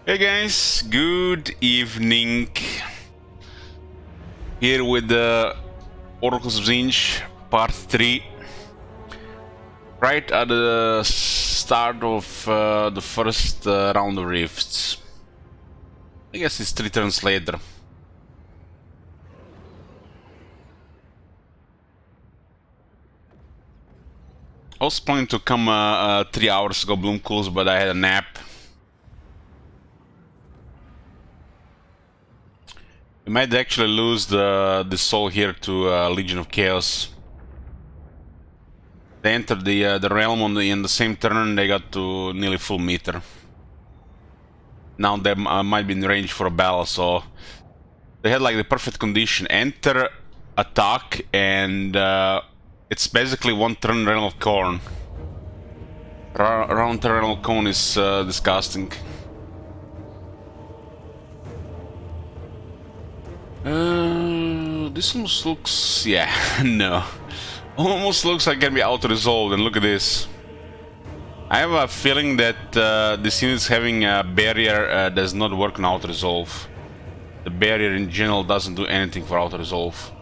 Hey guys, good evening. Here with the Oracles of Tzeentch, part 3. Right at the start of the first round of rifts. I guess it's 3 turns later. I was planning to come 3 hours ago, Bloom Cools, but I had a nap. We might actually lose the soul here to Legion of Chaos. They entered the realm in the same turn. They got to nearly full meter. Now they might be in range for a battle, so they had like the perfect condition: enter, attack, and it's basically one turn realm of corn. Round turn realm of corn is disgusting. This almost looks, yeah, no. Almost looks like it can be auto-resolved, and look at this. I have a feeling that this unit having a barrier does not work on auto-resolve. The barrier in general doesn't do anything for auto-resolve.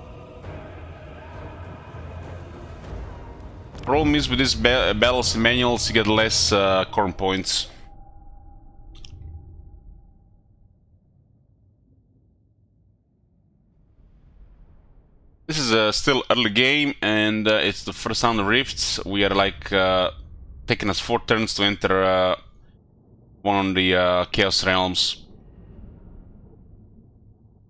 Problem is with these battles and manuals, you get less corn points. This is still early game, and it's the first round of rifts. We are like taking us 4 turns to enter one of the Chaos Realms.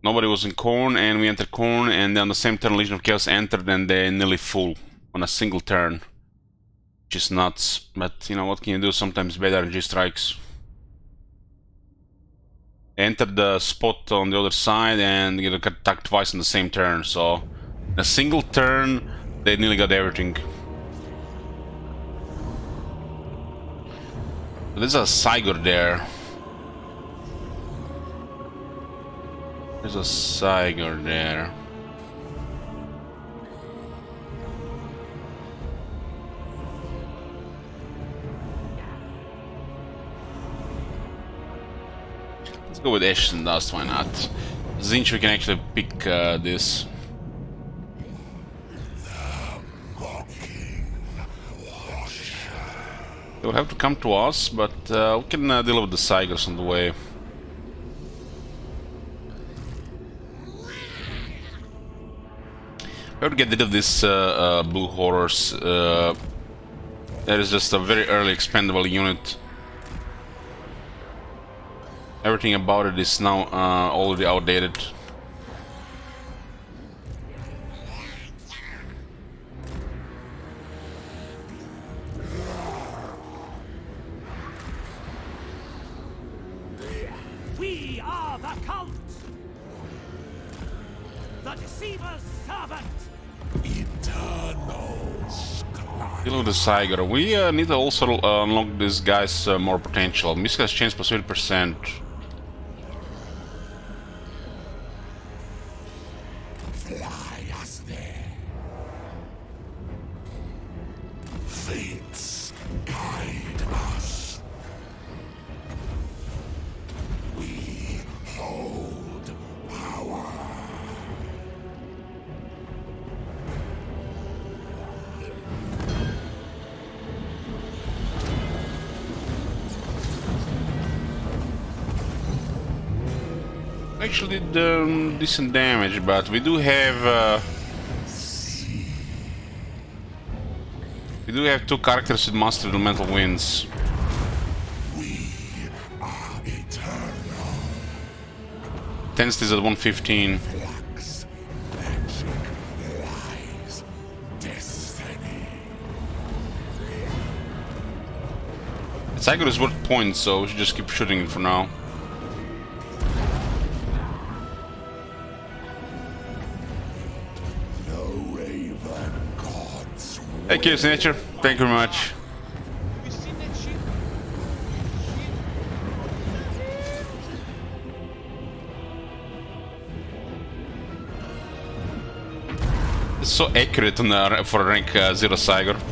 Nobody was in Corn, and we entered Corn, and then on the same turn Legion of Chaos entered, and they nearly full on a single turn. Which is nuts, but you know, what can you do? Sometimes bad RNG strikes. Entered the spot on the other side, and you get attacked twice in the same turn, so in a single turn, they nearly got everything. There's a Sigurd there. There's a Sigurd there. Let's go with Ashes and Dust, why not? Tzeentch, we can actually pick this. They will have to come to us, but we can deal with the Sigurds on the way. We have to get rid of this blue horrors. That is just a very early expendable unit. Everything about it is now already outdated. We are the cult! The deceiver's servant! Eternals. Deal with the Sigurd. We need to also unlock this guy's more potential. Miss has changed plus 50%. Fly us there. Fates guide us. We hold power. Actually did decent damage, but we do have 2 characters with Master Elemental Winds. We are eternal. Intensity is at 115. Flux, magic, lies, destiny. Sigurd is worth points, so we should just keep shooting it for now. Thank you, Tzeentch. Thank you very much. You seen that shit? It's so accurate on for rank 0 Sigurd.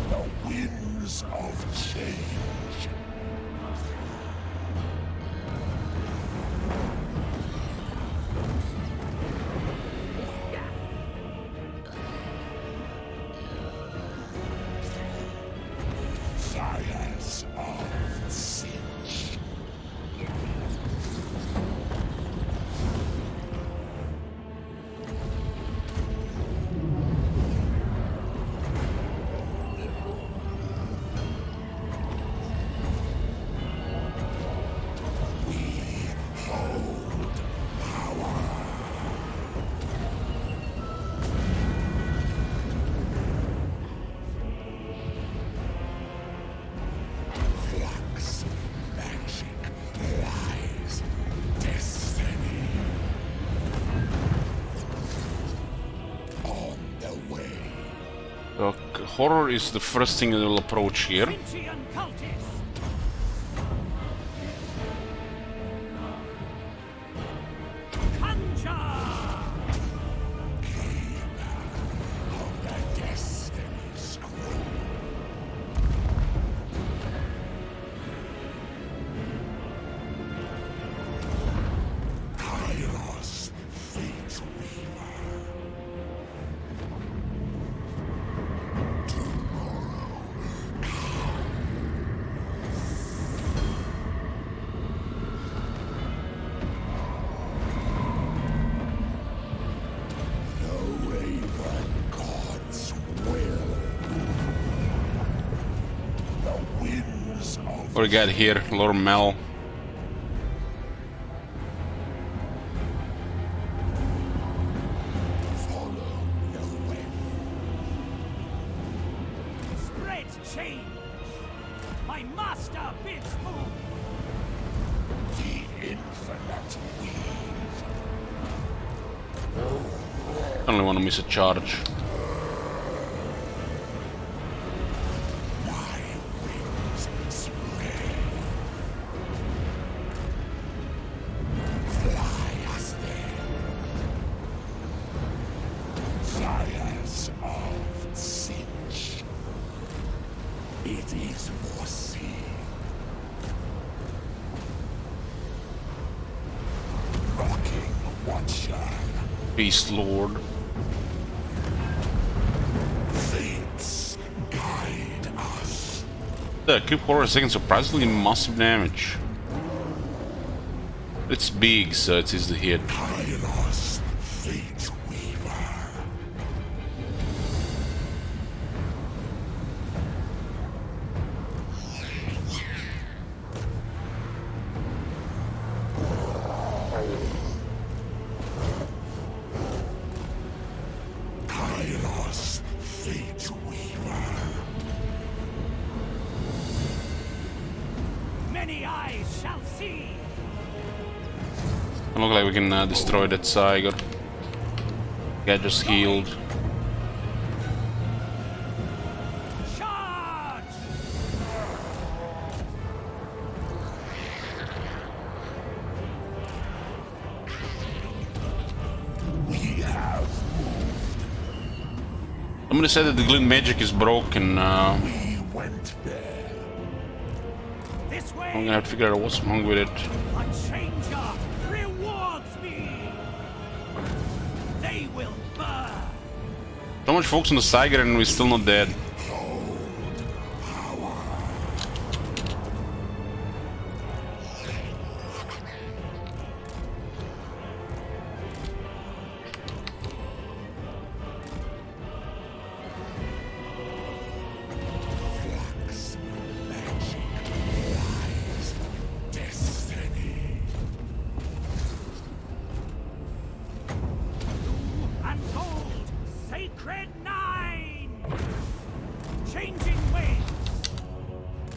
Winds of change. horror is the first thing that will approach here. What do we got here? Lord Mel. Spread change. My master bids move. The infinite weave. I only want to miss a charge. My wings spread. Fly us there. Fires of Tzeentch. It is foreseen. Rocking Watcher. Beast Lord. Fates guide us. The Cube Horror is taking surprisingly massive damage. It's big, so it's easy to hit. Kairos, Fate Weaver. Kairos, Fate Weaver. Many eyes shall see. It look like we can destroy that Tiger. Guy just healed. Charge! We have Somebody said that the glint magic is broken. we went there. This I'm way. gonna have to figure out what's wrong with it. A changer rewards me. They will burn. So much focus on the Tiger and we're still not dead. Flux, magic, lies, destiny. And gold, sacred nine. Changing ways.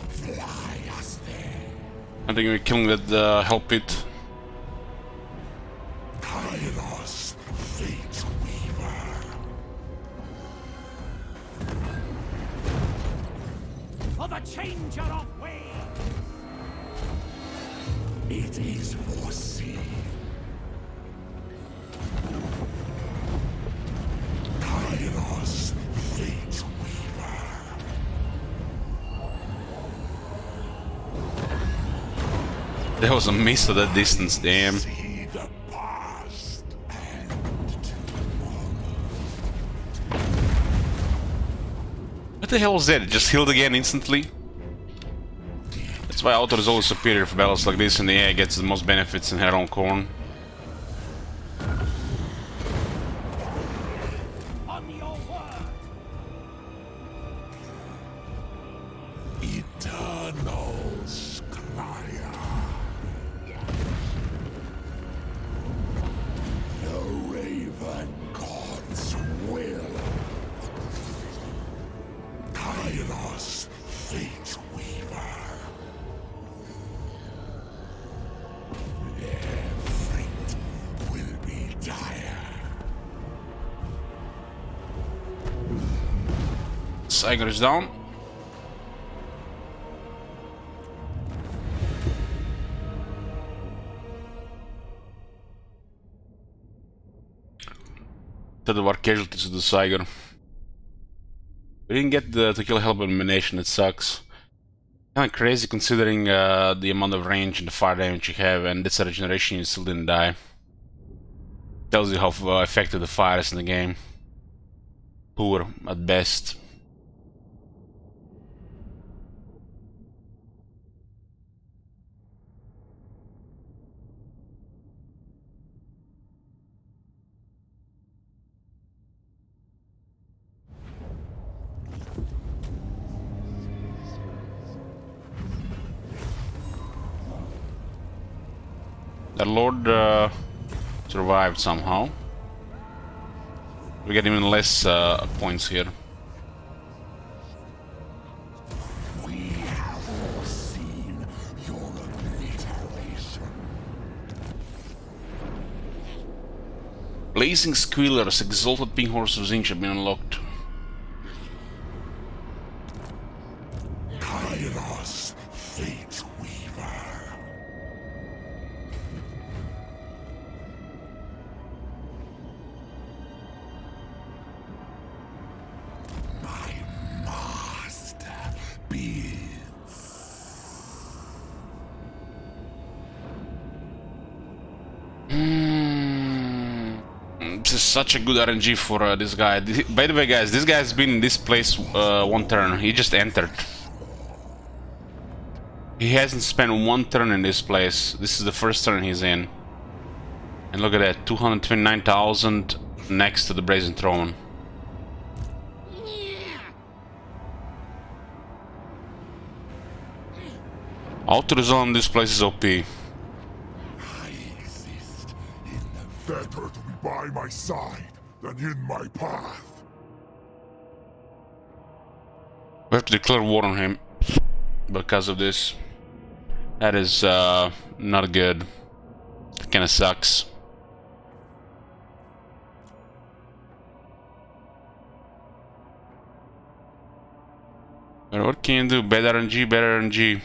Fly us there. I think we're killing that hell pit. Kairos, Fate Weaver. For the changer of ways. It is foreseen. Kairos, Fate Weaver. There was a miss at that distance, damn. See the past and tomorrow. What the hell was that? It just healed again instantly? That's why Author is always superior for battles like this, and the AI gets the most benefits in her own corn. On your word. Eternal Scryer. The Raven God's will. Kairos, Fate Weaver. Every Saigar is down. Third of our casualties to the Saigar. We didn't get to kill hell elimination, it sucks. Kinda crazy considering the amount of range and the fire damage you have, and this regeneration you still didn't die. Tells you how effective the fire is in the game. Poor at best. The Lord survived somehow. We get even less points here. We have foreseen your obliteration. Blazing Squealers, Exalted Pink Horse of Tzeentch have been unlocked. Kairos, Fate Weaver. My master bids. This is such a good RNG for this guy. By the way, guys, this guy has been in this place one turn. He just entered. He hasn't spent one turn in this place. This is the first turn he's in. And look at that, 229,000 next to the Brazen Throne. Auto-resolve in this place is OP. I exist in the better to be by my side than in my path. We have to declare war on him because of this. That is not good. It kinda sucks. But what can you do? Better RNG, better RNG.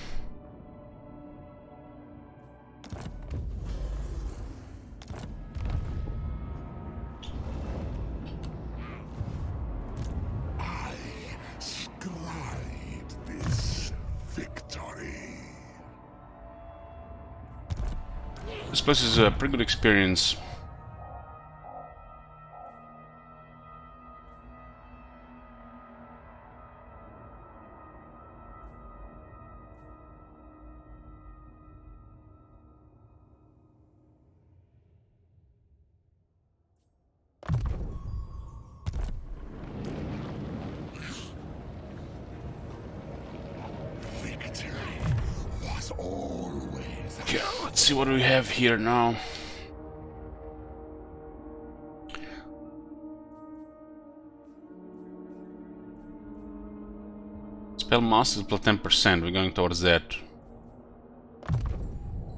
I scribe this victory. This place is a pretty good experience. Victory was always Yeah, let's see what we have here now. Spell master plus 10%. We're going towards that.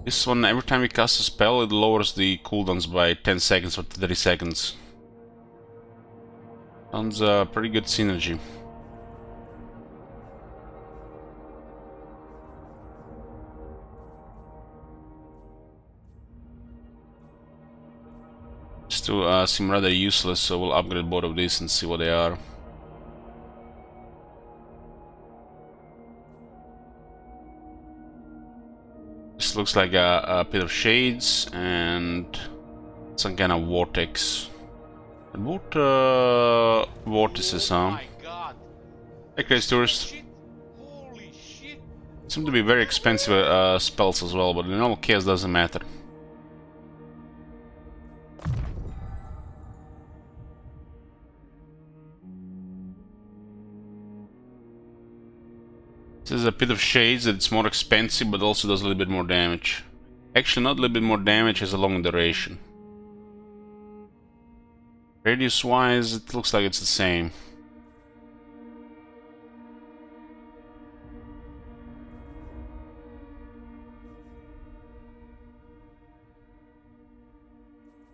This one, every time we cast a spell, it lowers the cooldowns by 10 seconds or 30 seconds. Sounds pretty good synergy. Still seem rather useless, so we'll upgrade both of these and see what they are. This looks like a pit of shades and some kind of vortex. What vortices, Oh huh? my god. Hey, crazy tourist. Shit. Holy shit. Seem to be very expensive spells as well, but in all case doesn't matter. This is a pit of shades. It's more expensive, but also does a little bit more damage. Actually, not a little bit more damage, has a long duration. Radius-wise, it looks like it's the same.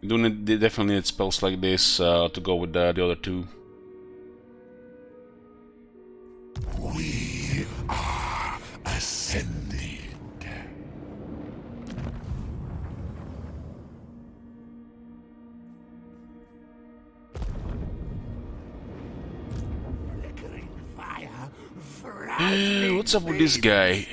They definitely need spells like this to go with the other two. Flickering fire. What's up with this guy?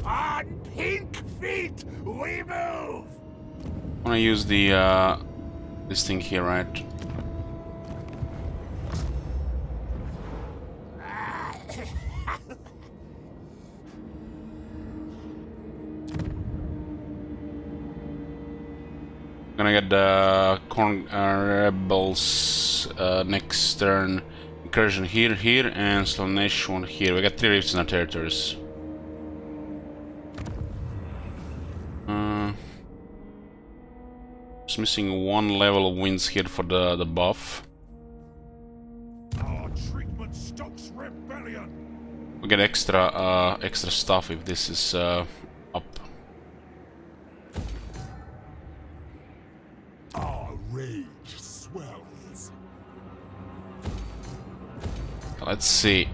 On pink feet, we move! I wanna use the this thing here, right? Gonna get the corn rebels next turn. Incursion here, and Slanesh one here. We got 3 rifts in our territories. Just missing 1 level of wins here for the buff. Our treatment stokes rebellion. We get extra stuff if this is up. Our rage swells. Let's see.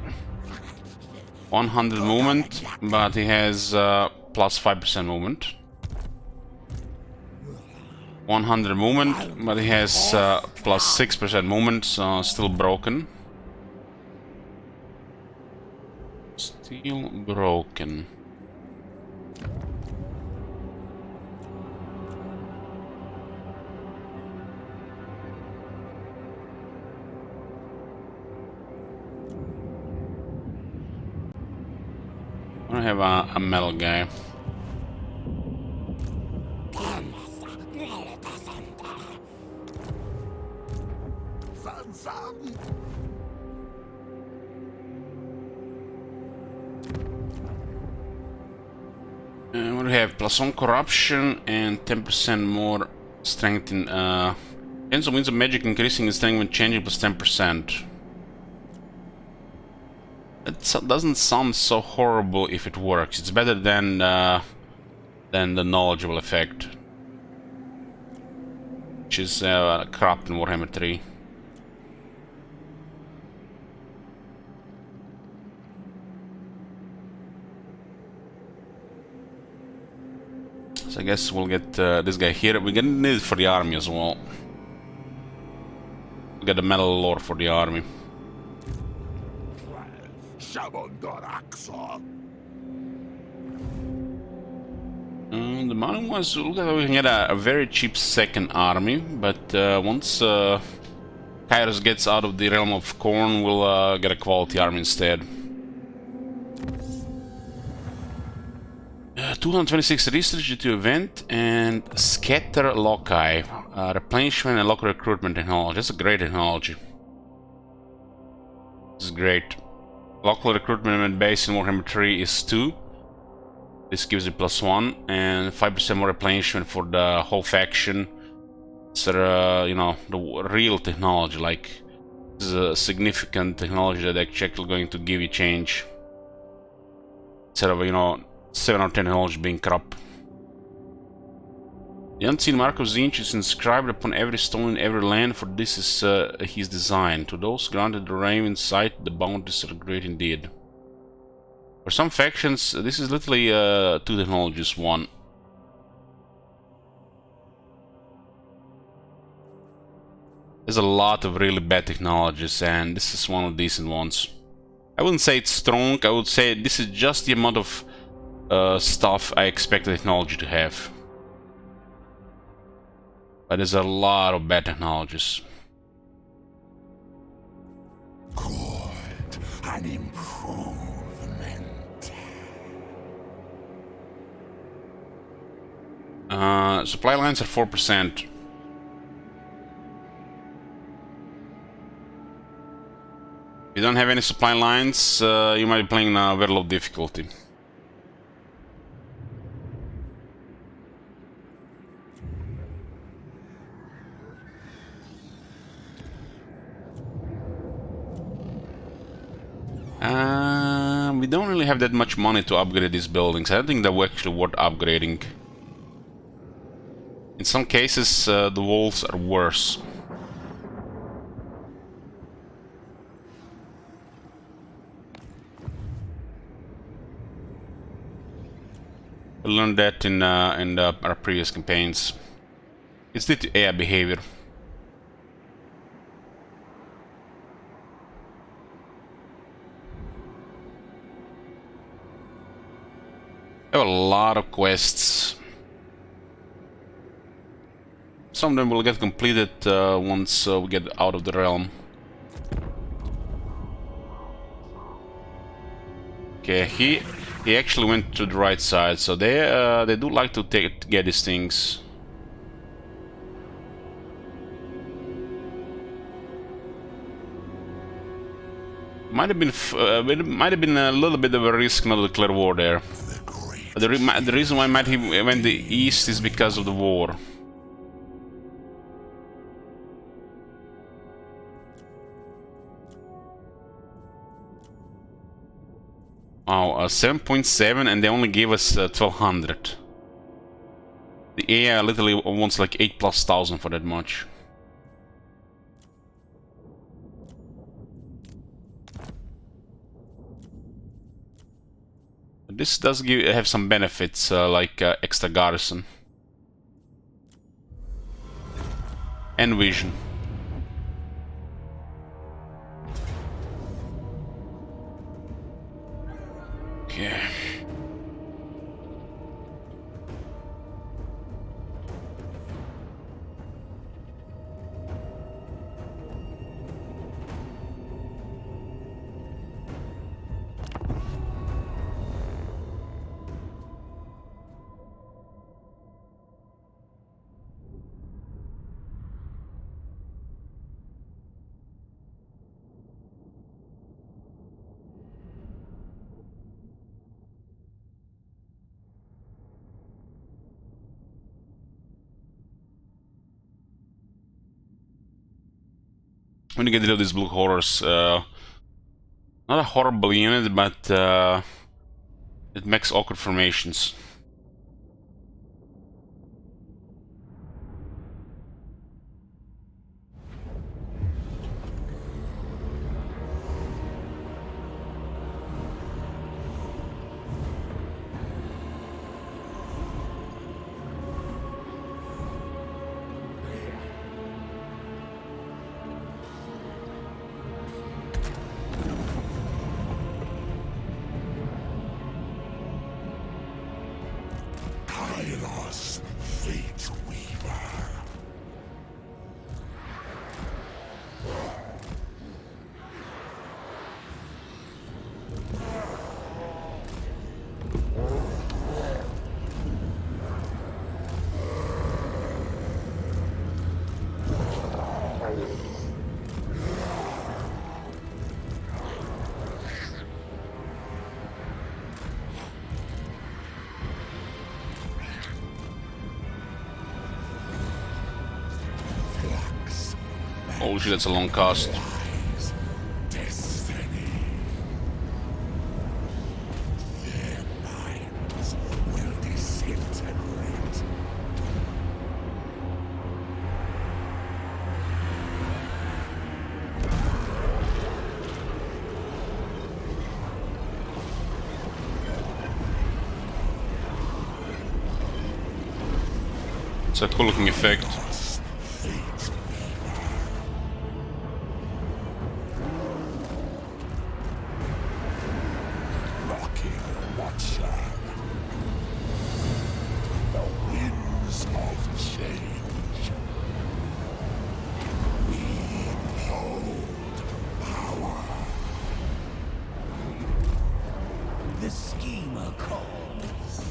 100 movement, but he has plus 5% movement. 100 movement, but he has plus 6% movement, so still broken. Still broken. I have a metal guy. What do we have? +1 corruption and 10% more strength in chance of winds of magic increasing in strength when changing plus 10%. That doesn't sound so horrible if it works. It's better than the knowledgeable effect, which is crap in Warhammer 3. So I guess we'll get this guy here. We're gonna need it for the army as well. We'll get the metal lore for the army. The mountain was look like we can get a very cheap second army, but once Kairos gets out of the realm of corn, we'll get a quality army instead. 226 research due to event and scatter loci, replenishment and local recruitment technology. That's a great technology. This is great. Local recruitment base in Warhammer 3 is 2. This gives you +1 and 5% more replenishment for the whole faction. So, you know, the real technology, like, this is a significant technology that actually going to give you change. Instead of, you know, 7 or 10 technology being crap. The unseen mark of Tzeentch is inscribed upon every stone in every land, for this is his design. To those granted the realm in sight, the bounties are great indeed. For some factions, this is literally 2 technologies, 1. There's a lot of really bad technologies, and this is one of the decent ones. I wouldn't say it's strong, I would say this is just the amount of stuff I expect the technology to have. But there's a lot of bad technologies. Good. An improvement. Supply lines are 4%. If you don't have any supply lines, you might be playing a very low difficulty. We don't really have that much money to upgrade these buildings. I don't think they're actually worth upgrading. In some cases, the walls are worse. learned that in our previous campaigns. It's due to AI behavior. I have a lot of quests. Some of them will get completed once we get out of the realm. Okay, he actually went to the right side, so they do like to get these things. Might have been a little bit of a risk not to declare war there. The reason why he went the east is because of the war. Wow, 7.7 and they only gave us 1200. The AI literally wants like 8,000+ for that much. This does have some benefits, like extra garrison. And vision. Okay. When you get rid of these blue horrors, not a horrible unit, but it makes awkward formations. Fate Weaver. Holy shit, that's a long cast. Destiny. Their minds will disintegrate. It's a cool looking effect. The schemer calls.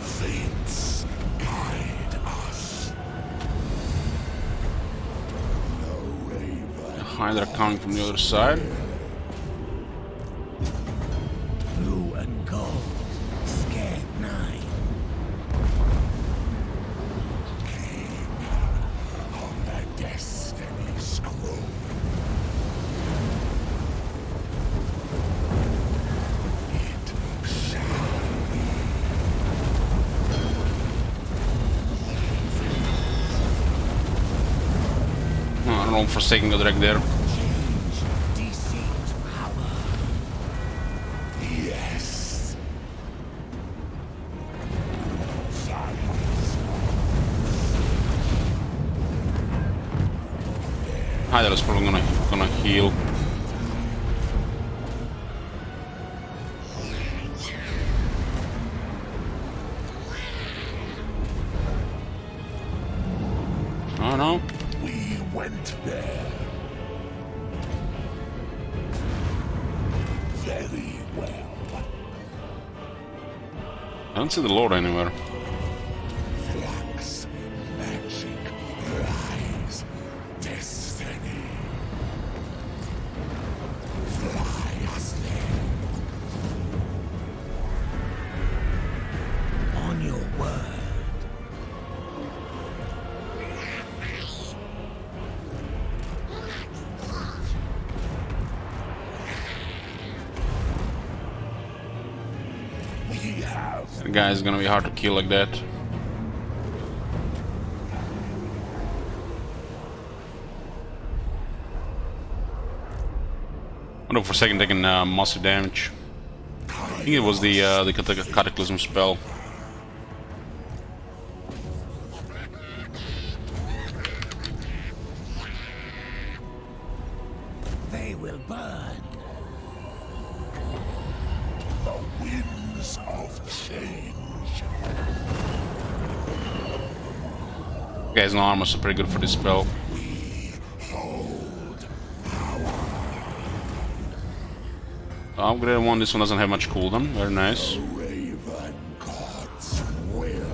Fates guide us. Hydra coming from the other side. Blue and gold. Scared 9. Of the Destiny Scroll. It shall be. I don't know, Forsaking got wrecked there. Deceit power. Hydra's probably gonna heal. Oh no. We went there. Very well. I don't see the Lord anywhere. Flux, magic, rise, destiny. Fly us there. On your word. We have The guy's gonna be hard to kill like that. I know for a second taking massive damage. I think it was the Cataclysm spell. They will burn. the winds of change. Guy's no armor, so pretty good for this spell. We hold Upgraded one, this one doesn't have much cooldown, very nice. Raven God's will.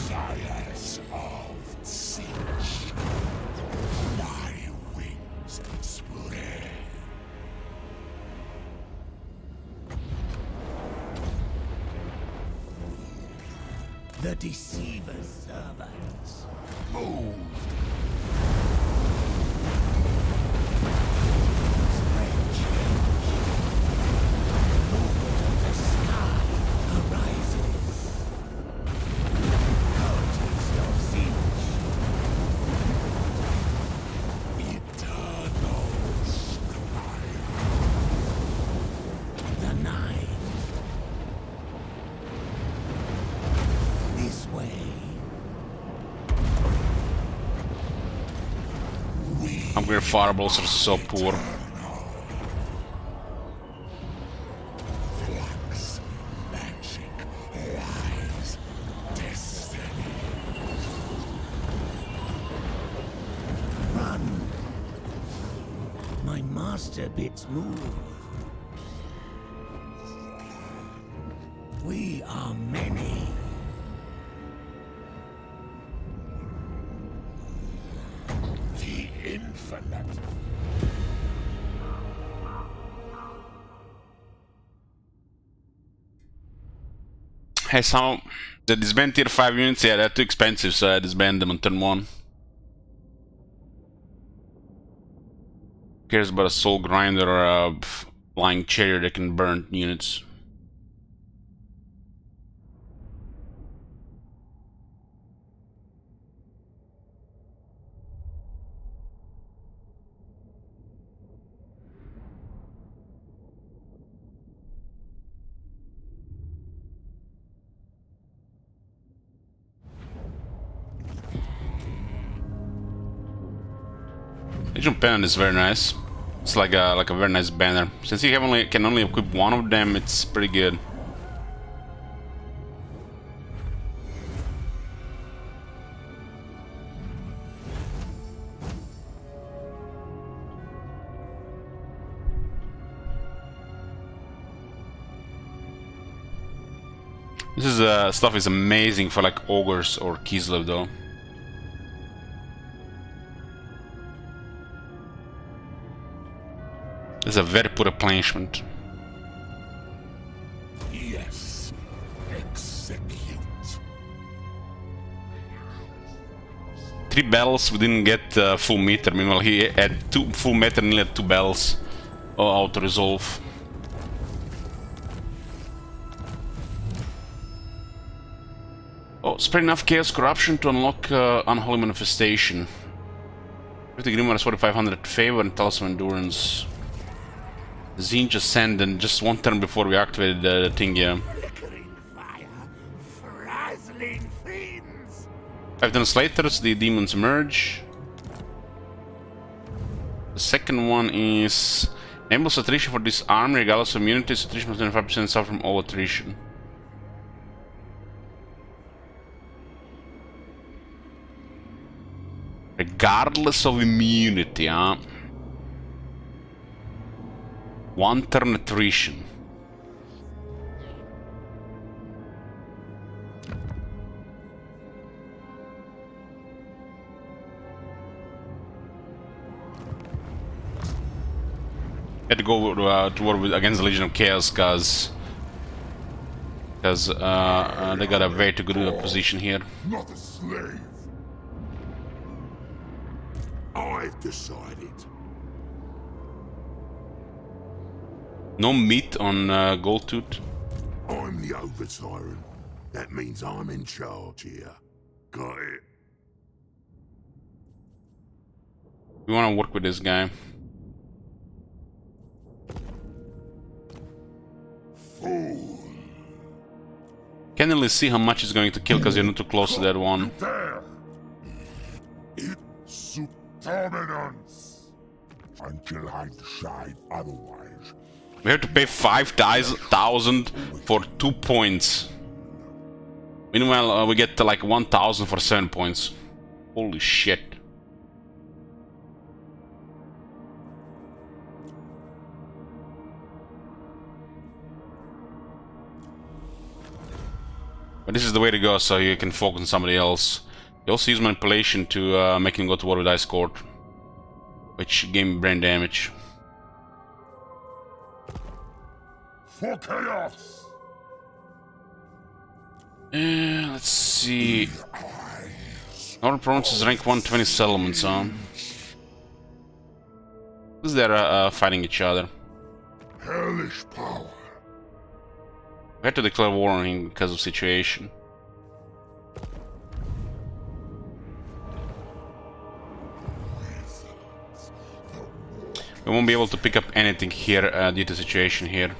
Fires of Tzeentch. My wings spread. The deceiver's servants. Move. Spread change. The sky arises. Cultist of Tzeentch. Eternal strife. The Nine. This way. Upgraded fireballs are so poor. Flux, magic, rise, destiny. Run. My master bits move. We are many. The infinite. Hey, so the disband tier 5 units, yeah, they're too expensive, so I disband them on turn 1. Who cares about a soul grinder or a flying chariot that can burn units? Legion Pennant is very nice. It's like a very nice banner. Since you can only equip one of them, it's pretty good. This is stuff is amazing for like ogres or Kislev though. This is a very poor replenishment. Yes. Execute. 3 battles, we didn't get full meter. Meanwhile, he had 2 full meter and he had 2 battles auto resolve. Oh, spread enough chaos corruption to unlock unholy manifestation. 50 Grimoire 4500 favor and talisman endurance. Tzeentch Ascendant, just one turn before we activated the thing, yeah. Flickering fire. Frazzling fiends. 5 turns later, the demons emerge. The second one is enables attrition for this army, regardless of immunities. Attrition must 25% suffer from all attrition. Regardless of immunity, huh? 1 turn attrition. Had to go to war against the Legion of Chaos, because they got a very good position here. Not a slave. I've decided. No meat on Goldtooth. I'm the Over-Tyrant. That means I'm in charge here. Got it? We want to work with this guy. Fool. Can't really see how much he's going to kill because you're not too close to that one. There. It's dominance. Until I decide otherwise. We have to pay 5,000 for 2 points. Meanwhile, we get like 1,000 for 7 points. Holy shit. But this is the way to go, so you can focus on somebody else. You also use manipulation to make him go to war with Ice Court, which gave me brain damage. For chaos. Let's see. Northern Provinces rank 120 settlements, huh? Who's there fighting each other? Hellish power. We had to declare war on him because of situation. We won't be able to pick up anything here due to situation here.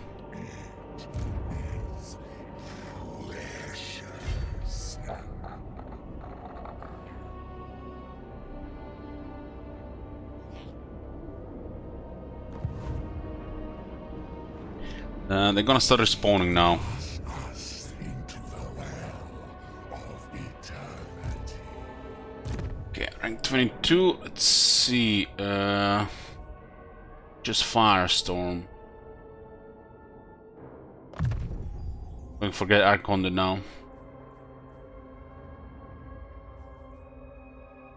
They're gonna start respawning now. Okay, rank 22. Let's see. Just Firestorm. Don't forget Archonda now.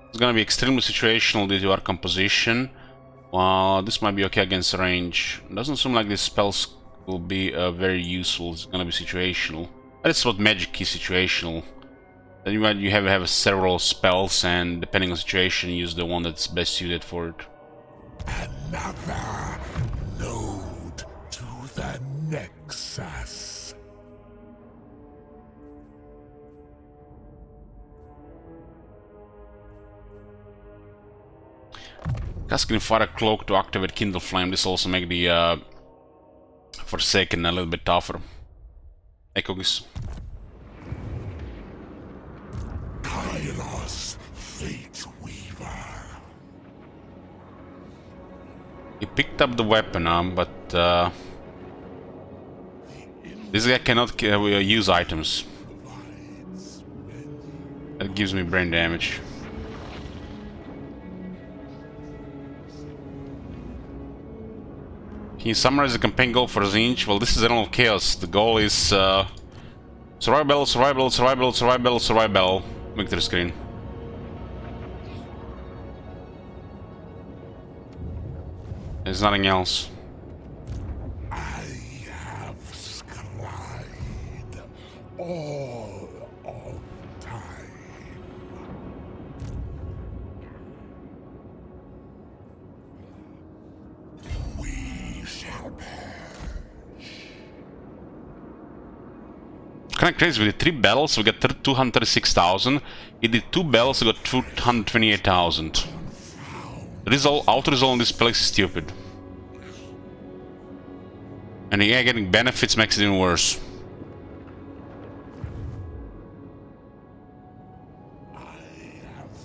It's gonna be extremely situational due to our composition. This might be okay against range. Doesn't seem like these spells will be very useful. It's gonna be situational. That's what magic is, situational. Then you have several spells, and depending on the situation, use the one that's best suited for it. Another node to the Nexus. Casting Fire Cloak to activate Kindle Flame. This also make the Forsaken a little bit tougher. Ekogis. Kairos, Fate Weaver. He picked up the weapon, but this guy cannot use items. That gives me brain damage. Can you summarize the campaign goal for Tzeentch? Well, this is Eternal Chaos. The goal is survival, survival, survival, survival, survival. Victory screen. There's nothing else. I have scribed all of time. We shall perish. Kinda crazy, with the 3 battles we got 236,000. He did 2 battles, we got 228,000. Auto-resolve on this place is stupid. And yeah, getting benefits makes it even worse. I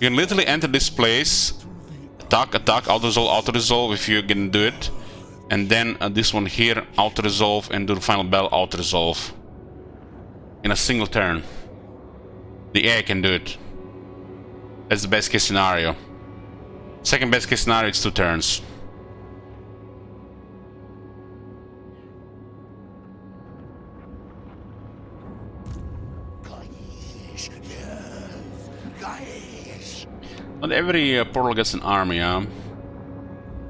You can literally enter this place, attack, attack, auto resolve if you can do it, and then this one here, auto resolve, and do the final battle, auto resolve in a single turn. The AI can do it. That's the best case scenario. Second best case scenario, it's 2 turns. Not every portal gets an army, huh?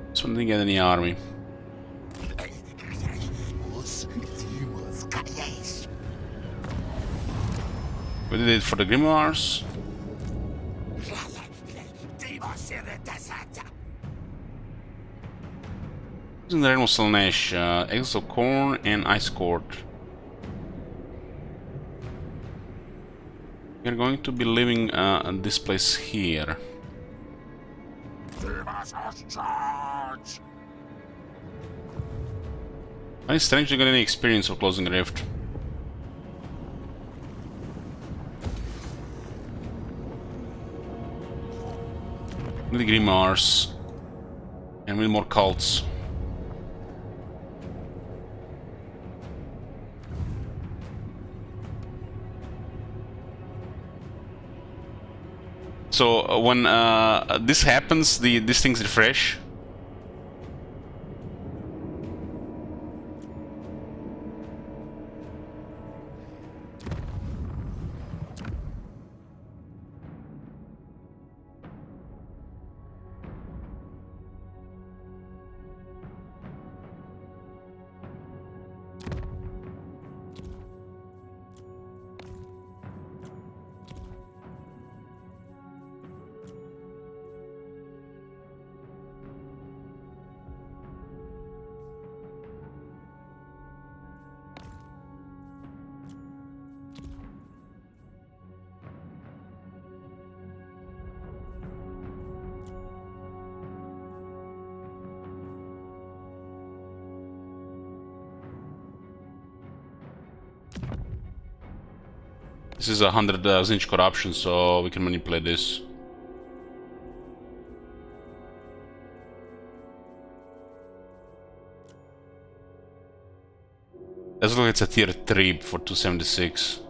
This one didn't get any army. We did it for the grimoires. Using the Realm of Tzeentch, Exils of Corn and Ice Court. We're going to be living this place here. I strangely got any experience for closing the rift. The grimoires and with more cults. So when this happens, these things refresh. This is 100 Tzeentch corruption, so we can manipulate this. Let's look, it's a tier 3 for 276.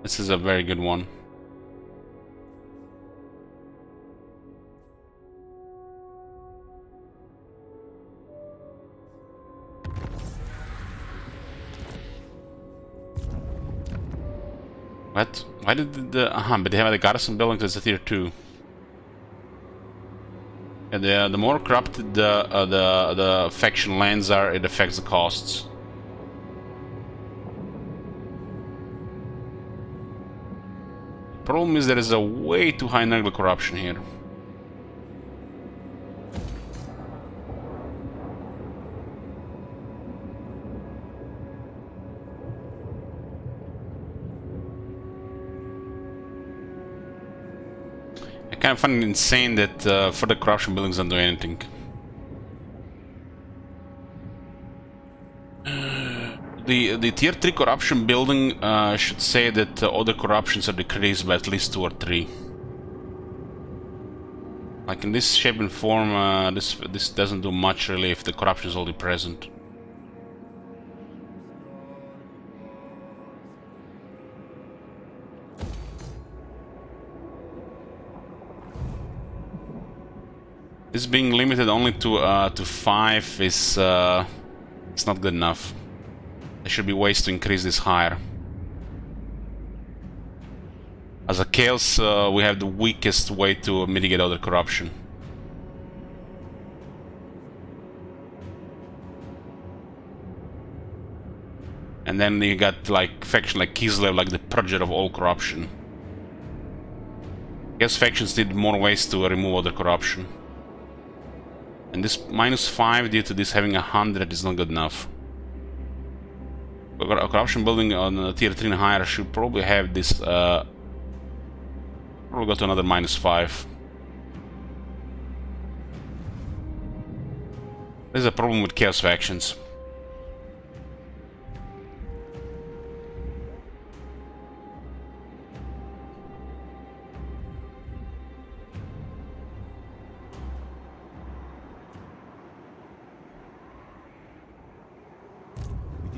This is a very good one. What? Why did the... but they have the garrison building that's a tier 2. Yeah, the more corrupted the faction lands are, it affects the costs. Problem is there is a way too high Nurgle corruption here. I kind of find it insane that further corruption buildings don't do anything. The tier 3 corruption building should say that other corruptions are decreased by at least 2 or 3. Like in this shape and form, this doesn't do much really if the corruption is already present. This being limited only to 5 is it's not good enough. There should be ways to increase this higher. As a chaos, we have the weakest way to mitigate other corruption. And then you got like faction like Kislev, like the purger of all corruption. I guess factions need more ways to remove other corruption. And this -5 due to this having 100 is not good enough. A corruption building on tier 3 and higher should probably have this. Probably go to another -5. There's a problem with Chaos factions.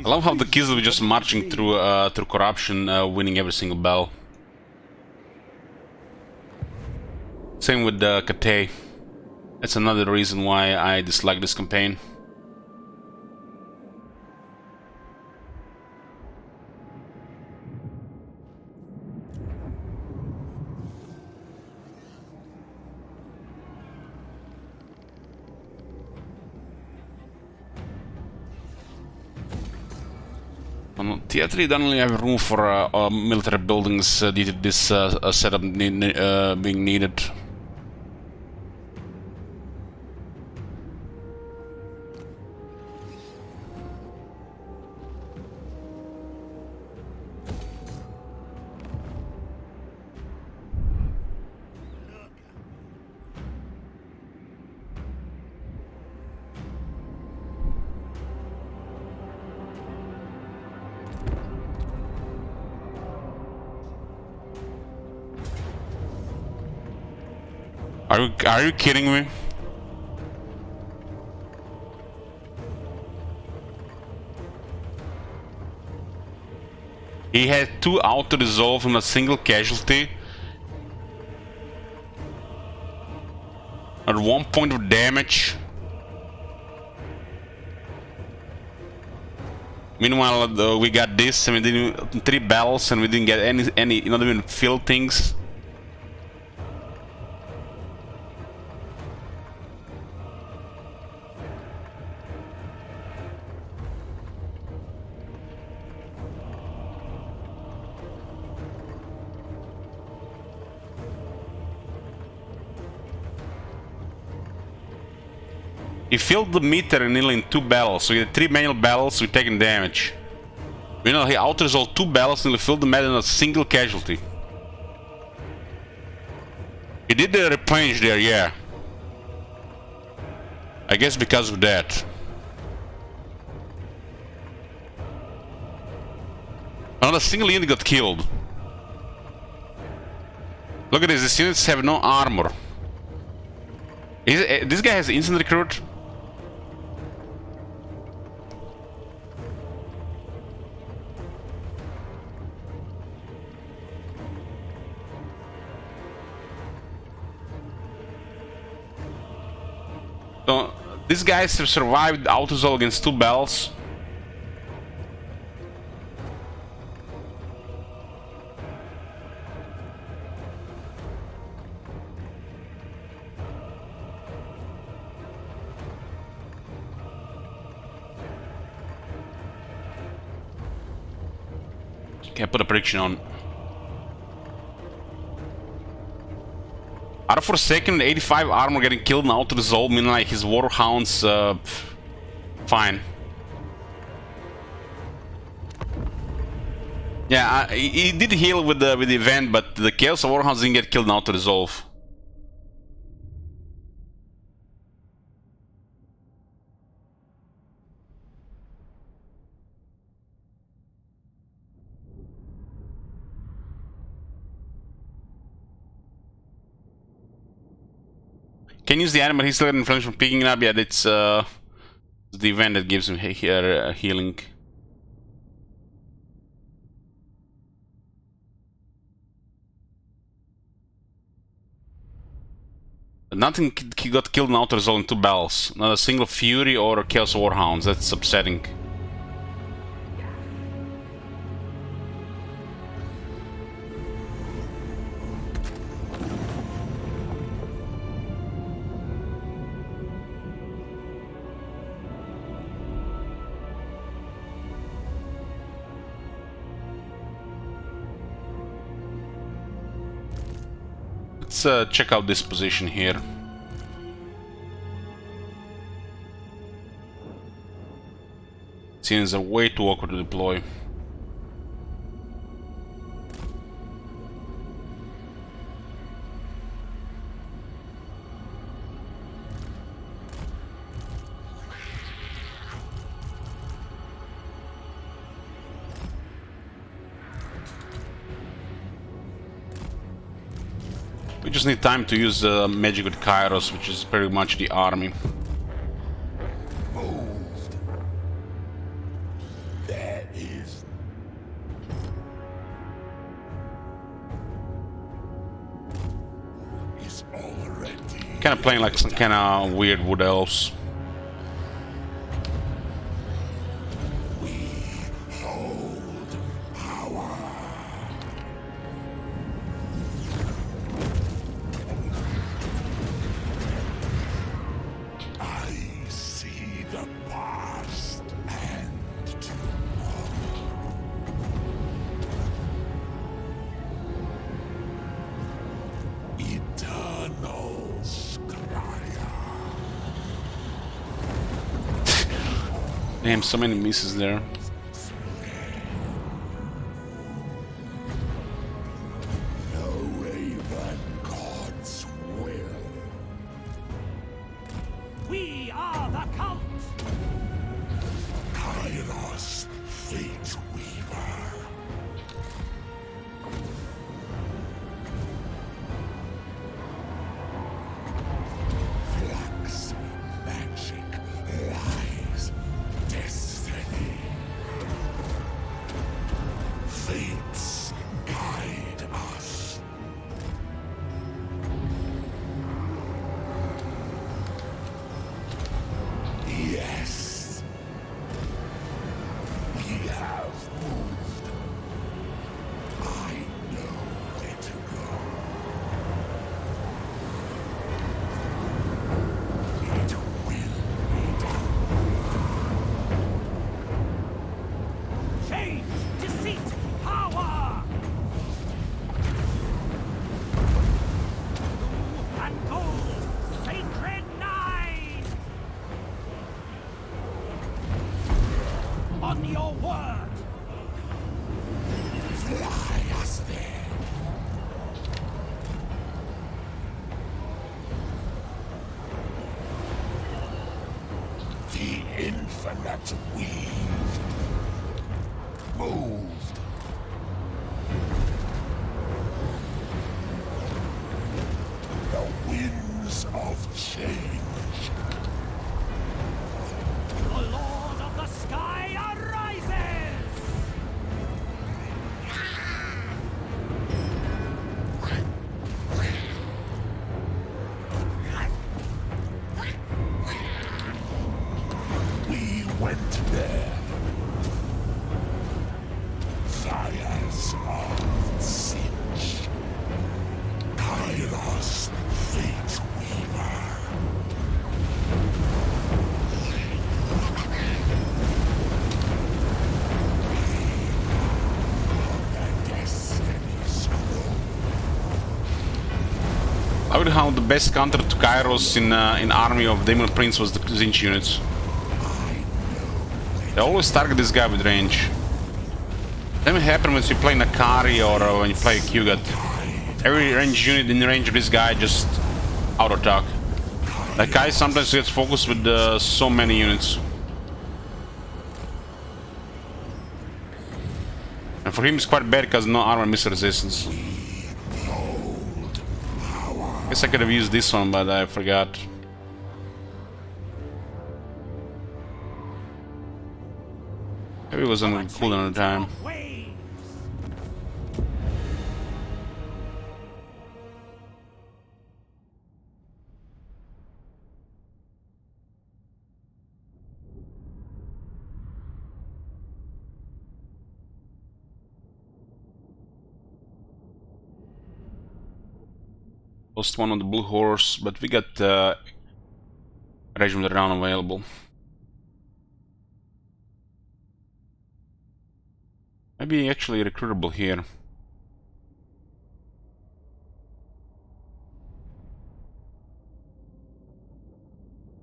I love how the kids were just marching through through corruption, winning every single battle. Same with Kate. That's another reason why I dislike this campaign. Tier 3 don't really have room for military buildings due to this setup being needed. Are you kidding me? He had 2 auto-resolve on a single casualty. At 1 point of damage. Meanwhile, we got this and we didn't 3 battles and we didn't get any not even fill things. He filled the meter nearly in 2 battles, so he had 3 manual battles with taking damage. You know, he out-resolved 2 battles and he filled the meter in a single casualty. He did the replenish there, yeah. I guess because of that. Not a single unit got killed. Look at this, these units have no armor. This guy has instant recruit. So, these guys have survived auto-resolve against 2 battles. Okay, put a prediction on. Out of Forsaken, 85 armor getting killed in auto-resolve, meaning like his warhounds, fine. Yeah, he did heal with the event, but the Chaos warhounds didn't get killed in auto-resolve. Can use the item, but he's still getting inflammation from picking it up. Yeah, that's the event that gives him healing. Nothing got killed in auto-resolve in 2 battles. Not a single Fury or Chaos Warhounds. That's upsetting. Let's check out this position here. Seems way too awkward to deploy. We just need time to use magic with Kairos, which is pretty much the army. Moved. There is. Is already. Kind of playing like some kind of weird wood elves. Hold power. I see the past and tomorrow. Eternal Scryer. Damn, so many misses there. The Raven God's will. We are the cult! Kairos, Fate Weaver. Flux, magic, lies, destiny. Fates guide us. Yes. We have moved. I know where to go. It will be done. Change, deceit, power! Blue and gold, sacred nine! On your word! Fly us there. The infinite weave. Moved. The winds of change. The Lord of the Sky arises! We went there. Fires of Tzeentch. Kairos, Fate Weaver. The Destiny Scroll. I would how the best counter to Kairos in army of Demon Prince was the Tzeentch units. They always target this guy with range. Same happen when you play Nakari or when you play Kyugat. Every range unit in the range of this guy just auto attack. That guy sometimes gets focused with so many units. And for him it's quite bad because no armor missile resistance. Guess I could have used this one, but I forgot. Maybe it was on cooldown at the time. Waves! Lost one on the blue horse, but we got regiment round available. Maybe actually recruitable here.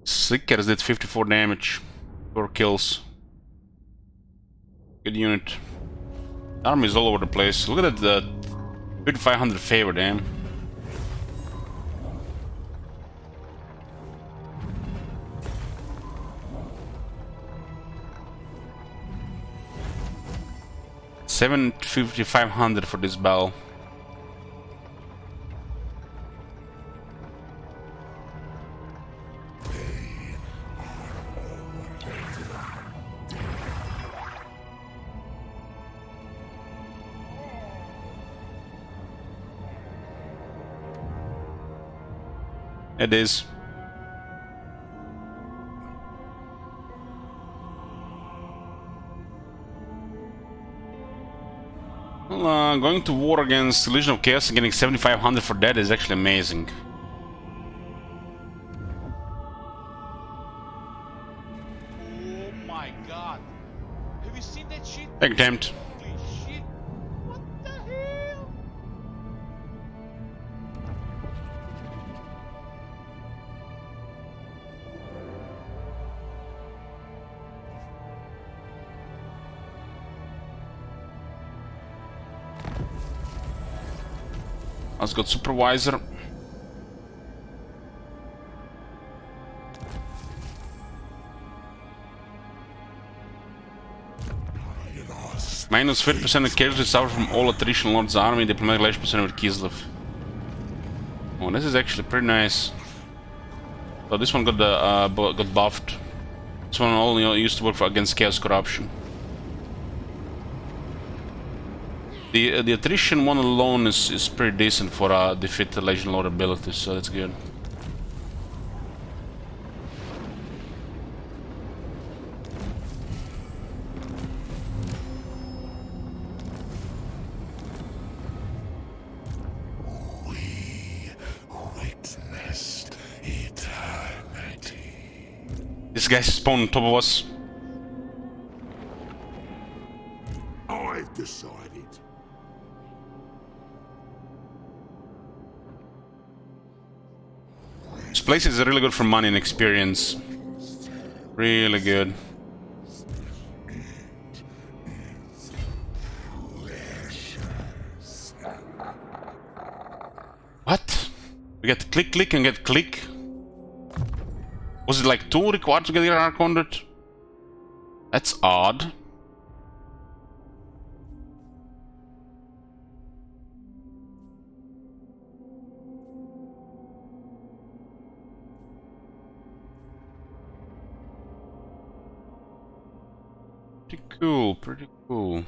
Slickers did 54 damage, 4 kills. Good unit. Army is all over the place. Look at that, 3500 favor, damn. $7,500 for this battle. It is. Well, going to war against Legion of Chaos and getting 7,500 for that is actually amazing. Oh my god. Have you seen that shit? Take attempt. Holy shit. What the hell? Let's go supervisor. Minus 50% of casualties suffer from all attrition Lord's army, diplomatic relations with Kislev. Oh, this is actually pretty nice. So this one got got buffed. This one only used to work against chaos corruption. The attrition one alone is pretty decent for defeat the Legion Lord abilities, so that's good. We witnessed eternity. This guy's spawned on top of us. I've decided. This place is really good for money and experience. Really good. What? We get click, click, and get click? Was it like 2 required to get the Arc 100? That's odd. Pretty cool, pretty cool.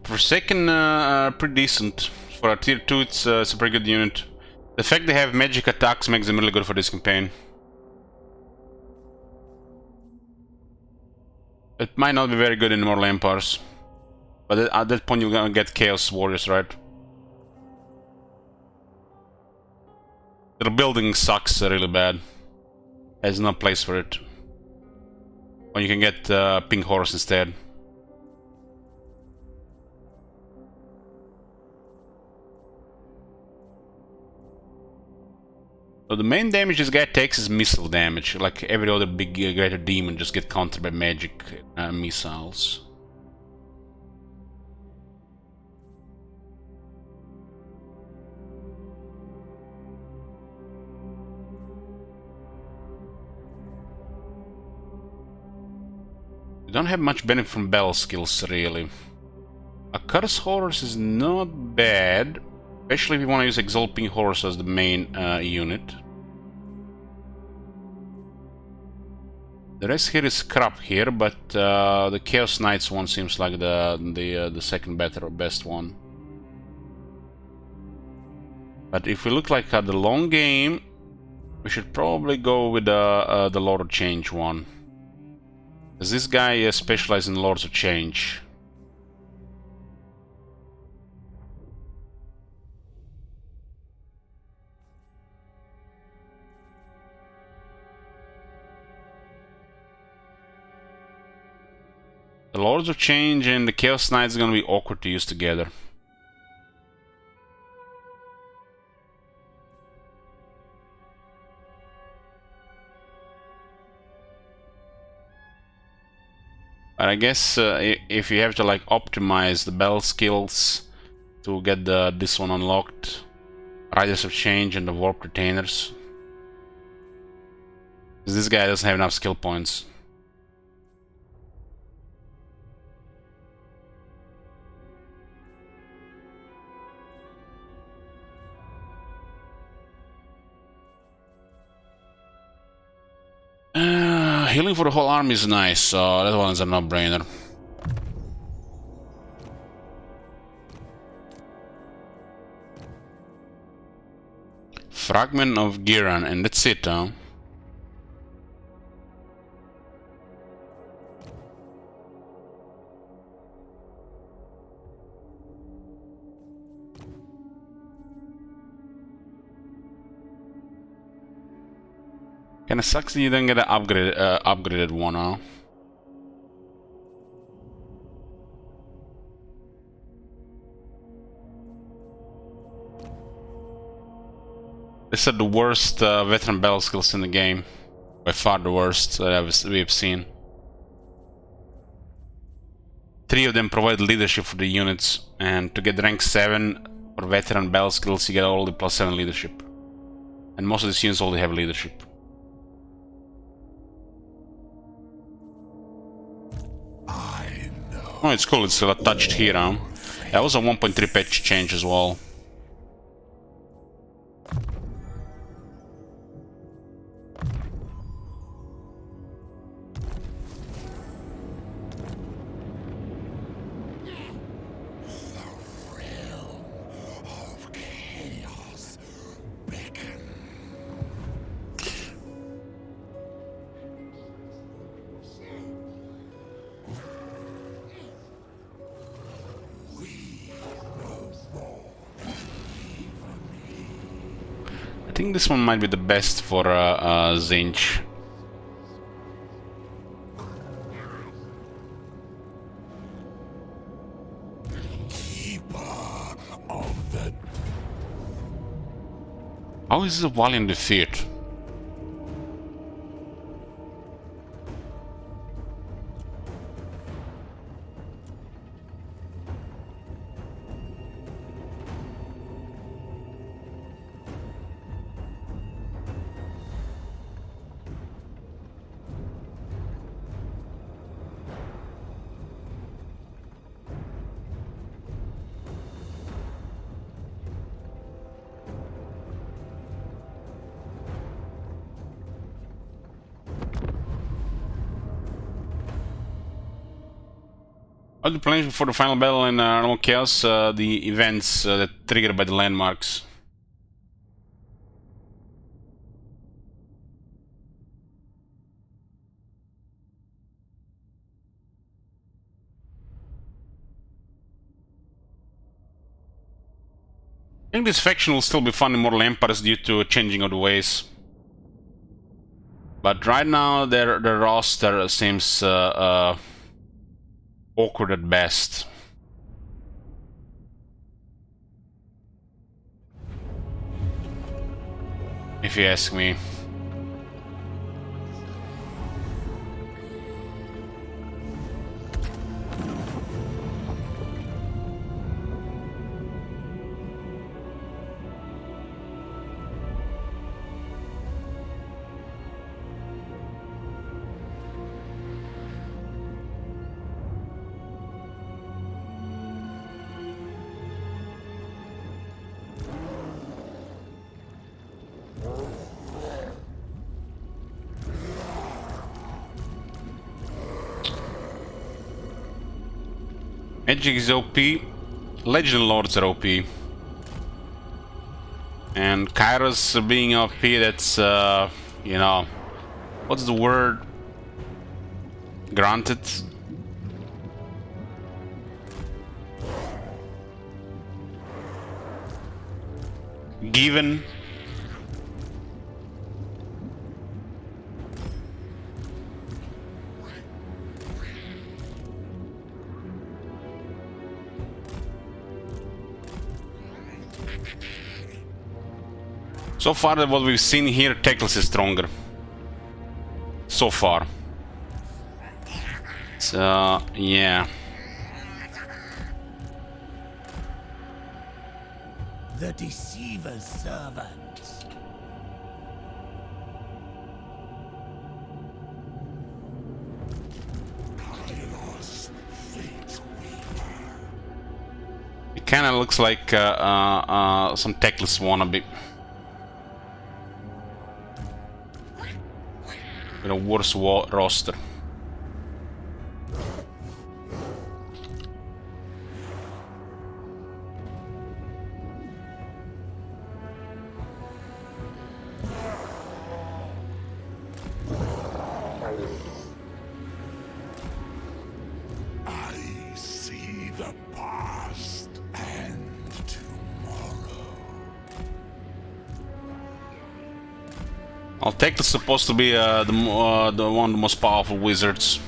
For second, pretty decent. For a tier 2, it's a pretty good unit. The fact they have magic attacks makes them really good for this campaign. It might not be very good in Immortal Empires. But at that point you're gonna get Chaos Warriors, right? Their building sucks really bad. There's no place for it. Or you can get Pink Horse instead. So the main damage this guy takes is missile damage, like every other big greater demon just get countered by magic missiles. You don't have much benefit from battle skills really. A Curse Horse is not bad. Especially if you want to use Exalting Horse as the main unit. The rest here is crap here, but the Chaos Knights one seems like the second better or best one. But if we look like at the long game, we should probably go with the Lord of Change one. Because this guy specializes in Lords of Change. The Lords of Change and the Chaos Knights are gonna be awkward to use together. But I guess if you have to like optimize the battle skills to get this one unlocked, Riders of Change and the Warp Retainers. Because this guy doesn't have enough skill points. Healing for the whole army is nice, so that one is a no-brainer. Fragment of Giran, and that's it, huh? Kinda sucks that you didn't get an upgraded one, huh? These are the worst veteran battle skills in the game. By far the worst that we've seen. 3 of them provide leadership for the units, and to get rank 7 for veteran battle skills you get only +7 leadership. And most of these units only have leadership. Oh, it's cool, it's attached here, huh? That was a 1.3 patch change as well. I think this one might be the best for Tzeentch. How is this a valiant defeat? All the plans for the final battle in Normal Chaos, the events that triggered by the landmarks. I think this faction will still be fun in Mortal Empires due to changing of the ways. But right now their roster seems awkward at best. If you ask me. Magic is OP, Legend Lords are OP, and Kairos being OP, that's, you know, what's the word? Granted? Given? So far, what we've seen here, Teclis is stronger. So far. So, yeah. The Deceiver's servant. It kinda looks like some Teclis wannabe. with a worse roster. I see the past and tomorrow. I'll take this supposed to be the one of the most powerful wizards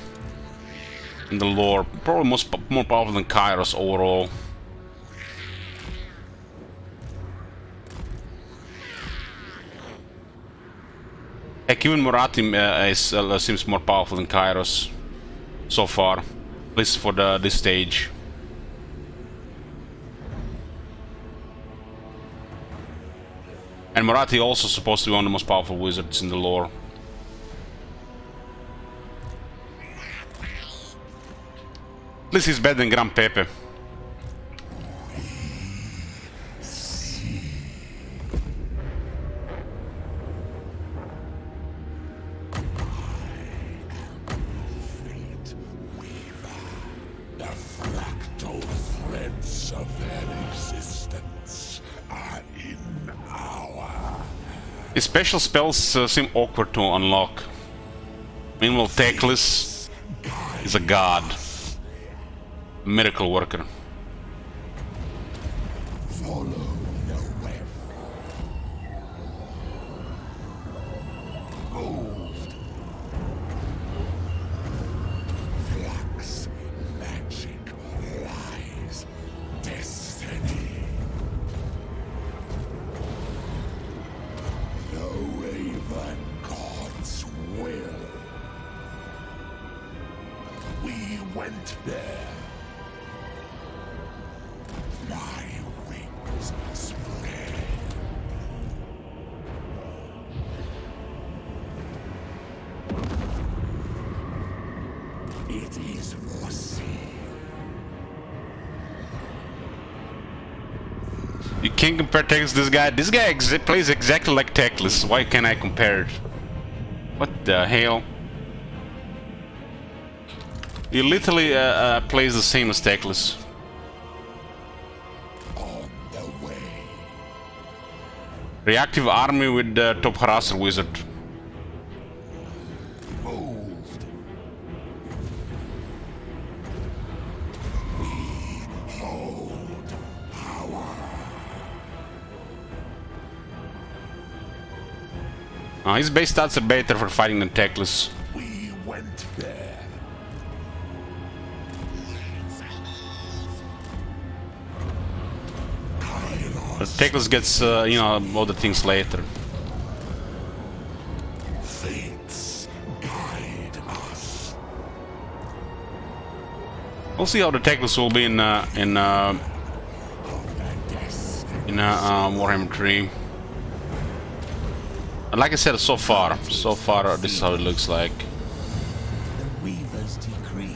in the lore. Probably more powerful than Kairos overall. Heck, even Morathi seems more powerful than Kairos so far, at least for this stage. And Morathi also supposed to be one of the most powerful wizards in the lore. At least he's better than Gran Pepe. The fractal threads of their existence are in our... His special spells seem awkward to unlock. Meanwhile, Tzeentch is a god. A miracle worker. Follow the web. Moved. Flux, magic, lies, destiny. The Raven God's will. We went there. My wings spread. It is foreseen. You can't compare Tzeentch to this guy. This guy plays exactly like Tzeentch. Why can't I compare it? What the hell? He literally plays the same as Tzeentch. On the way. Reactive army with top harasser wizard. Moved. We hold power. His base stats are better for fighting than Tzeentch. We went there. But Tzeentch gets, you know, other things later. Fates guide us. We'll see how the Tzeentch will be in Warhammer 3. And like I said, so far, this is how it looks like. The Weaver's decree.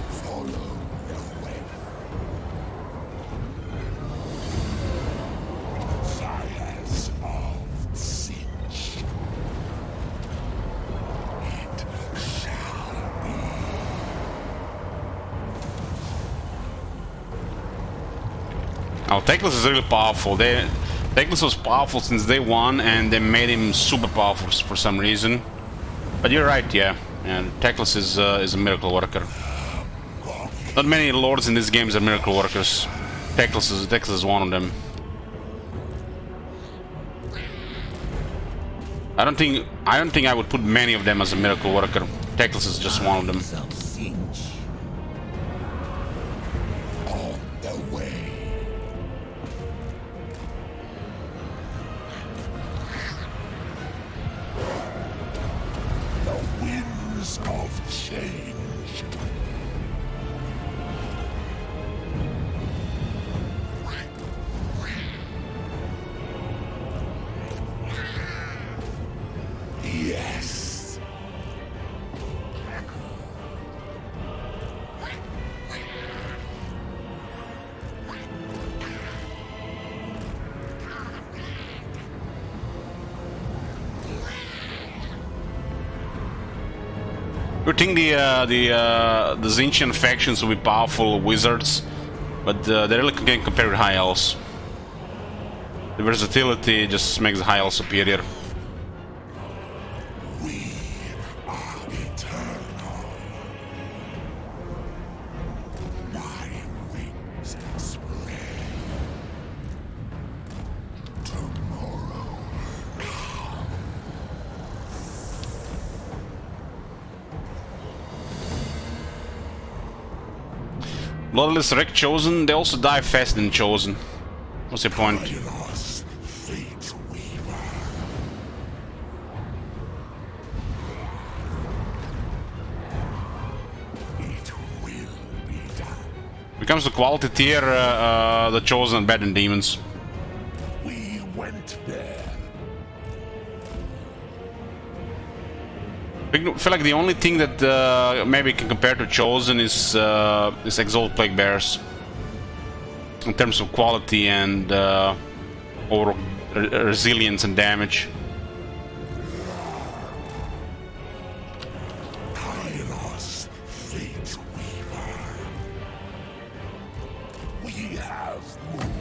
Follow the web. Fires of Tzeentch. It shall be. Now, Tzeentch is really powerful. Tzeentch was powerful since day one, and they made him super powerful for some reason. But you're right, yeah. And Tzeentch is a miracle worker. Not many lords in these games are miracle workers. Tzeentch is one of them. I don't think I would put many of them as a miracle worker. Tzeentch is just one of them. Tzeentch. On the way. The winds of change. Yes. You think the Tzeentch factions will be powerful wizards, but they really can't compare with high elves. The versatility just makes the high elves superior. We are eternal. My wings spread. Tomorrow. Bloodless Wreck Chosen, they also die faster than Chosen. What's your point? Kairos, fate weaver. It will be done. When it comes to quality tier, the Chosen are better than Demons. We went there. I feel like the only thing that maybe can compare to Chosen is Exalted Plague Bears. In terms of quality and overall resilience and damage. Kairos, fate weaver. We have moved.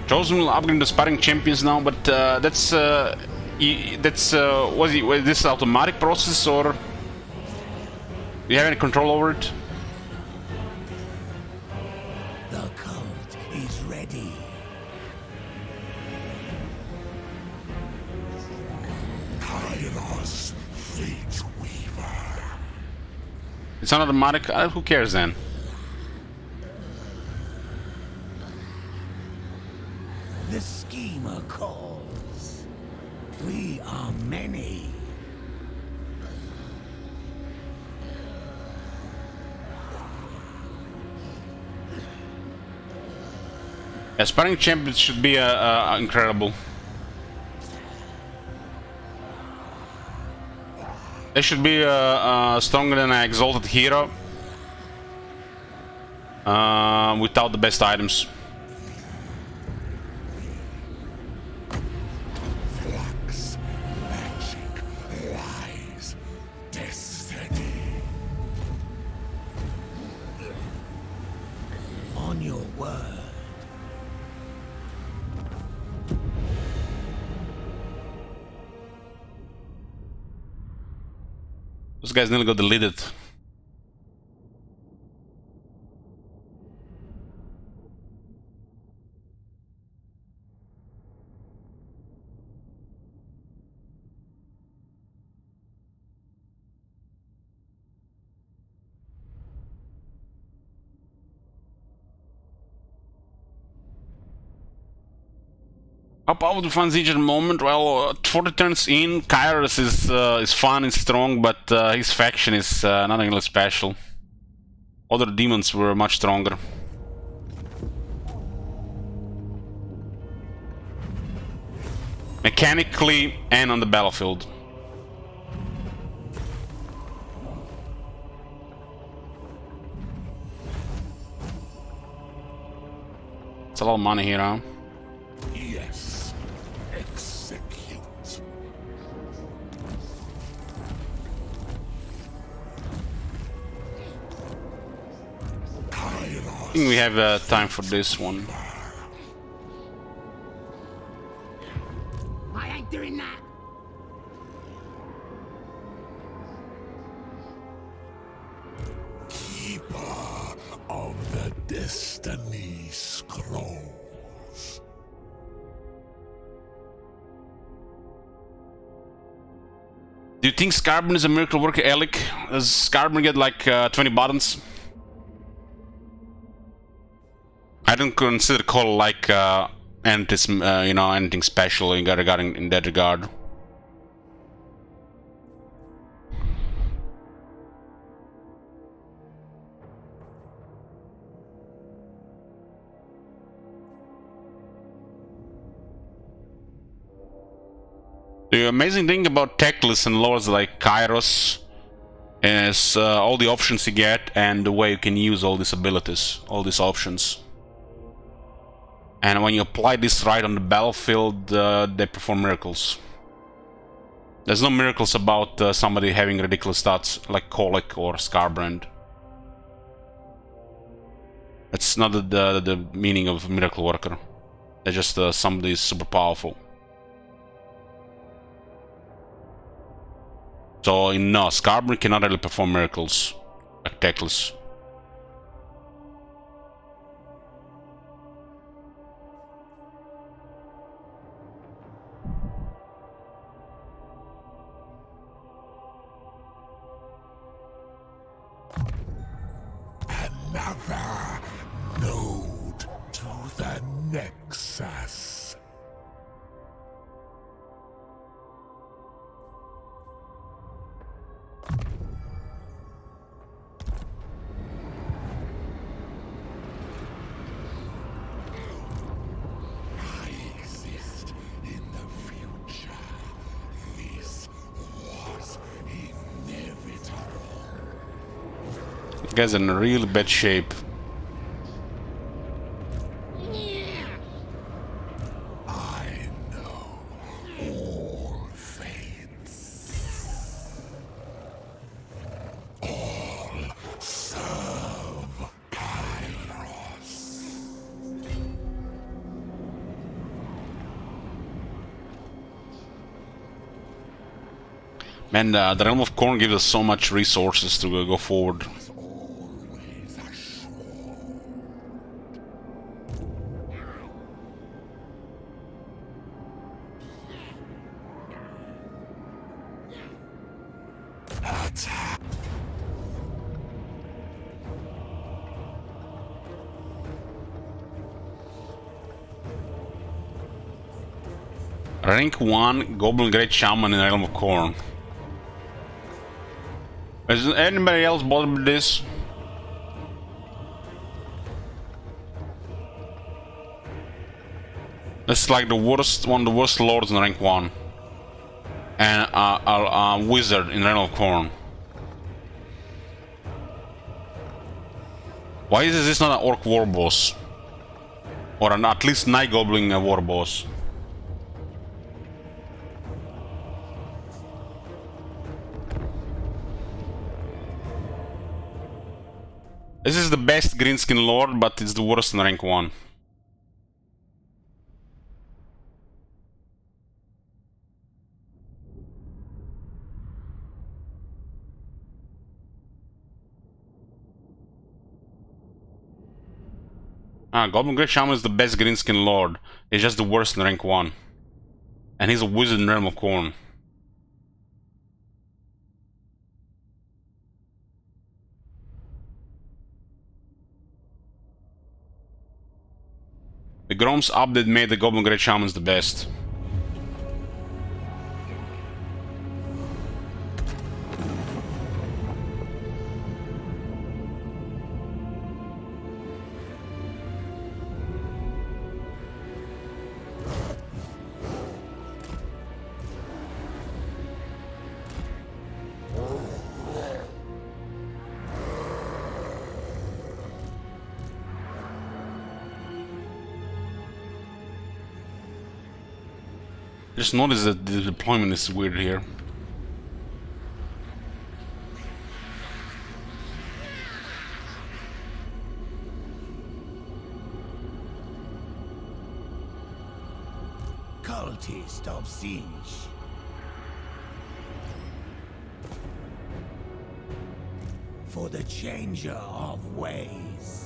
Chosen will upgrade the sparring champions now, but was this automatic process or do you have any control over it? The cult is ready. Kairos, fate weaver. It's not automatic. Who cares then? The schemer calls. We are many. Yeah, sparring champions should be incredible. They should be stronger than an exalted hero without the best items. Flux, magic, lies, destiny. On your word. Those guys nearly got deleted. How powerful to find Tzeentch at the moment? Well, 40 turns in, Kairos is fun and strong, but his faction is nothing really special. Other demons were much stronger. Mechanically and on the battlefield. It's a lot of money here, huh? Yes, execute. I think we have time for this one. I ain't doing that. Keeper of the Destiny Scrolls. Do you think Scarbon is a miracle worker, Alec? Does Scarbon get like 20 buttons? I don't consider Cole like anything special in that regard. The amazing thing about tech list and lords like Kairos And it's all the options you get and the way you can use all these abilities, all these options. And when you apply this right on the battlefield, they perform miracles. There's no miracles about somebody having ridiculous stats like Colic or Scarbrand. That's not the meaning of miracle worker. They're just somebody super powerful. So no, Scarbrand cannot really perform miracles like Teclis. Another node to the Nexus. I exist in the future. This was inevitable. You guys are in really bad shape. I know all fates. All serve Kairos. Man, the Realm of Corn gives us so much resources to go forward. Always assured. Attack. Rank 1 Goblin Great Shaman in Realm of Corn. Is anybody else bothered with this? This is like the worst, one of the worst lords in rank 1. And a wizard in Realm of Corn. Why is this not an orc war boss? Or an at least night goblin war boss? This is the best greenskin lord, but it's the worst in rank 1. Goblin Great Shaman is the best greenskin lord. He's just the worst in rank 1. And he's a wizard in Realm of Corn. The Grom's update made the Goblin Great Shamans the best. Just notice that the deployment is weird here. Cultist of Tzeentch. For the changer of ways.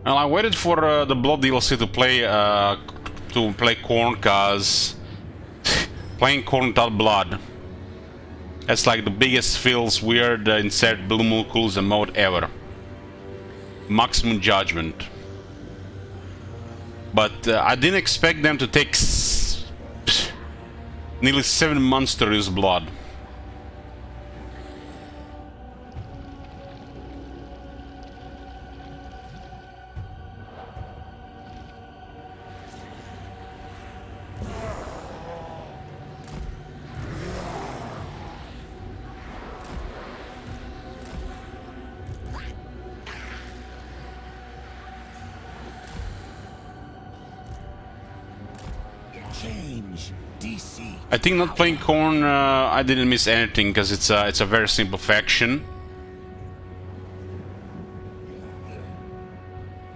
Well, I waited for the Blood DLC to play Corn, cause playing Corn without blood, that's like the biggest feels weird insert Blue Moon mode ever. Maximum Judgment. But I didn't expect them to take nearly 7 months to release blood. change, deceit. I think not playing Corn, I didn't miss anything because it's a very simple faction.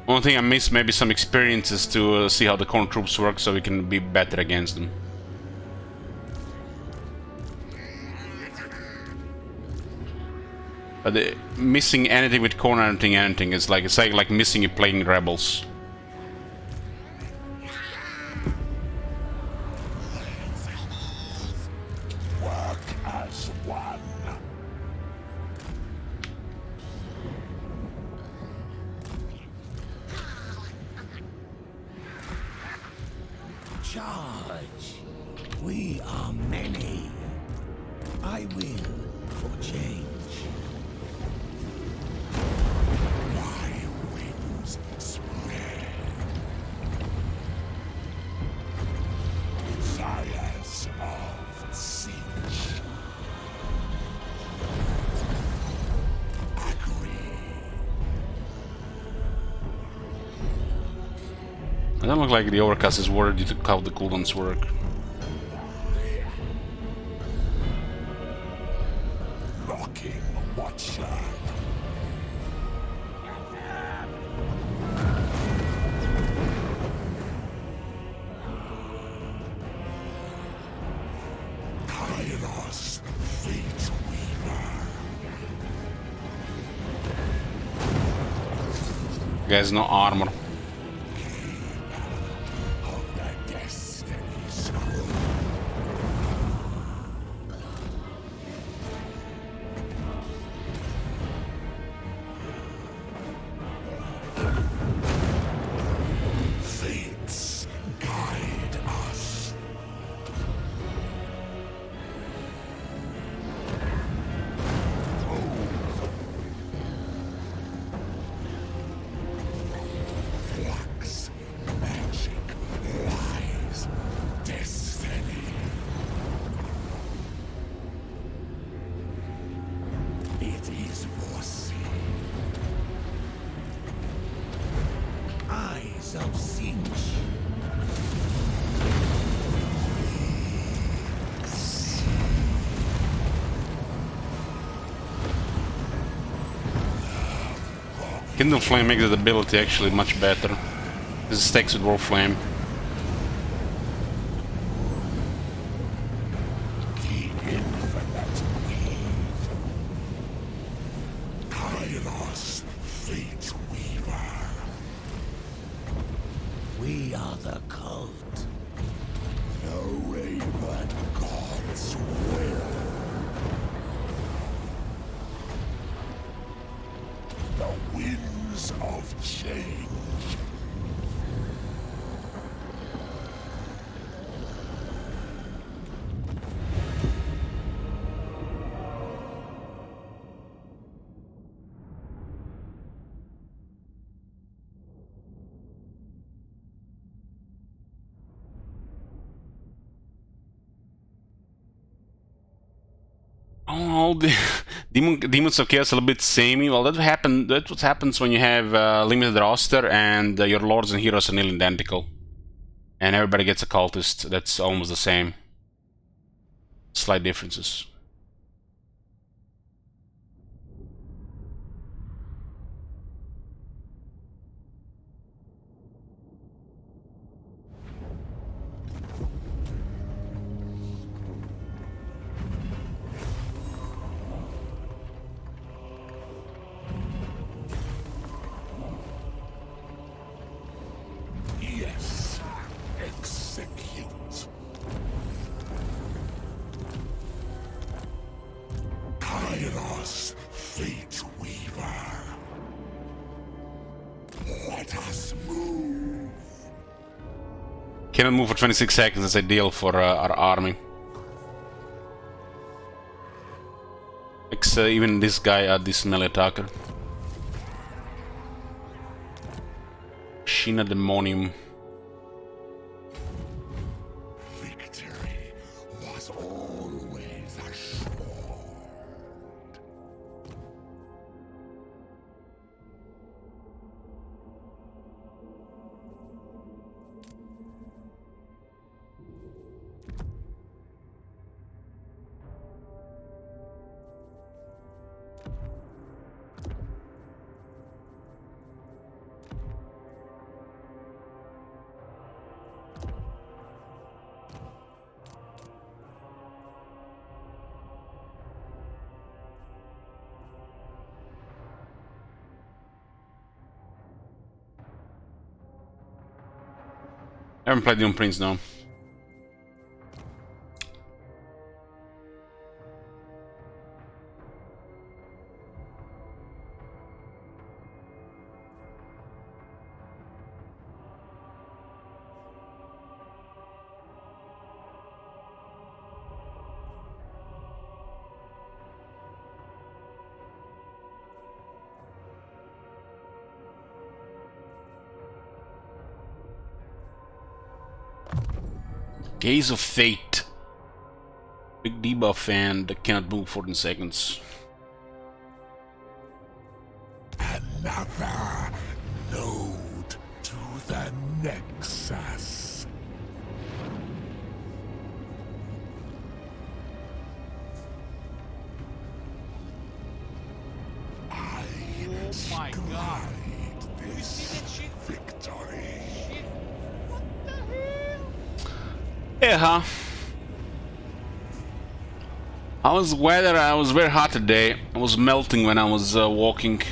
Only thing I missed maybe some experiences to see how the Corn troops work, so we can be better against them. But missing anything with Corn, anything, it's like missing a playing Rebels. Work as one. Charge. We are many. I will for change. My wings spread. Sires of Tzeentch. Agree. I don't look like the overcast is worried due to how the cooldowns work. Locking Watcher. Kairos, Fate Weaver. Guys, no armor. Of the Destiny Scroll. Fates guide us. Flux, magic, lies, destiny. It is foreseen. Eyes of Tzeentch. Kindle Flame makes that ability actually much better. This stacks with War Flame. The infinite weave. Kairos, Fate Weaver. We are the cult. The Raven God's will. The winds of change. Oh, the Demons of Chaos are a little bit samey. Well, that's what happens when you have limited roster and your lords and heroes are nearly identical, and everybody gets a cultist. That's almost the same. Slight differences. Yes, execute. Kairos, Fate Weaver. Let us move. Cannot move for 26 seconds. That's ideal for our army. Even this guy, this melee attacker. Shina Demonium. Victory was always assured. haven't played Doom Prince though. Gaze of Fate. Big debuff and cannot move 14 seconds. Another node to the Nexus. I Oh my god. scribe Have you seen that this shit? victory. Shit. What the hell? Yeah, huh? I was very hot today. I was melting when I was walking.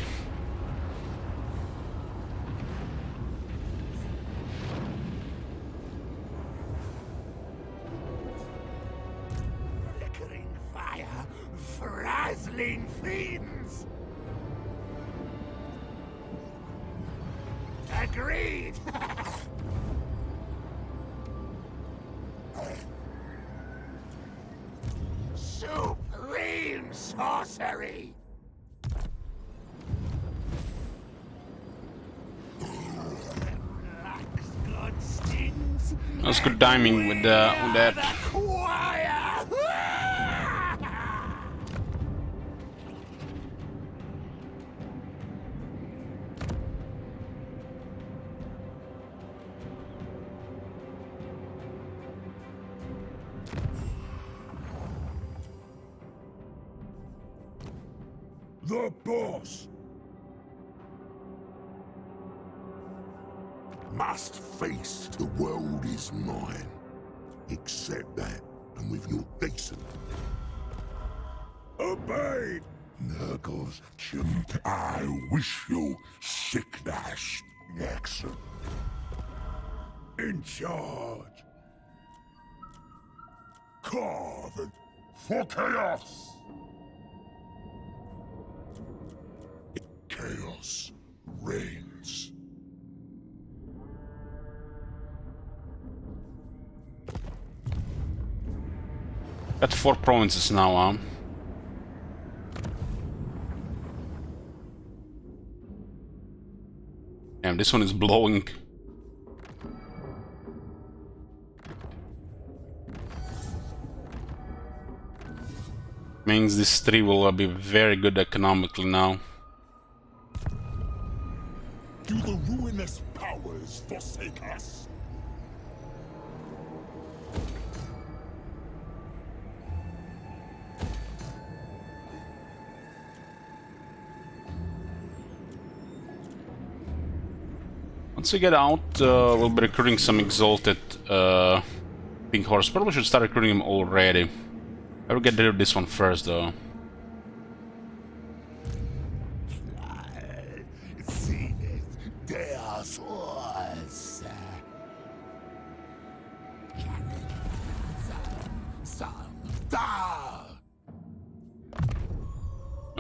Flickering fire, frazzling fiends. Agreed. Supreme sorcery. Black's blood stings. That was good timing with that. Choir. The boss must face the world is mine. Accept that, and with your decent. Obey! Nurgles, chimp, I wish you sickness, Nexon. In charge. Carved for chaos. Chaos reigns. Got 4 provinces now, huh? Damn, this one is blowing. Means this 3 will be very good economically now. Do the ruinous powers forsake us? Once we get out, we'll be recruiting some exalted pink horse. Probably should start recruiting them already. I will get rid of this one first, though.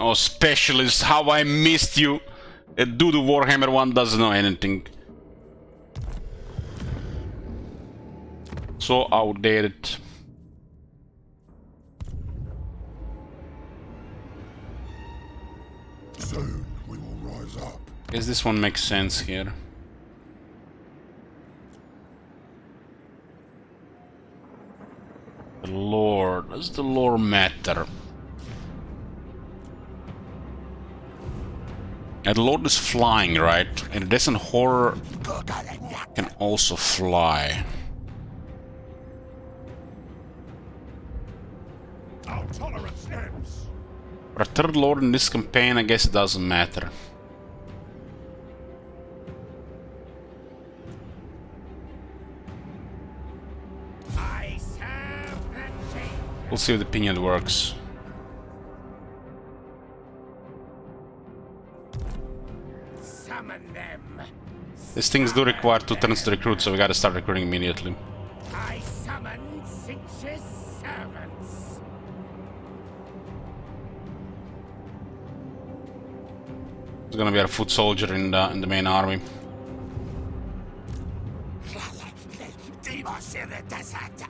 Oh, specialist, how I missed you! Dude, the Warhammer one doesn't know anything. So outdated. Soon we will rise up. Guess this one makes sense here. The lore. Does the lore matter? And the Lord is flying, right? And the Descent Horror can also fly. Our tolerance ends. For a third Lord in this campaign, I guess it doesn't matter. We'll see if the Pinion works. Summon them. These things do require 2 turns to recruit, so we gotta start recruiting immediately. I summon Tzeentch's servants. It's gonna be our foot soldier in the main army. Demos in the desert.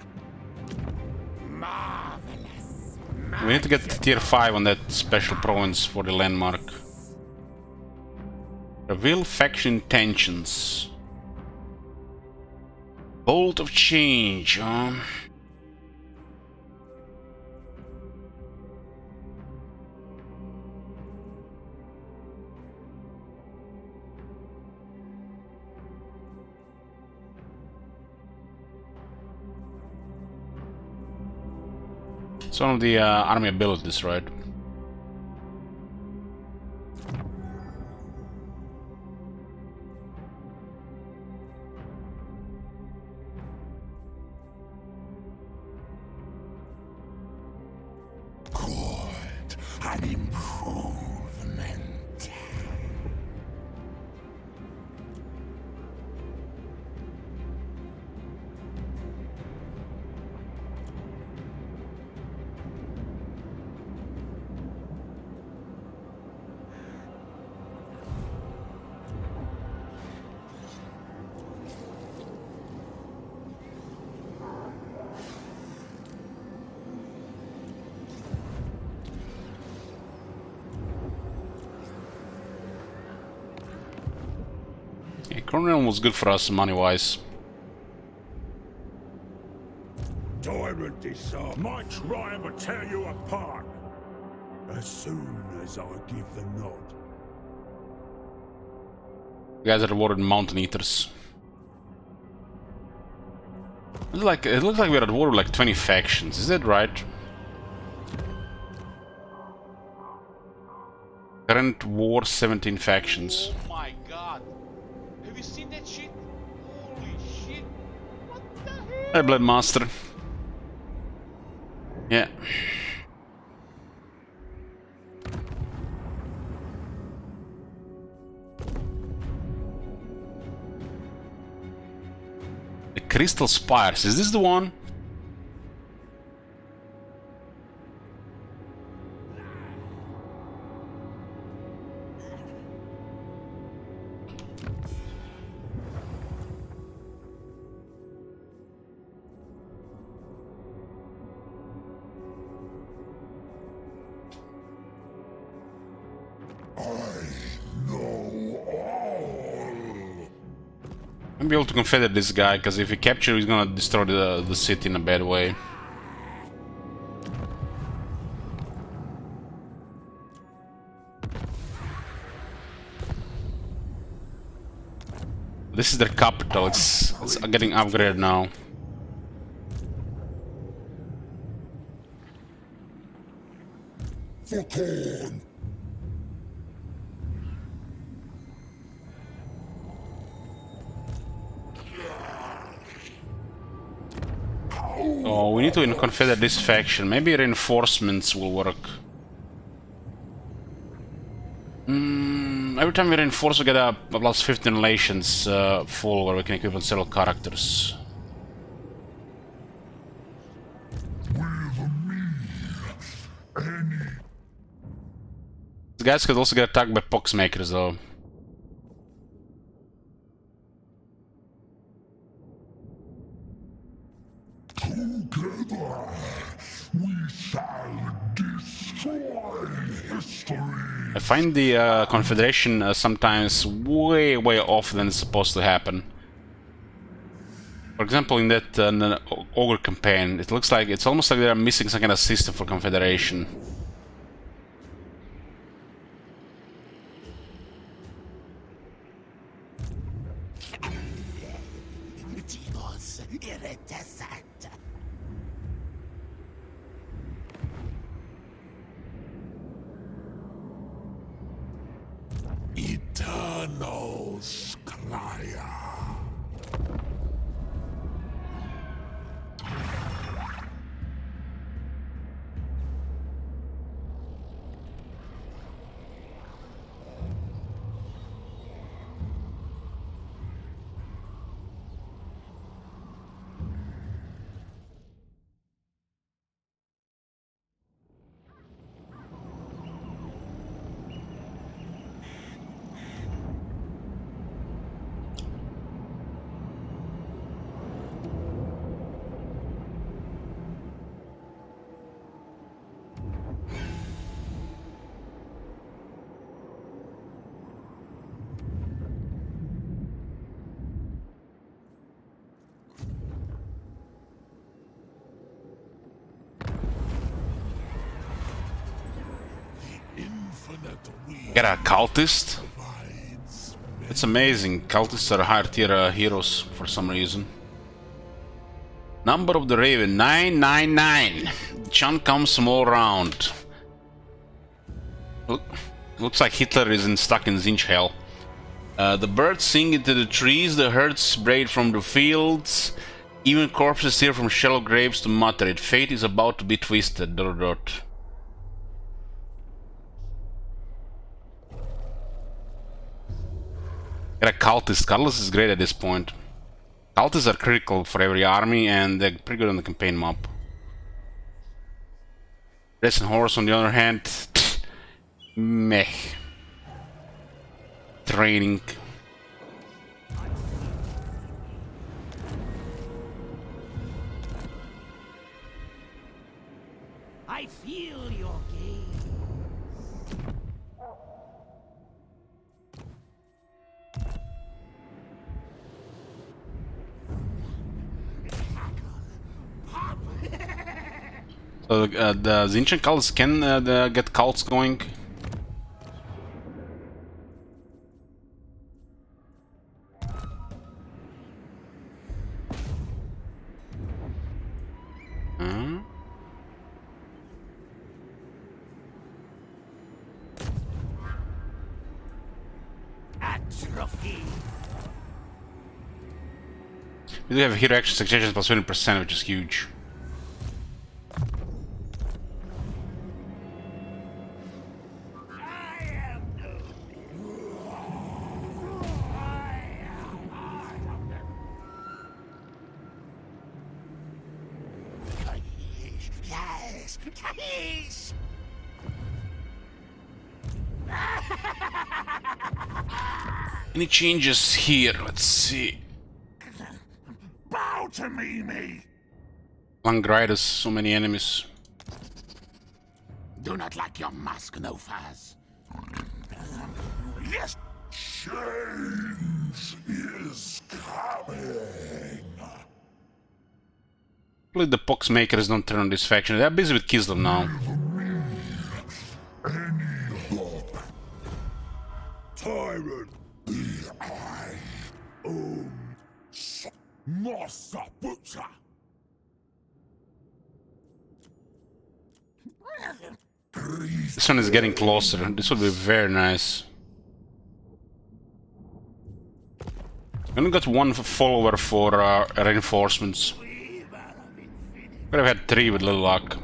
Marvelous. We need to get tier 5 on that special province for the landmark. Reveal faction intentions. Bolt of change, It's one of the army abilities, right? Good. An improvement. Yeah, Cornell was good for us money-wise. Tyrant Desart might try and tear you apart as soon as I give the nod. You guys are rewarded Mountain Eaters. It looks like we're at war with like 20 factions, is that right? Current war 17 factions. Oh my god. Have you seen that shit? Holy shit. What the hell? Hey, Bloodmaster. Yeah. The Crystal Spires, is this the one? I'm be able to confederate this guy, because if we capture, he's gonna destroy the city in a bad way. This is their capital. It's getting upgraded now. For corn. Oh, we need to confederate this faction. Maybe reinforcements will work. Every time we reinforce, we get a plus 15 relations full, where we can equip on several characters. These guys could also get attacked by poxmakers, though. Together, we shall destroy history. I find the confederation sometimes way off than it's supposed to happen. For example, in that ogre campaign, it looks like it's almost like they're missing some kind of system for confederation. Demos in the desert. Eternal Scryer. Get a cultist? It's amazing. Cultists are higher tier heroes for some reason. Number of the Raven 999. Chunk comes from all around. Looks like Hitler is stuck in Tzeentch hell. The birds sing into the trees, the herds braid from the fields. Even corpses steer from shallow graves to mutter it. Fate is about to be twisted. Dot dot. Get a cultist. Cultist is great at this point. Cultists are critical for every army and they're pretty good on the campaign map. Race and horse on the other hand, meh. Training. I feel your gaze. So the Tzeentch cults can get cults going. Atrophy. We do have hero action successions plus 20%, which is huge. Yes. Yes. Any changes here? Let's see. Bow to me! Long riders, so many enemies. Do not like your mask, no fuzz. Yes! Change is coming. Hopefully the poxmakers don't turn on this faction. They're busy with Kislev now. Any hope? Tyrant! Master Butcher! This one is getting closer. This will be very nice. We only got one follower for reinforcements. Could have had 3 with little luck.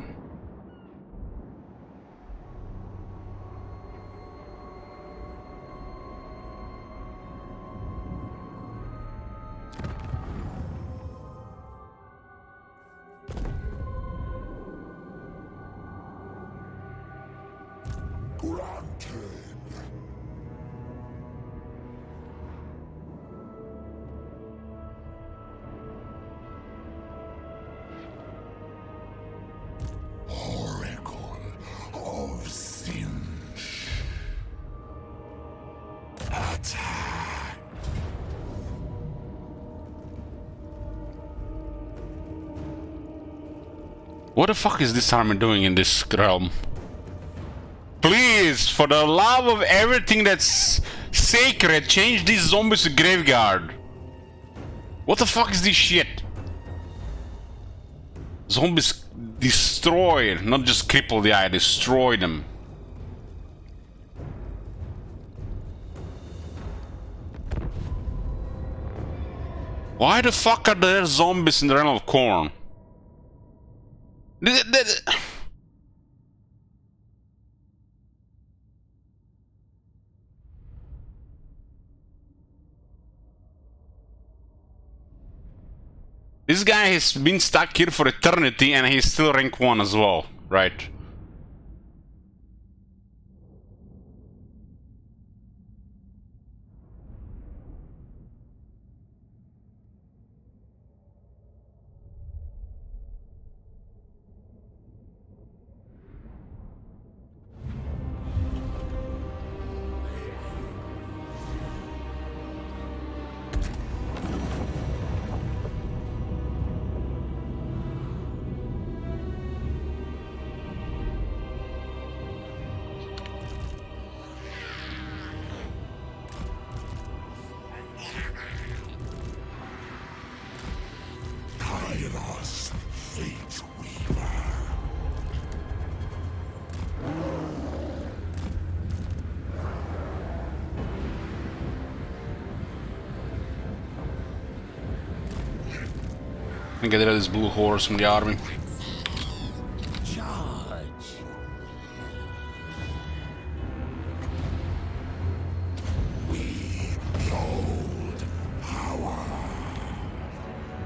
Oracle of Tzeentch. Attack. What the fuck is this army doing in this realm? Please, for the love of everything that's sacred, change these zombies to graveyard. What the fuck is this shit? Zombies destroy, not just cripple the eye, destroy them. Why the fuck are there zombies in the realm of corn? This guy has been stuck here for eternity and he's still rank 1 as well, right? and get rid of this blue horse from the army. Charge.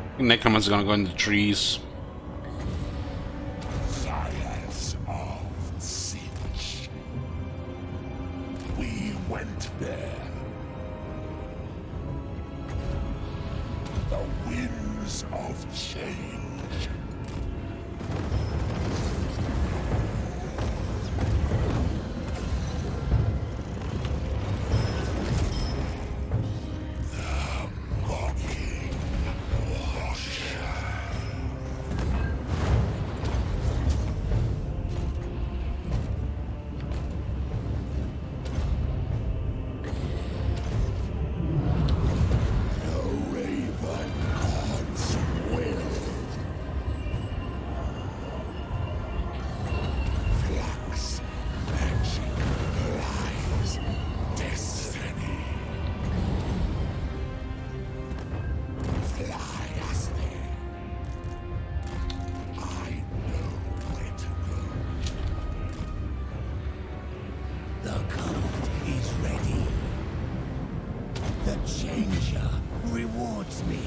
I think Necromancer's gonna go in the trees. Sires of Tzeentch. We went there. The winds of change. The mocking washer. The raven god's will. Flux, magic, lies, destiny. Fly us there. I know where to go. The code is ready. The Changer rewards me.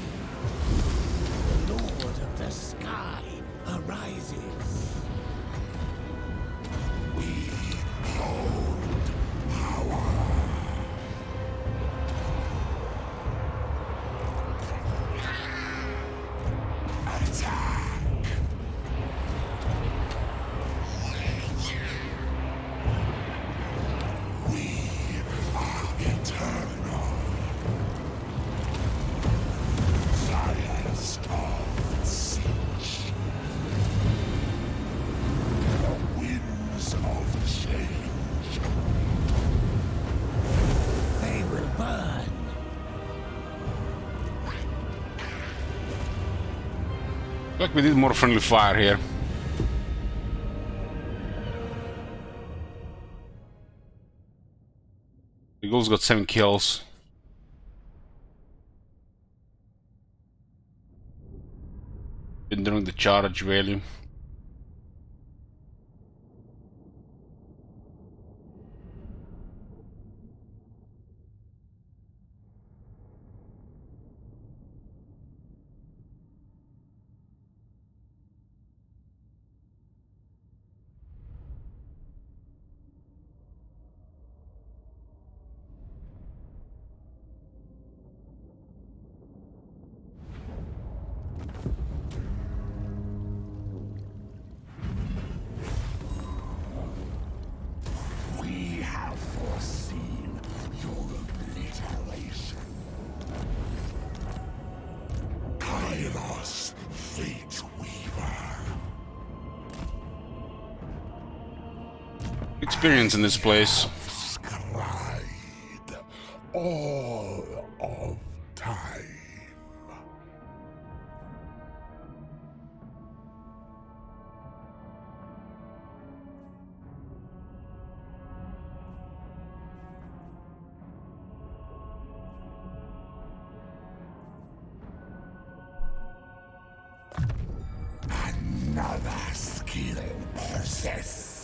The Lord of the Sky arises. We hold power. Attack. We are eternal. Sires of Tzeentch. The winds of change. They will burn. Like we did more friendly fire here. The Eagles got 7 kills. Been doing the charge value. We have foreseen your obliteration. Kairos, Fate Weaver. Experience in this place. Scribe all of time. Another skill possessed.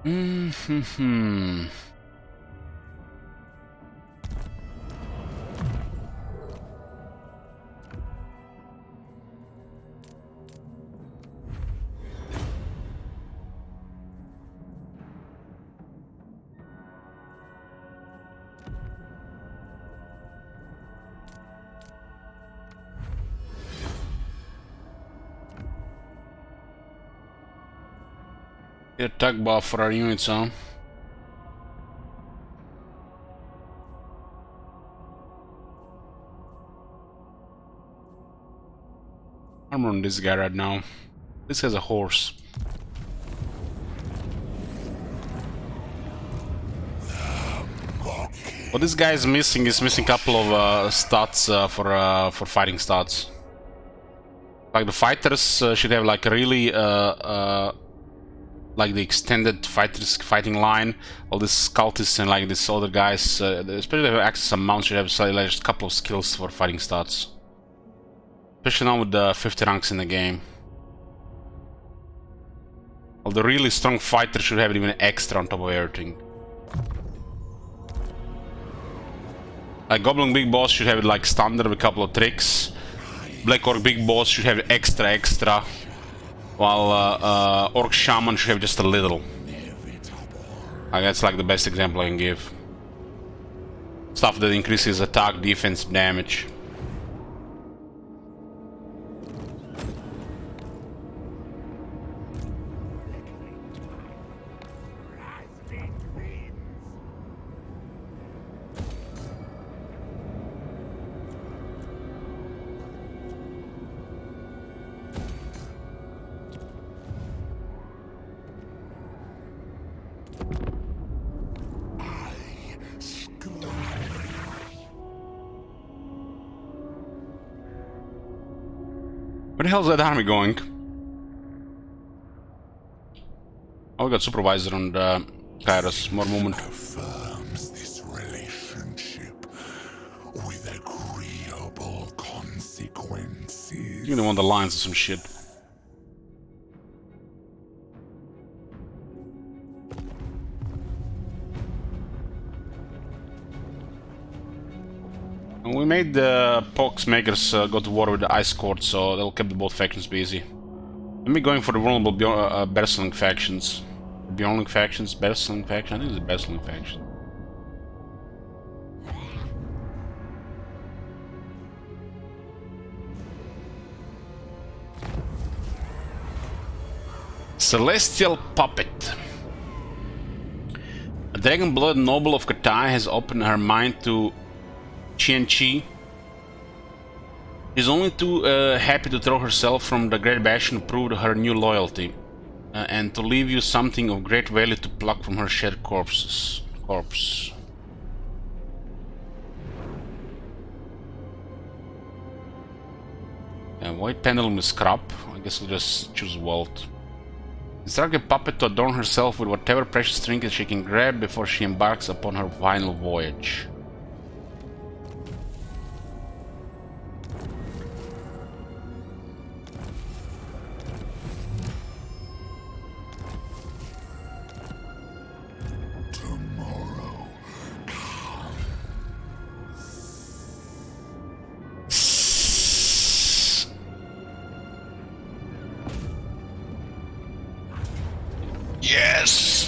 Hmm. Attack buff for our units, huh? armor on this guy right now. This has a horse. What this guy is missing a couple of stats for fighting stats. Like the fighters should have like really like the extended fighting line. All these cultists and like these other guys, especially if they have access to mounts, should have like just a couple of skills for fighting stats. Especially now with the 50 ranks in the game. All the really strong fighters should have even extra on top of everything. Like Goblin Big Boss should have it like standard with a couple of tricks. Black Orc Big Boss should have extra. While Orc Shaman should have just a little. That's like the best example I can give. Stuff that increases attack, defense, damage. Where the hell is that army going? Oh, we got supervisor on the Kairos. More movement. Affirms this relationship with agreeable consequences. You don't want the lines or some shit. And we made the Pox makers go to war with the Ice Court, so that'll keep both factions busy. Let me going for the vulnerable Berseling factions. Bjornling factions, Berseling faction? I think it's the Berseling faction. Celestial Puppet. A dragon-blood noble of Katai has opened her mind to Tzeentch. She's only too happy to throw herself from the Great Bastion to prove her new loyalty, and to leave you something of great value to pluck from her shed corpse. White pendulum is crap. I guess we'll just choose Walt. Instruct a puppet to adorn herself with whatever precious trinkets she can grab before she embarks upon her final voyage.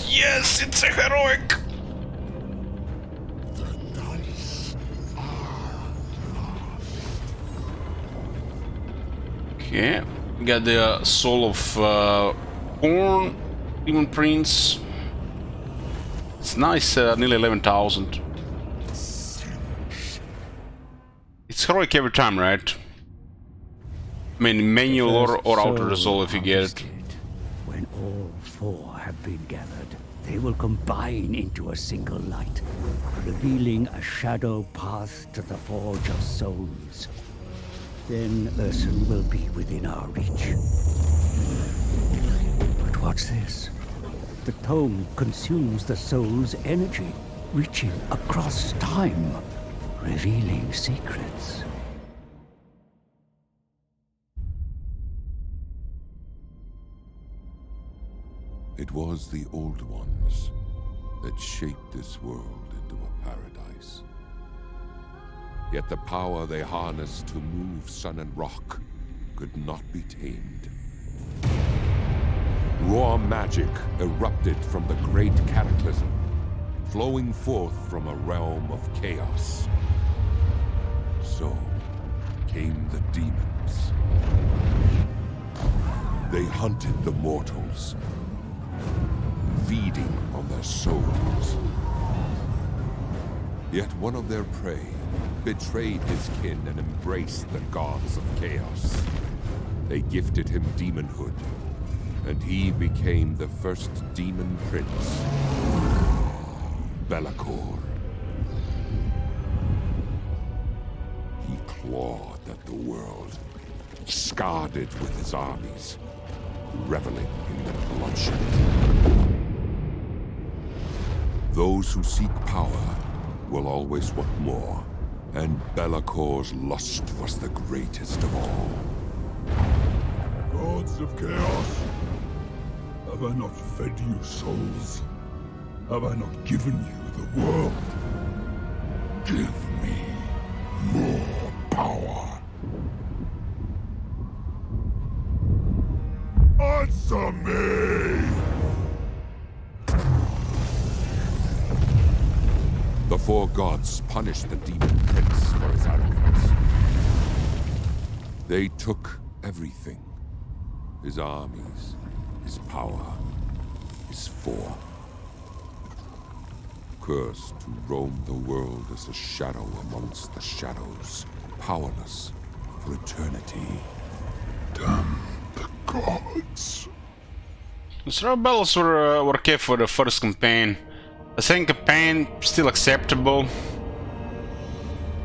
Yes, it's a heroic. Okay, we got the soul of Corn, Demon Prince. It's nice, nearly 11,000. It's heroic every time, right? I mean, manual or auto resolve if you get it. When all four have been gathered, they will combine into a single light, revealing a shadow path to the Forge of Souls. Then Ursun will be within our reach. But what's this? The tome consumes the soul's energy, reaching across time, revealing secrets. It was the Old Ones that shaped this world into a paradise. Yet the power they harnessed to move sun and rock could not be tamed. Raw magic erupted from the great cataclysm, flowing forth from a realm of chaos. So came the demons. They hunted the mortals, feeding on their souls. Yet one of their prey betrayed his kin and embraced the gods of chaos. They gifted him demonhood, and he became the first demon prince, Be'lakor. He clawed at the world, scarred it with his armies, reveling in the bloodshed. Those who seek power will always want more, and Be'lakor's lust was the greatest of all. Gods of Chaos, have I not fed you souls? Have I not given you the world? Give me more power. Answer me! The four gods punished the demon prince for his arrogance. They took everything. His armies, his power, his form. Cursed to roam the world as a shadow amongst the shadows, powerless for eternity. Damn the gods. So rebels were okay for the first campaign. The second campaign still acceptable,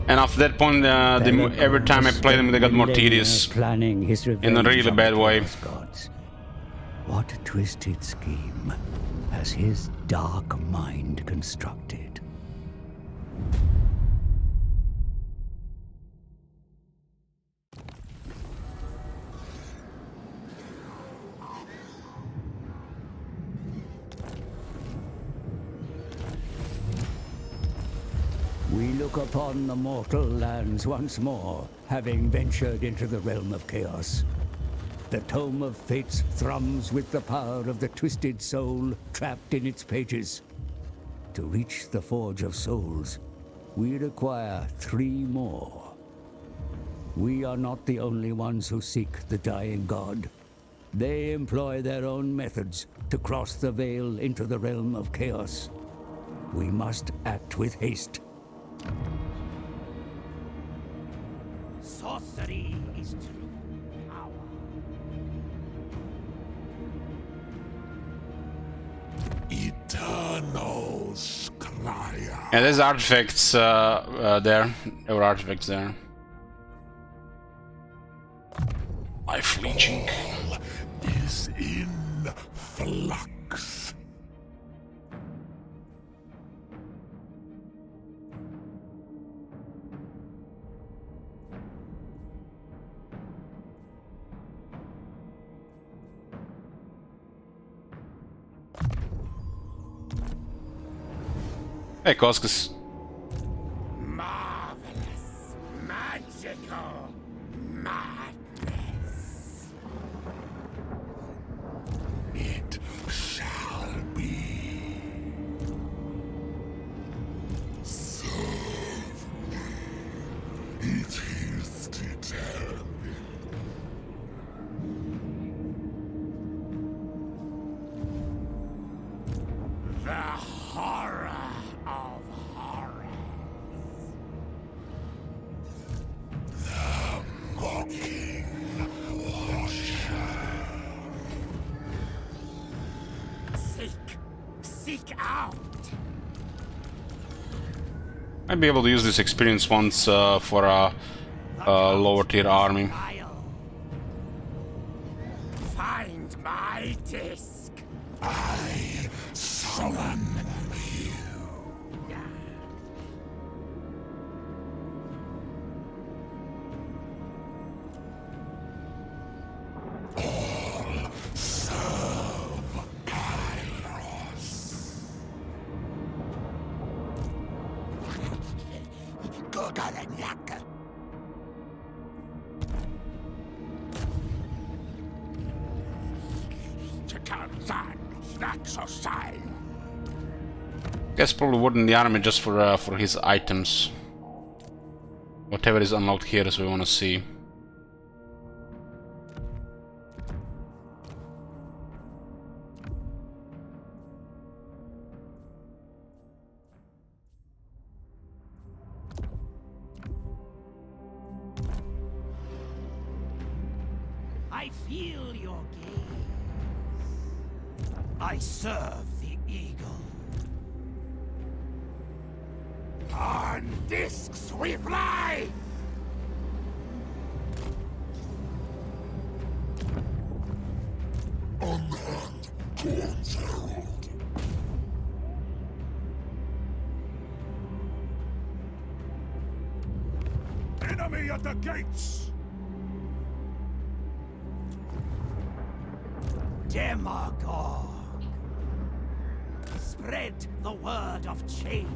and after that point, every time I played them, they got more tedious planning his in a really bad way. Gods. What twisted scheme has his dark mind constructed? We look upon the mortal lands once more, having ventured into the realm of chaos. The Tome of Fates thrums with the power of the twisted soul trapped in its pages. To reach the Forge of Souls, we require 3 more. We are not the only ones who seek the dying god. They employ their own methods to cross the veil into the realm of chaos. We must act with haste. Sorcery is true power. Eternals cry out. Yeah, there's artifacts there. There were artifacts there. Life leeching. All is in flux. Hey, Koskas. Marvelous, magical madness. It shall be. Serve me. It is determined. The horror of horrors. The mocking washer. Seek out. I'd be able to use this experience once for a lower tier army. Find my disc. I summon you. All serve Kairos. Gogalenyak. Guess probably wouldn't the army just for his items. Whatever is unlocked here is what we want to see. I feel your gaze. I serve the eagle. On discs we fly! Unhand Corn's Herald. Enemy at the gates! Demagogue. Spread the word of change.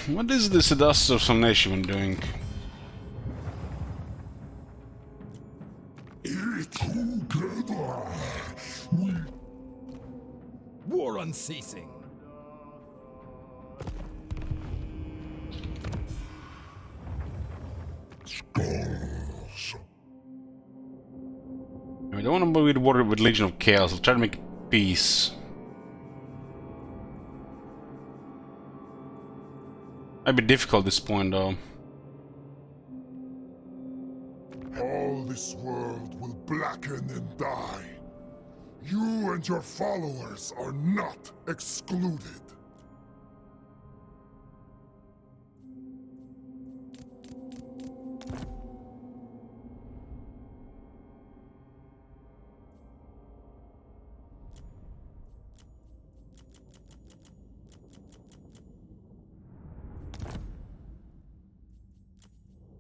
What is this dust of some nation doing? Together we War unceasing. skulls. I don't want to be worried with Legion of Chaos. I'll try to make peace. Might be difficult at this point, though. All this world will blacken and die. You and your followers are not excluded.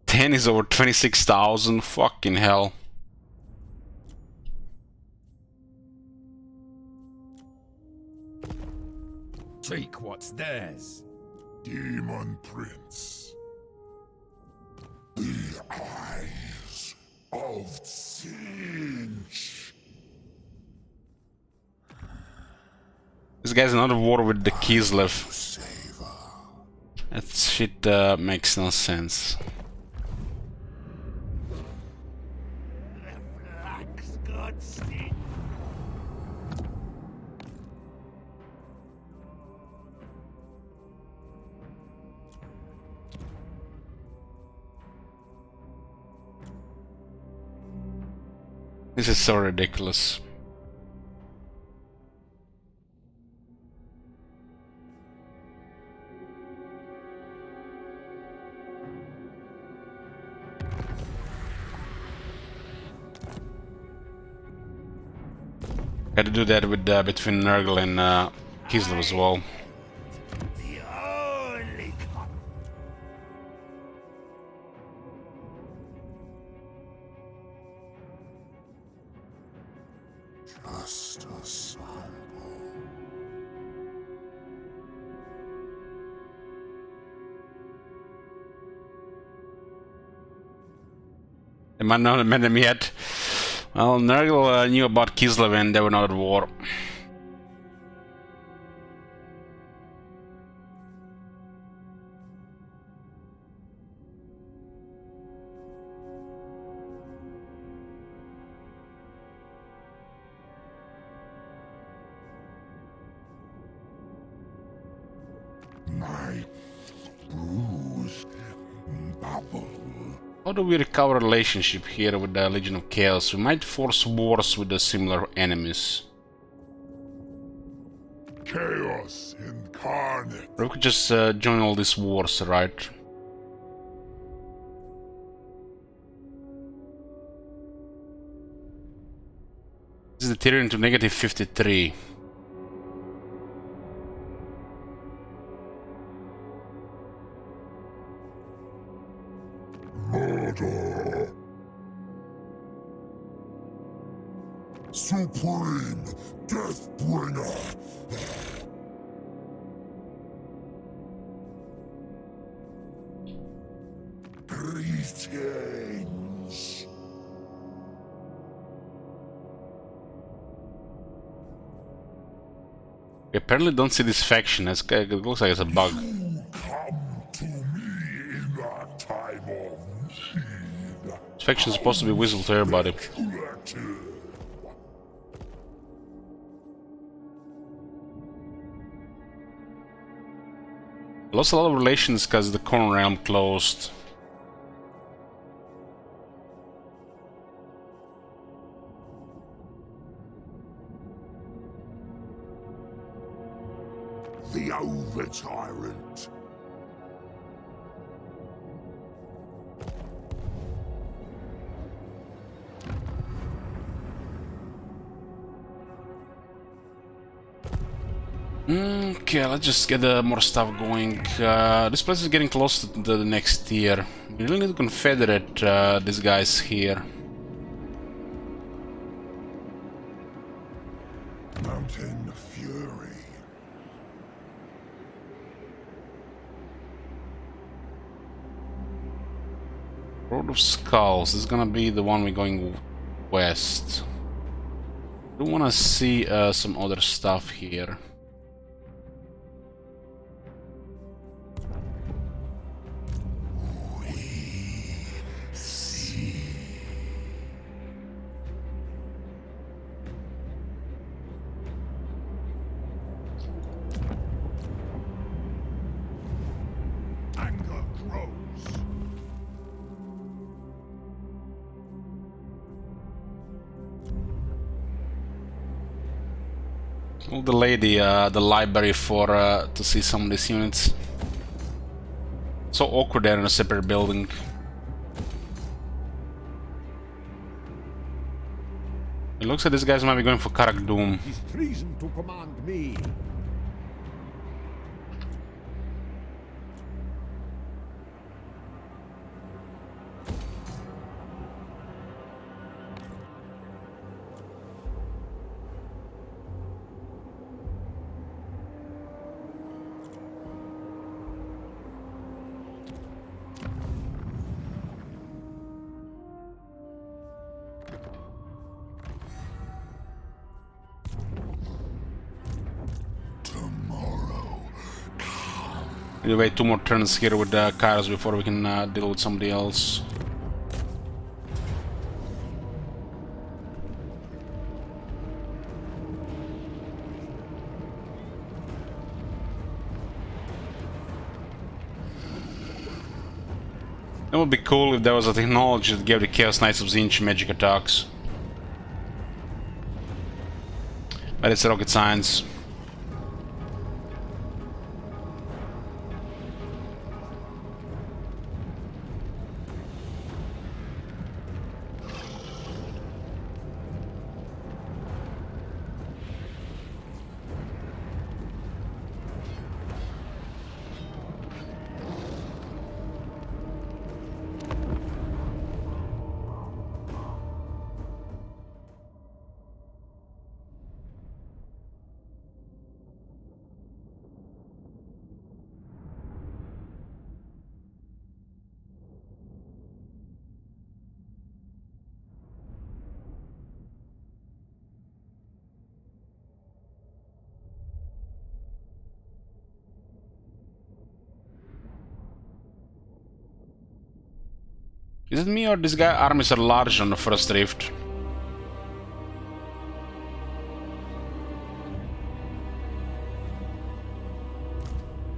Ten is over 26,000. Fucking hell. Take what's theirs. Demon Prince. The eyes of Tzeentch. This guy's another war with the Kislev. Savor. That shit makes no sense. Black Scott stick. This is so ridiculous. Got to do that with between Nurgle and Kislev as well. The only con. Just a sample. They might not have met them yet. Well, Nurgle knew about Kislev and they were not at war. My bruise bubble. How do we recover relationship here with the Legion of Chaos? We might force wars with the similar enemies. Chaos incarnate. Or we could just join all these wars, right? This is the Tyrion to negative 53. Murder. Supreme Deathbringer. Greetings. We apparently don't see this faction. It looks like it's a bug. You come to me faction is supposed to be visible to everybody. Lost a lot of relations because the Corn Realm closed. The over-tyrant. Okay, let's just get more stuff going. This place is getting close to the next tier. We really need to confederate these guys here. Mountain Fury. Road of Skulls. This is gonna be the one we're going west. I do want to see some other stuff here. Anger grows. We'll delay the library for to see some of these units. So awkward there in a separate building. It looks like these guys might be going for Karak Doom. It is treason to command me. We'll wait 2 more turns here with the Kairos before we can deal with somebody else. It would be cool if there was a technology that gave the Chaos Knights of Tzeentch magic attacks. But it's rocket science. Is it me or this guy armies are large on the first rift?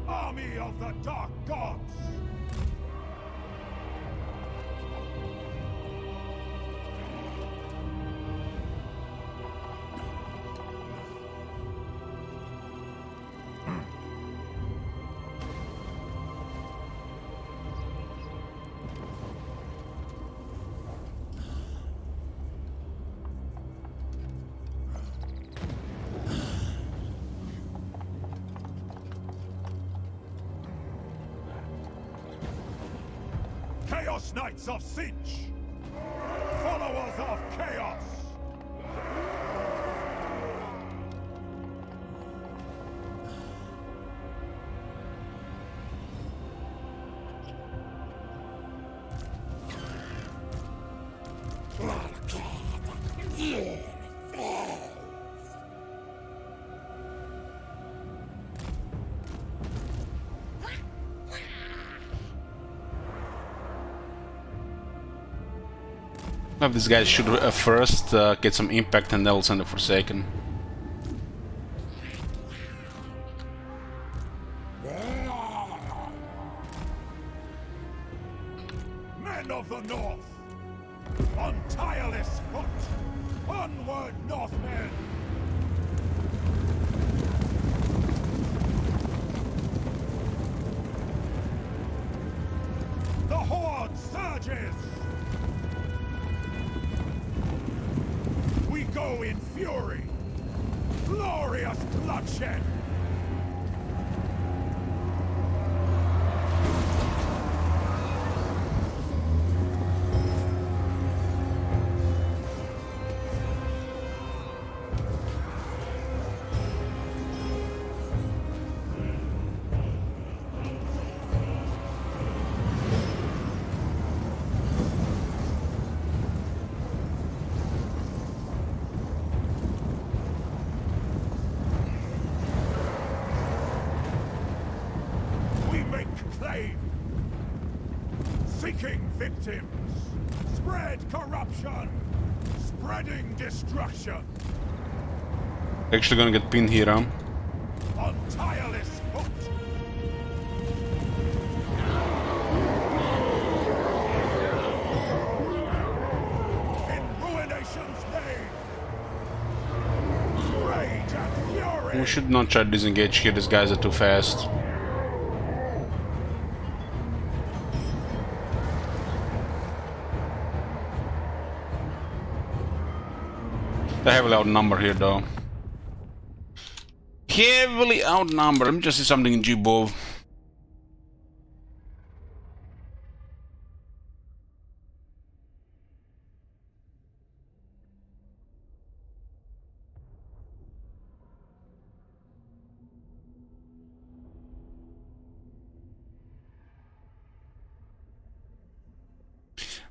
Army of the Dark Gods. Chaos Knights of Tzeentch! Followers of Chaos! Have these guys shoot first, get some impact, and they'll send a Forsaken. Men of the North! On tireless foot! Onward, Northmen! The horde surges! We go in fury! Glorious bloodshed! Seeking victims! Spread corruption! Spreading destruction! Actually gonna get pinned here, huh? On tireless foot! In ruination's name! Rage and fury! We should not try to disengage here, these guys are too fast. They're heavily outnumbered here, though. Heavily outnumbered. Let me just see something in G-Bov.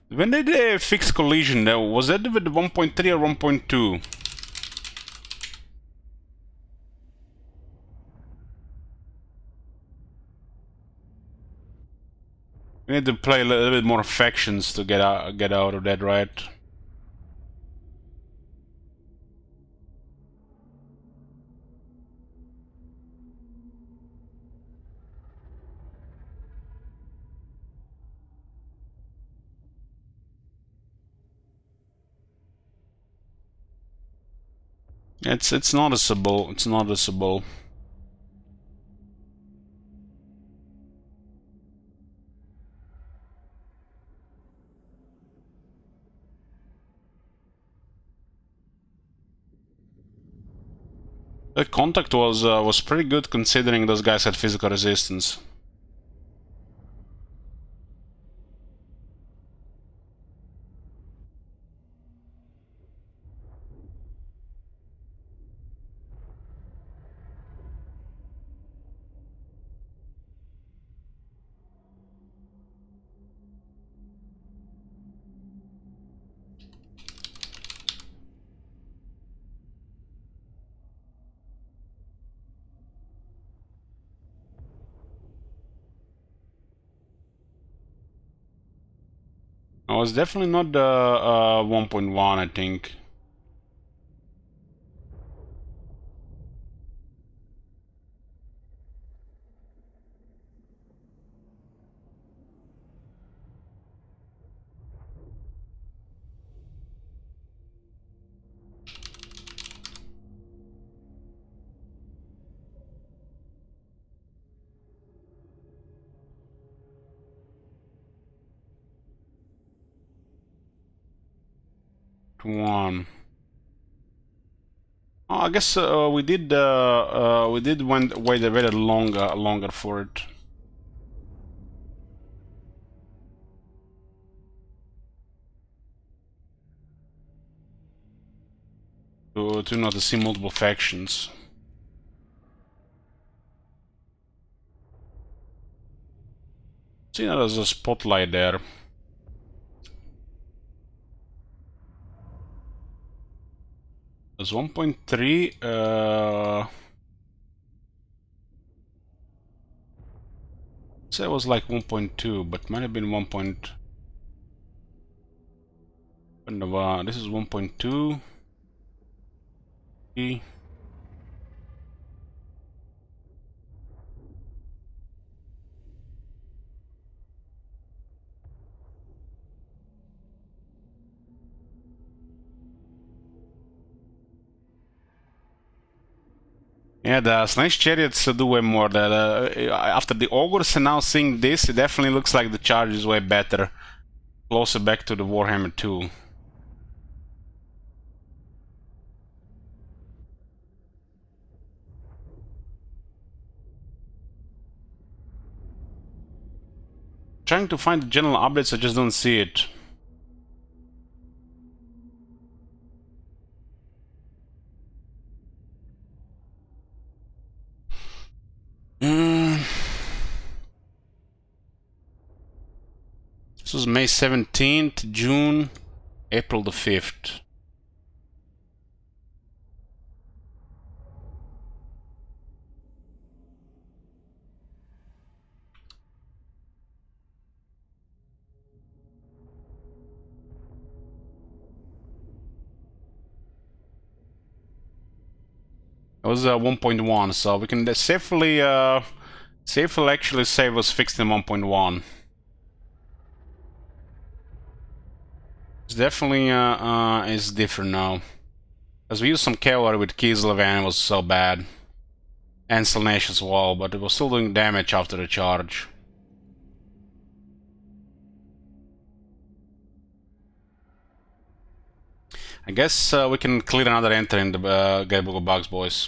When did they fix collision though? Was that with 1.3 or 1.2? We need to play a little bit more factions to get out of that, right? It's noticeable. It's noticeable. The contact was pretty good considering those guys had physical resistance. Oh, it's definitely not the 1.1, I think. One. Oh, I guess we did wait a very longer for it. To not see multiple factions. See, now there's a spotlight there. There's 1.3. Say it was like 1.2, but might have been 1. But And this is 1.2. Yeah, the Tzeentch chariots do way more. After the ogres and now seeing this, it definitely looks like the charge is way better. Closer back to the Warhammer 2. Trying to find the general updates, I just don't see it. This was May 17th, June, April the 5th. It was 1.1, so we can safely actually say it was fixed in 1.1. It's definitely is different now. Because we used some cavalry with Kislev and it was so bad. And Tzeentch as well, but it was still doing damage after the charge. I guess we can clear another enter in the Guidebook of Bugs, boys.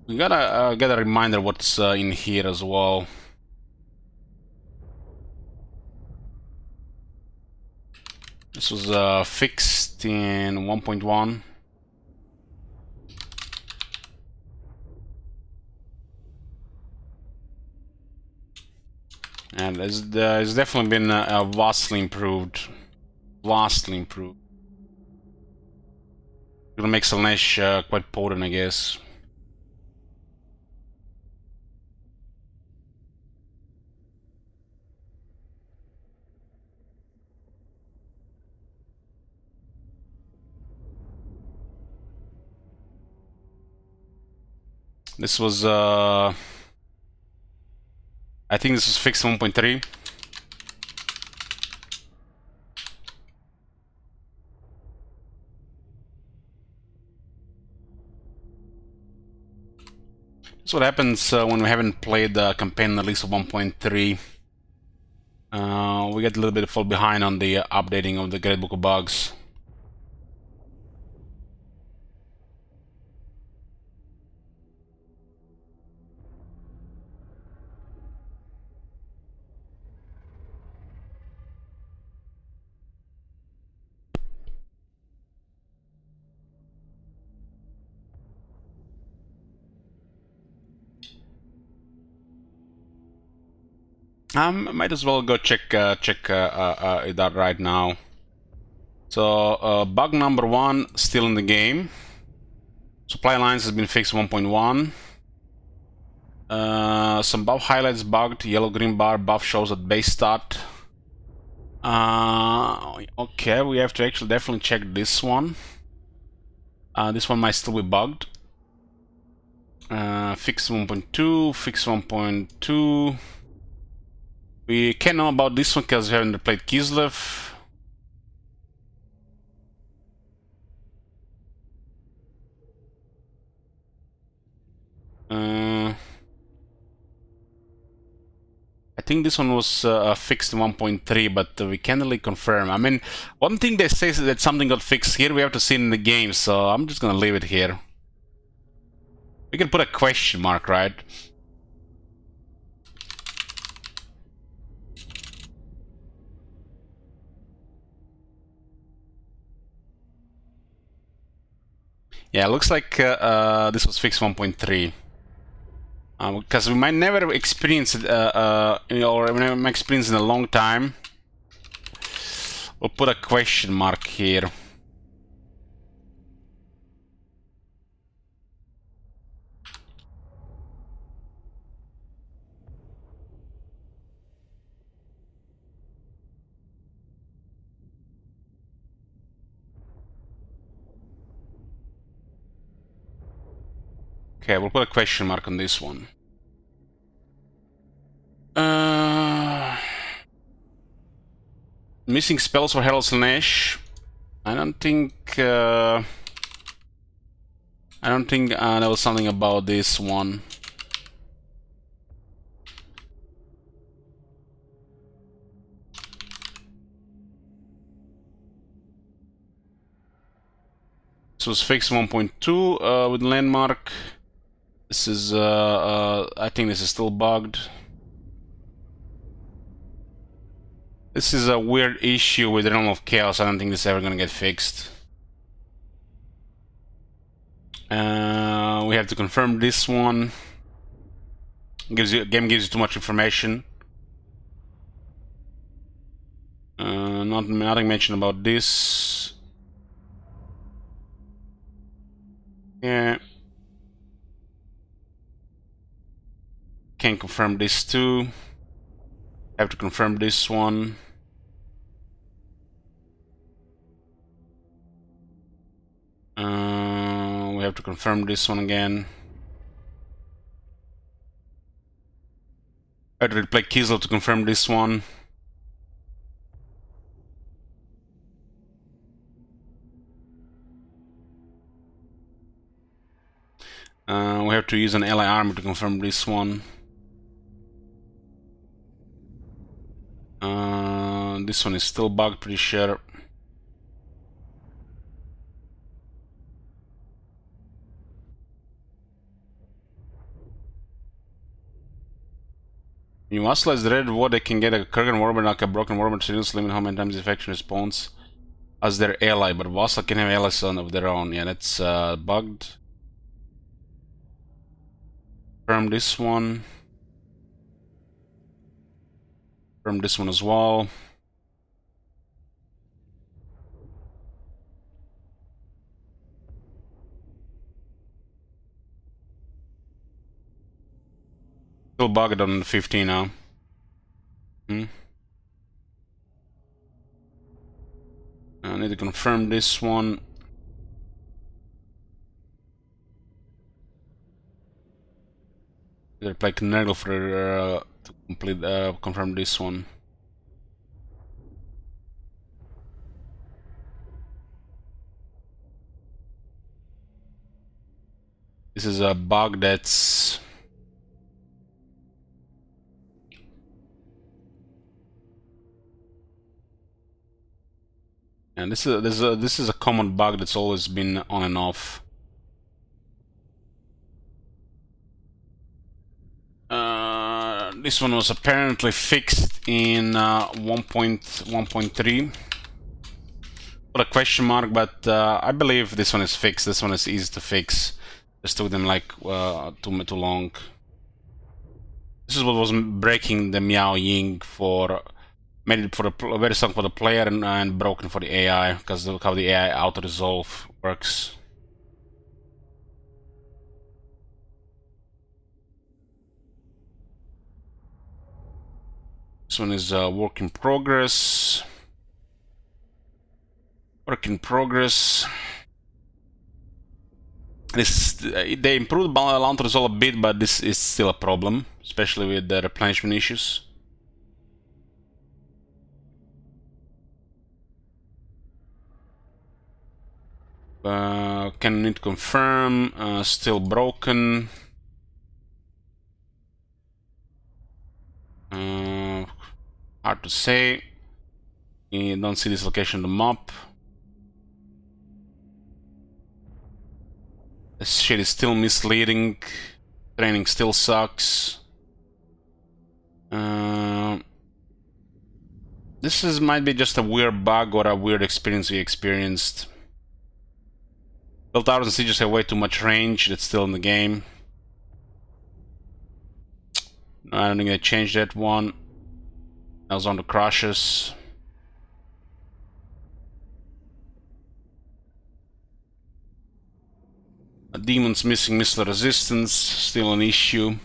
We gotta get a reminder what's in here as well. This was fixed in 1.1. And it's definitely been vastly improved. Vastly improved. Gonna make Tzeentch quite potent, I guess. This was I think this was fixed 1.3. That's what happens when we haven't played the campaign at least of 1.3. We get a little bit fall behind on the updating of the Guidebook of Bugs. Might as well go check it out right now. So bug number 1 still in the game. Supply lines has been fixed 1.1. Some buff highlights bugged. Yellow green bar buff shows at base stat. Okay, we have to actually definitely check this one. This one might still be bugged. Fix 1.2, fix 1.2. We can't know about this one because we haven't played Kislev. I think this one was fixed in 1.3, but we can't really confirm. I mean, one thing they say is that something got fixed here. We have to see it in the game, so I'm just gonna leave it here. We can put a question mark, right? Yeah, looks like this was fixed 1.3. Because we might never experience it, or we never experience it in a long time. We'll put a question mark here. Okay, we'll put a question mark on this one. Missing spells for Herald Slash. I don't think there was something about this one. This was fixed 1.2 with landmark. This is I think this is still bugged. This is a weird issue with Realm of Chaos. I don't think this is ever gonna get fixed. We have to confirm this one. Game gives you too much information. Nothing mentioned about this. Yeah. Can't confirm this too. Have to confirm this one. We have to confirm this one again. I have to replay Kiesel to confirm this one. We have to use an ally armor to confirm this one. This one is still bugged, pretty sure. When you muscleize the red ward, they can get a Kurgan warband like a broken warband to limit how many times the faction responds as their ally, but Vassal can have allies of their own. Yeah, that's bugged. Confirm this one. Confirm this one as well. Still bugged on the 15 now. I need to confirm this one. Either play Knergle for to complete confirm this one. This is a bug that's and this is a common bug that's always been on and off. This one was apparently fixed in 1.1.3. Put a question mark, but I believe this one is fixed. This one is easy to fix. Just took them like too long. This is what was breaking the Miao Ying for. Made it for very strong for the player and broken for the AI, because look how the AI auto-resolve works. This one is work in progress. Work in progress. This they improved auto-resolve a bit, but this is still a problem, especially with the replenishment issues. Can need to confirm, still broken. Hard to say. You don't see this location on the map. This shit is still misleading. Training still sucks. This might be just a weird bug or a weird experience we experienced. Built out and sieges have way too much range. That's still in the game. I don't think I changed that one. I was on the crushes. A demon's missing missile resistance, still an issue.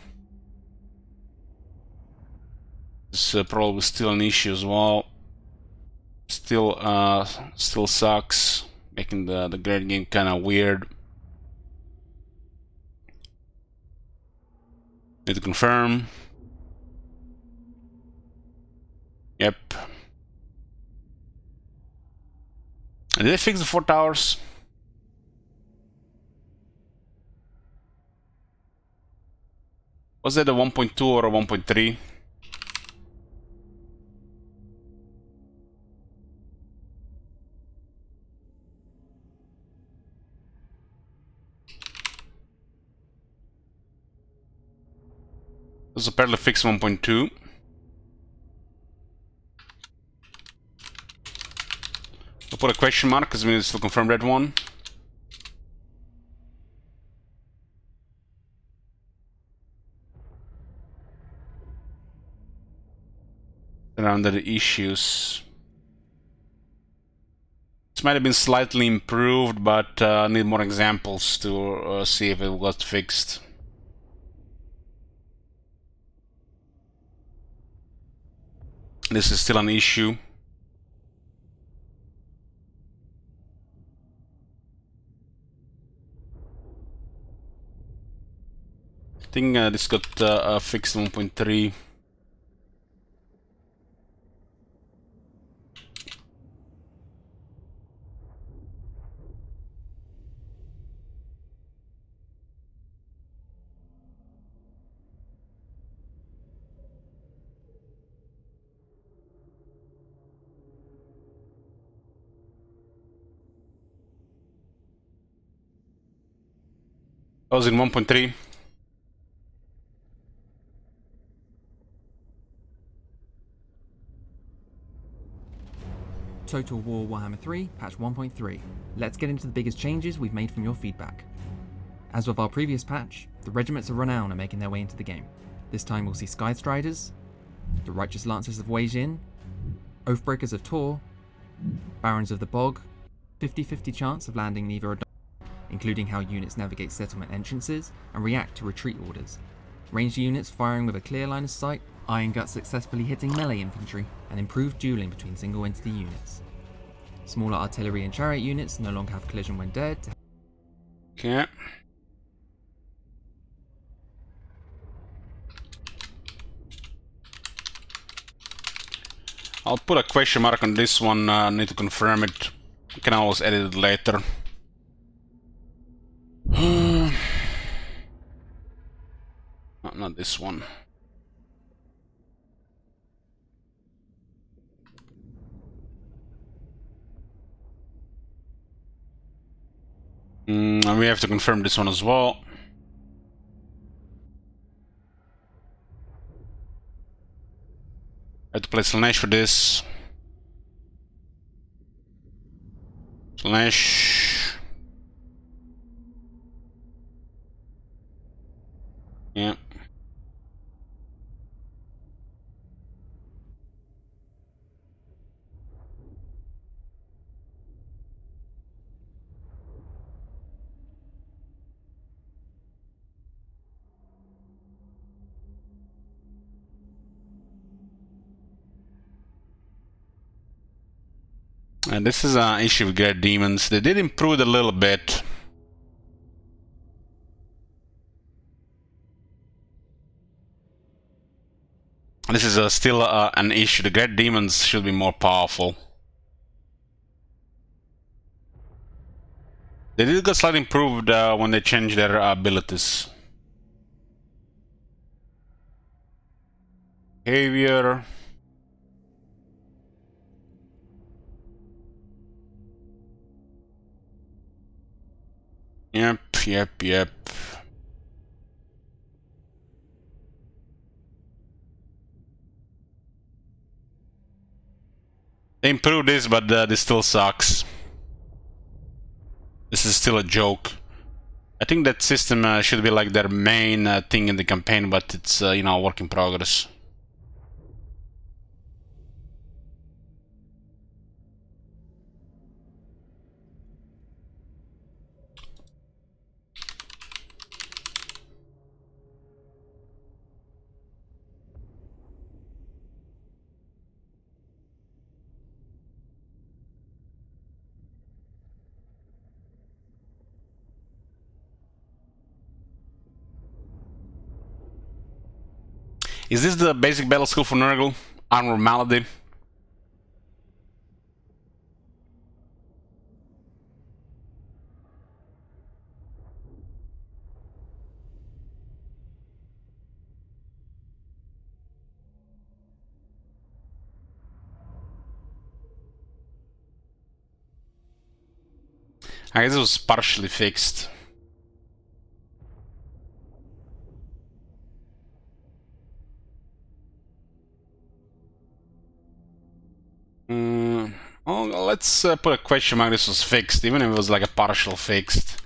This probably still an issue as well. Still sucks, making the great game kind of weird. Need to confirm. Yep. And did they fix the 4 towers? Was that a 1.2 or a 1.3? It was apparently fixed 1.2. I'll put a question mark because we need to still confirm that one. Around the issues. This might have been slightly improved, but I need more examples to see if it got fixed. This is still an issue. I think this got fixed 1.3. I was in 1.3. Total War Warhammer 3, patch 1.3. Let's get into the biggest changes we've made from your feedback. As with our previous patch, the regiments of Renown are making their way into the game. This time we'll see Sky Striders, the Righteous Lancers of Wei Jin, Oathbreakers of Tor, Barons of the Bog, 50-50 chance of landing neither a including how units navigate settlement entrances and react to retreat orders. Ranged units firing with a clear line of sight, Iron Gut successfully hitting melee infantry, and improved dueling between single entity units. Smaller artillery and chariot units no longer have collision when dead. Okay. I'll put a question mark on this one, need to confirm it. You can always edit it later. No, not this one. And we have to confirm this one as well. I have to play Slanesh for this. Slanesh. Yeah. And this is an issue with Great Demons. They did improve it a little bit. This is still an issue. The Great Demons should be more powerful. They did get slightly improved when they changed their abilities. Behavior. Yep. They improved this, but this still sucks. This is still a joke. I think that system should be like their main thing in the campaign, but it's, you know, a work in progress. Is this the basic battle skill for Nurgle? Armor Malady? I guess it was partially fixed. Well, let's put a question mark. This was fixed, even if it was like a partial fixed,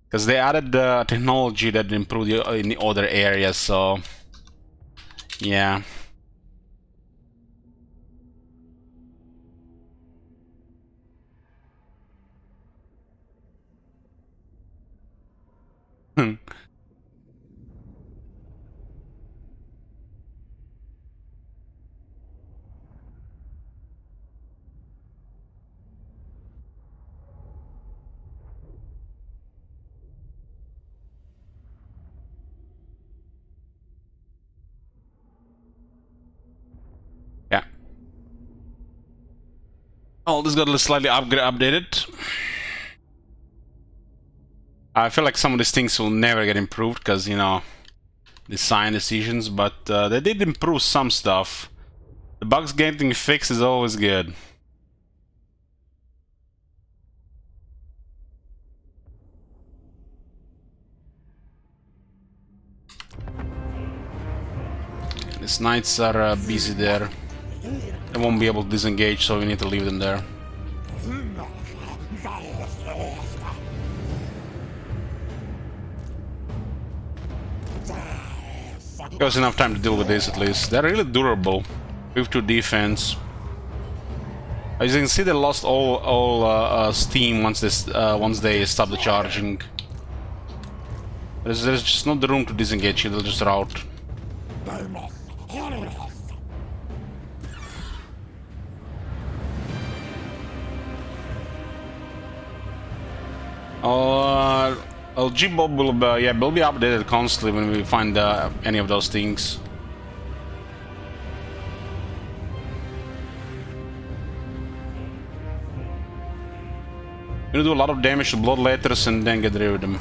because they added technology that improved in the other areas. So, yeah. Yeah. Oh, this got a slightly updated. I feel like some of these things will never get improved because, you know, design decisions, but they did improve some stuff. The bugs getting fixed is always good. These knights are busy there. They won't be able to disengage, so we need to leave them there. Give us enough time to deal with this at least. They're really durable. 5-2 defense. As you can see, they lost all steam once they stop the charging. There's just not the room to disengage. They'll just rout. G-Bob will be updated constantly when we find any of those things. We're gonna do a lot of damage to blood letters and then get rid of them.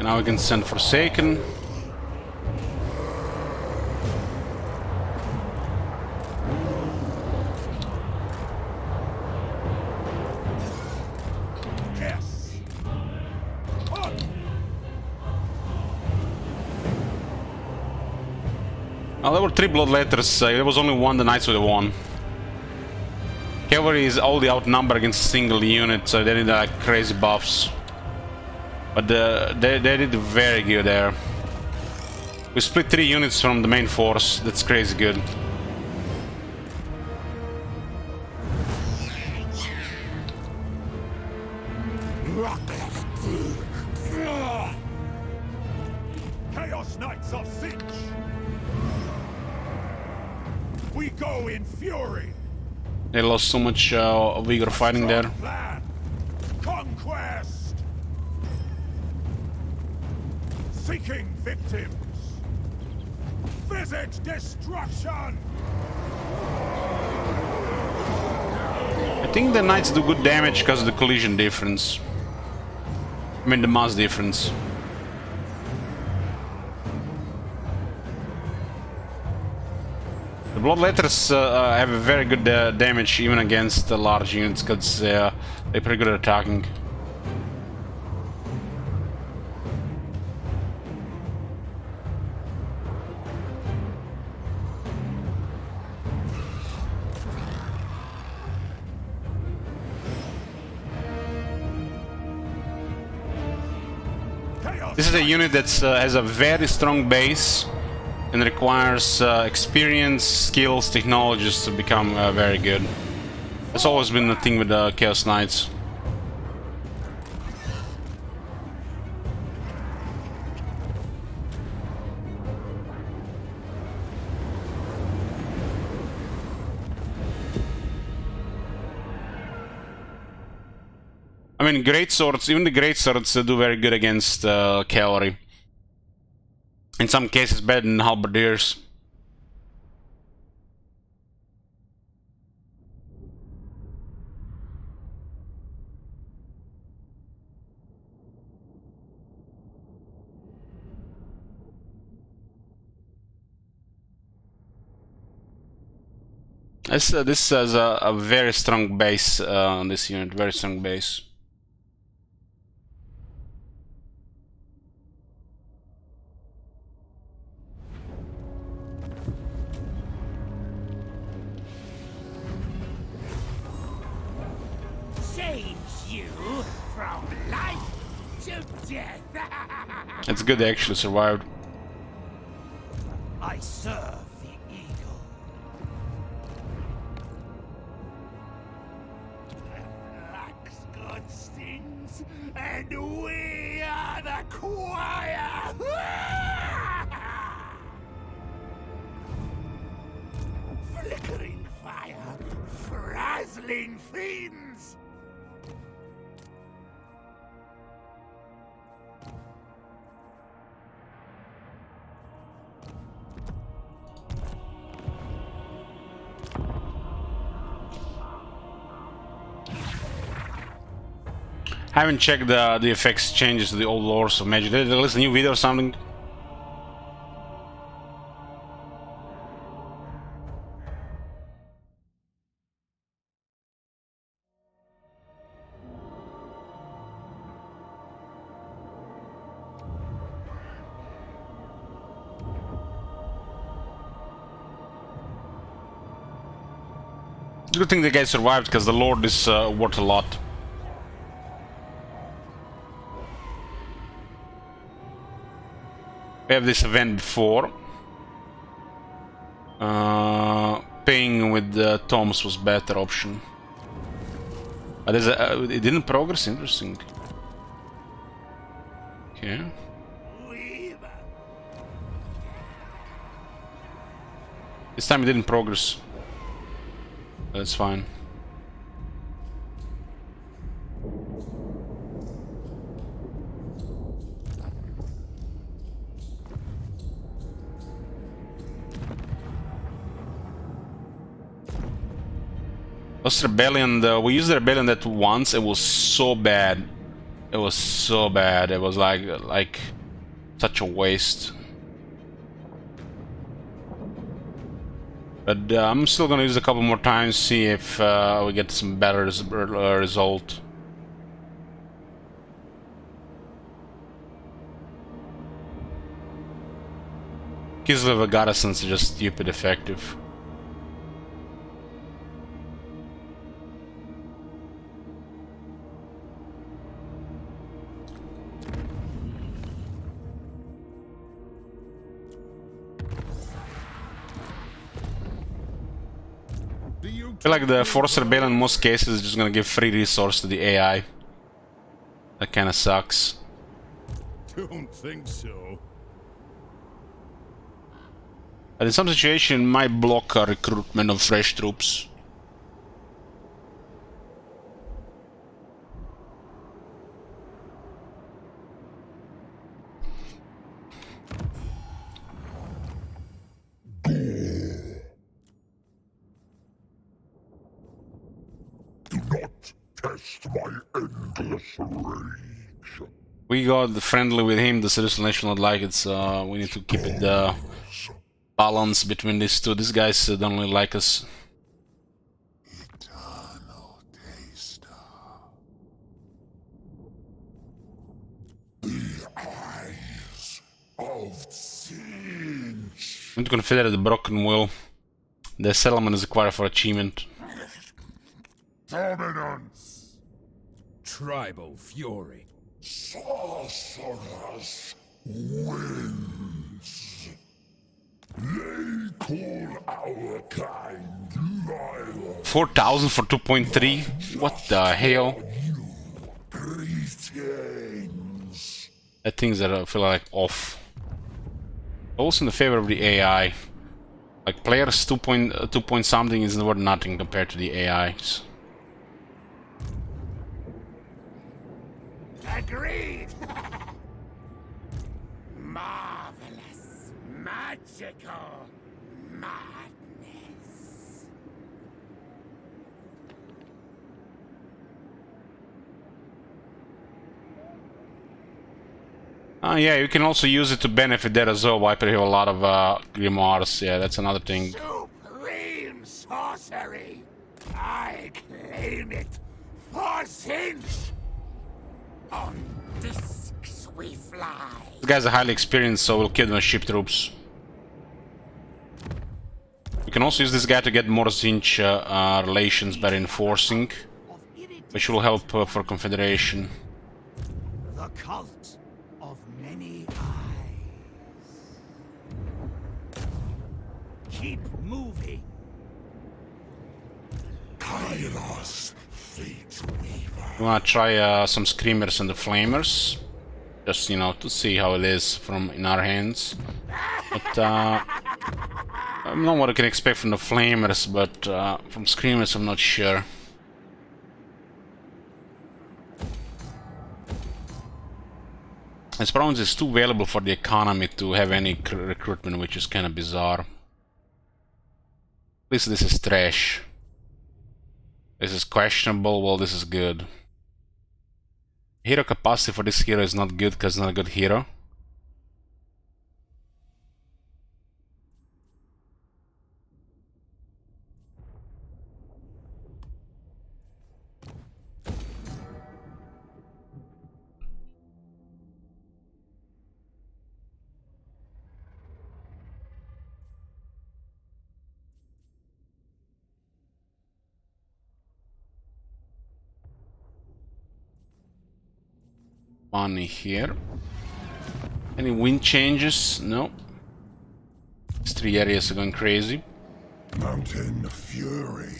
Now we can send Forsaken. Yes. Now there were 3 blood letters. There was only one. The Knights would have won. Cavalry is already outnumbered against a single unit, so they need like crazy buffs. But they did very good there. We split 3 units from the main force. That's crazy good. Chaos Knights of Tzeentch. We go in fury. They lost so much vigor fighting there. Plan. Conquest. Seeking victims. Visit destruction. I think the Knights do good damage because of the collision difference. I mean the mass difference. The blood letters have a very good damage even against large units because they're pretty good at attacking. This is a unit that has a very strong base and requires experience, skills, technologies to become very good. That's always been the thing with the Chaos Knights. I mean, great swords, even the great swords do very good against cavalry. In some cases, better than halberdiers. This has a very strong base on this unit, very strong base. Change you from life to death. It's good they actually survived. I serve the eagle. Black's God stings, and we are the choir. Flickering fire, frazzling fiends. I haven't checked the effects changes to the old lores of magic. Did they release a new video or something? Good thing the guy survived, because the Lord is worth a lot. We have this event before. Paying with Toms was better option. But it didn't progress, interesting. Okay. This time it didn't progress. That's fine. Lost Rebellion, we used the Rebellion that once, it was so bad. It was so bad, it was like such a waste. But I'm still gonna use it a couple more times, see if we get some better result. Kislev of Garrisons are just stupid effective. I feel like the Force Rebellion in most cases is just gonna give free resource to the AI. That kinda sucks. Don't think so. But in some situation, might block a recruitment of fresh troops. Test my endless rage. We got friendly with him, the Citizen Nation not like it, so we need to keep it balance between these two. These guys don't really like us. Eternal taster. The eyes of Tzeentch. We need to confederate the Broken Will. The settlement is required for achievement. Dominance. Tribal fury. Sorcerer's winds. They call our kind nihil. 4,000 for 2.3? What the hell? Greetings. That things that I feel like off. Also in the favor of the AI. Like players 2 point something is worth nothing compared to the AIs. Agreed. Marvelous, magical madness. Yeah, you can also use it to benefit there as well. Wiper have a lot of grimoires. Yeah, that's another thing. Supreme sorcery. I claim it for Tzeentch. On discs we fly. This guy's a highly experienced, so we'll kill them as ship troops. You can also use this guy to get more Tzeentch relations by reinforcing, which will help for Confederation. The cult of many eyes. Keep moving. Kairos, fate weaver. We wanna try some Screamers and the Flamers. Just, you know, to see how it is from in our hands. But, I don't know what I can expect from the Flamers, but from Screamers I'm not sure. This problem is it's too valuable for the economy to have any recruitment, which is kind of bizarre. At least this is trash. This is questionable, well this is good. Hero capacity for this hero is not good because it's not a good hero. Money here. Any wind changes? No. These 3 areas are going crazy. Mountain Fury.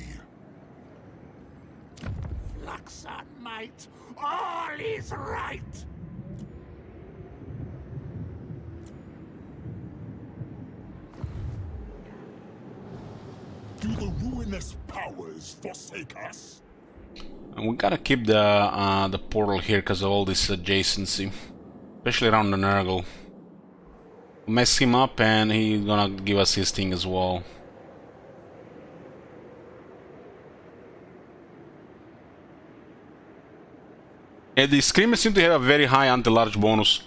Flux on might. All is right. Do the ruinous powers forsake us? And we gotta keep the portal here because of all this adjacency, especially around the Nurgle. Mess him up and he's gonna give us his thing as well. And the Screamers seem to have a very high anti-large bonus.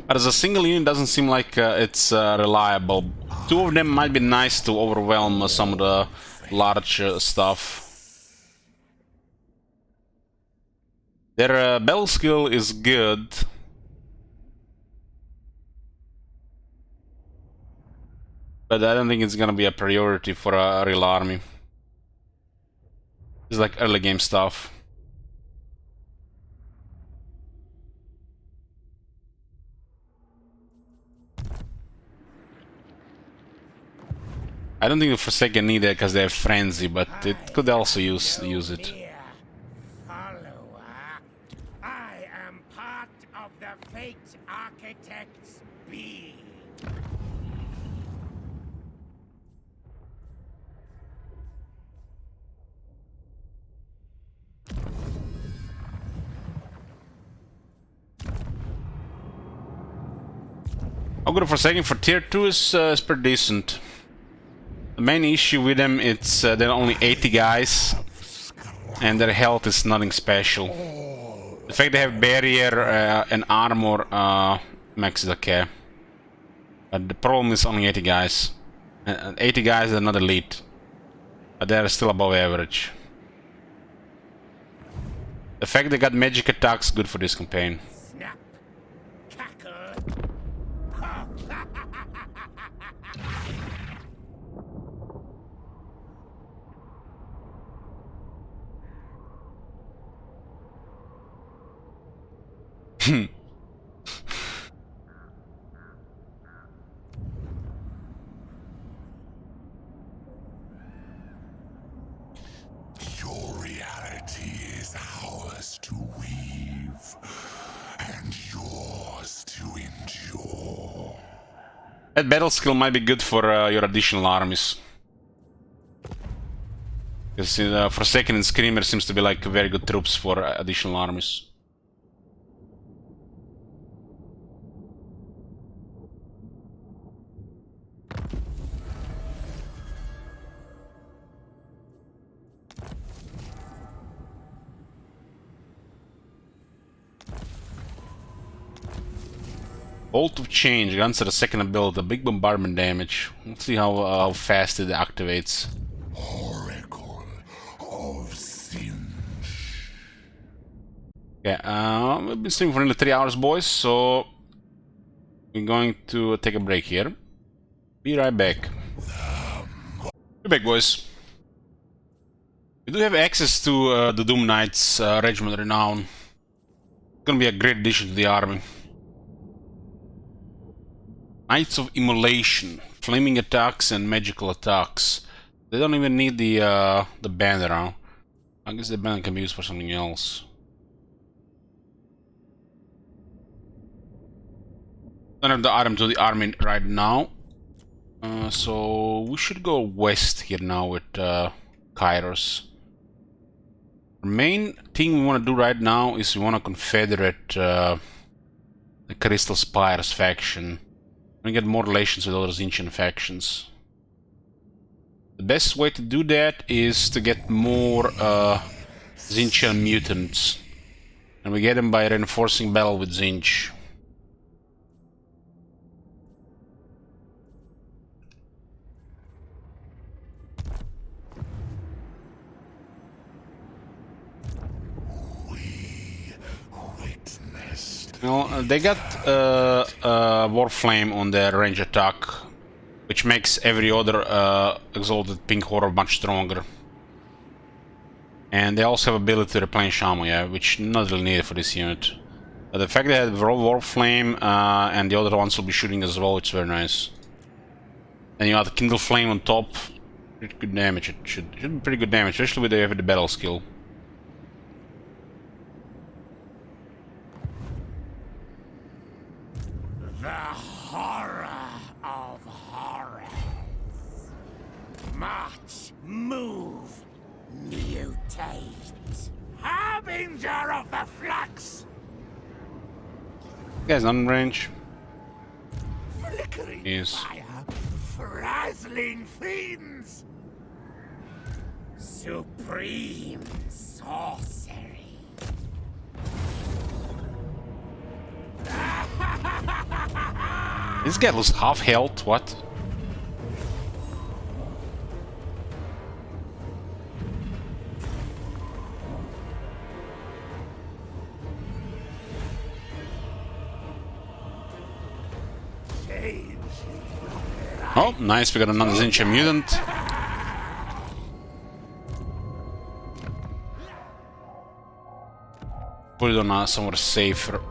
But as a single unit doesn't seem like it's reliable. 2 of them might be nice to overwhelm some of the large stuff. Their battle skill is good. But I don't think it's gonna be a priority for a real army. It's like early game stuff. I don't think the Forsaken need it because they have Frenzy, but it could also use it. Dear follower, I am part of the Fate Architect's being. How good a Forsaken for tier 2 is pretty decent. The main issue with them is there are only 80 guys, and their health is nothing special. The fact they have barrier and armor makes it okay. But the problem is only 80 guys. 80 guys are not elite, but they're still above average. The fact they got magic attacks good for this campaign. Snap. Cackle. That battle skill might be good for your additional armies. Because Forsaken and Screamer seems to be like very good troops for additional armies. Bolt of Change, grants a second ability, big bombardment damage. Let's see how fast it activates. Oracle of Tzeentch. Yeah, we've been streaming for nearly 3 hours, boys, so we're going to take a break here. Be right back. Be back, boys. We do have access to the Doom Knights Regiment Renown. It's gonna be a great addition to the army. Knights of Immolation, flaming attacks and magical attacks. They don't even need the banner now. I guess the banner can be used for something else. Don't have the item to the army right now, so we should go west here now with Kairos. The main thing we want to do right now is we want to confederate the Crystal Spires faction. And get more relations with other Tzeentchian factions. The best way to do that is to get more Tzeentchian mutants. And we get them by reinforcing battle with Tzeentch. Well, they got Warflame on their range attack, which makes every other Exalted Pink Horror much stronger. And they also have ability to replenish ammo, yeah, which not really needed for this unit. But the fact that they have Warflame and the other ones will be shooting as well, it's very nice. And you add Kindle Flame on top, pretty good damage. It should be pretty good damage, especially with the battle skill. The horror of horrors. March, move, mutate. Harbinger of the flux. Guy's on range. Flickering Yes. fire, frazzling fiends. Supreme sorcery. This guy looks half health, what? Oh, nice, we got another Tzeentchian mutant. Put it on somewhere safer.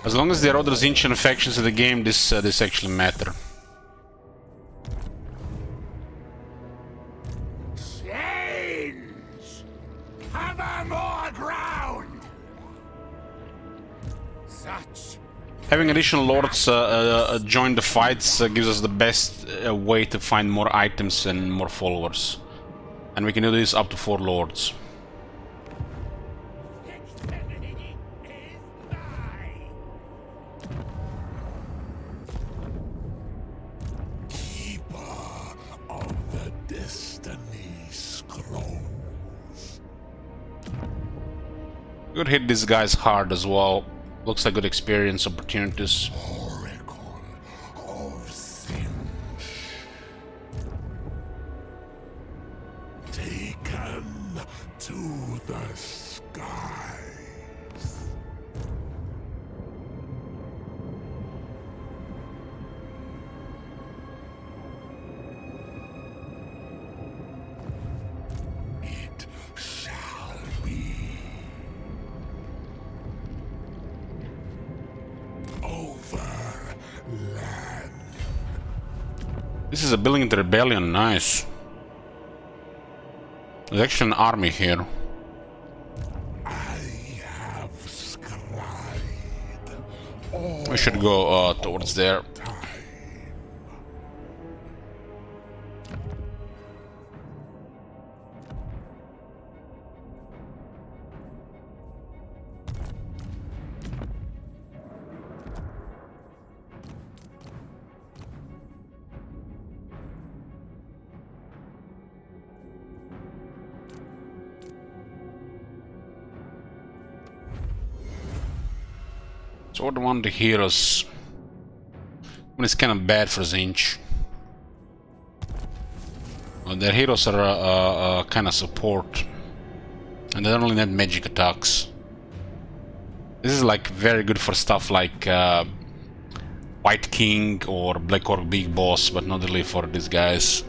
As long as there are other Tzeentchian factions in the game, this actually matter. Change! Cover more ground! Such Having additional lords join the fights gives us the best way to find more items and more followers. And we can do this up to 4 lords. Could hit these guys hard as well. Looks like good experience opportunities. Oracle of Tzeentch. Taken to the skies. It shall be. Overland. This is a building the rebellion, nice. There's actually an army here. I have scried We should go towards there. So what one of the heroes? One is kind of bad for Tzeentch. Well, their heroes are kind of support, and they don't really need magic attacks. This is like very good for stuff like White King or Black Orc Big Boss, but not really for these guys.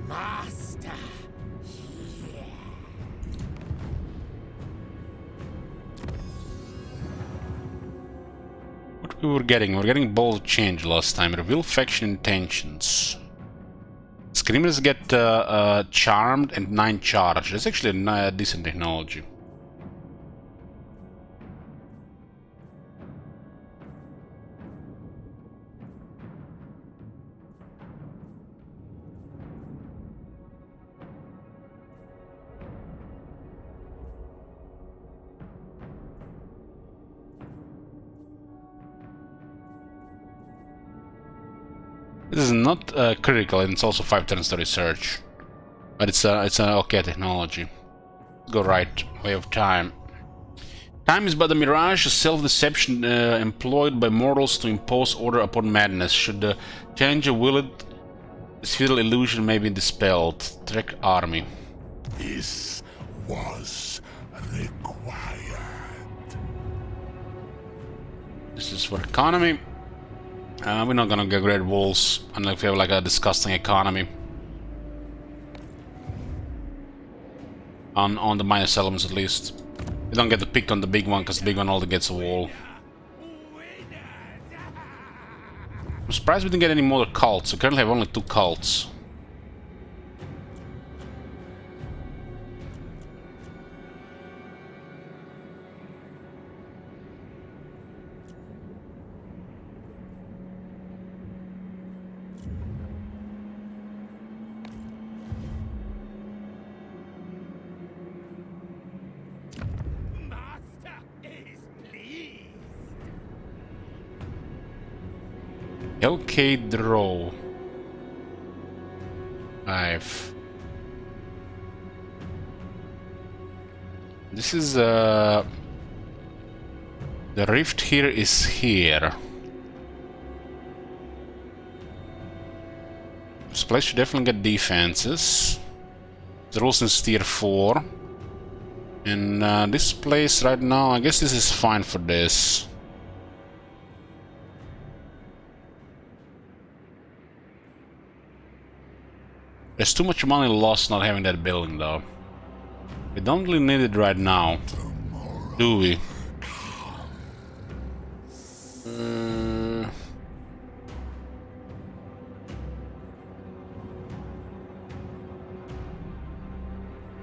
Master. What we were getting bold change last time. Reveal faction intentions. Screamers get charmed and 9 charge. That's actually a decent technology. This is not critical, and it's also 5 turns to research. But it's an okay technology. Go right, way of time. Time is but a mirage, a self-deception employed by mortals to impose order upon madness. Should the challenger will it, this futile illusion may be dispelled. Trek army. This was required. This is for economy. We're not gonna get great walls unless we have like a disgusting economy. On the minor settlements at least. We don't get to pick on the big one because the big one only gets a wall. I'm surprised we didn't get any more cults. We currently have only 2 cults. Master is pleased. Okay, draw. 5. This is the rift here is here. This place should definitely get defenses. The rules in tier 4. And this place right now, I guess this is fine for this. There's too much money lost not having that building though. We don't really need it right now, do we?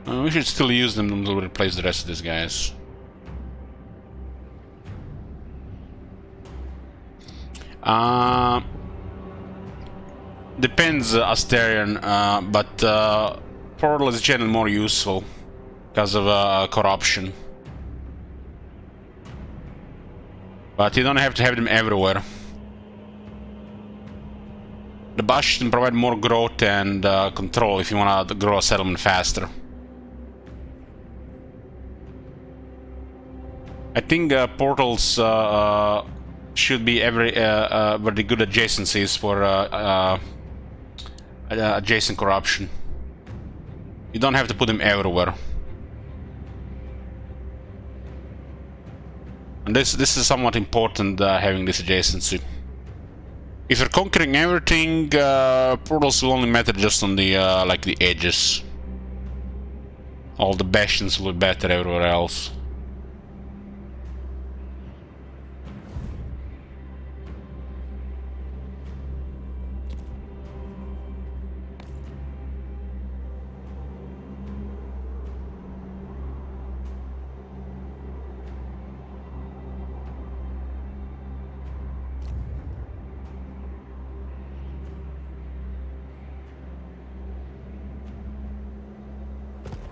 We should still use them to replace the rest of these guys. Depends, Asterion, but Portal is generally more useful because of corruption. But you don't have to have them everywhere. The Bastion provide more growth and control if you want to grow a settlement faster. I think portals should be very good adjacencies for adjacent corruption. You don't have to put them everywhere. And this is somewhat important, having this adjacency. If you're conquering everything, portals will only matter just on the like the edges. All the bastions will be better everywhere else.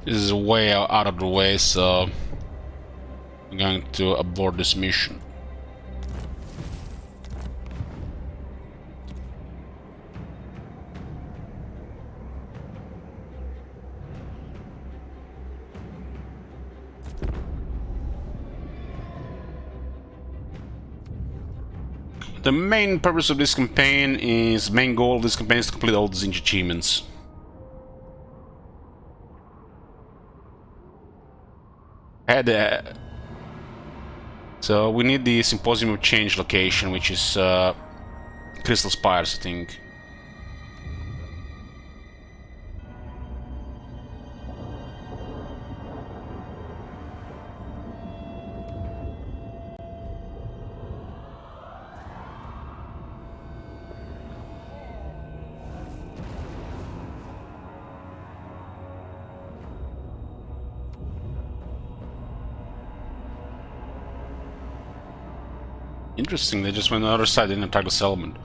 This is way out of the way, so I'm going to abort this mission. The main purpose of this campaign is, main goal of this campaign is to complete all the Tzeentch achievements. So we need the Symposium of Change location, which is Crystal Spires, I think. Interesting, they just went on the other side, didn't attack the settlement.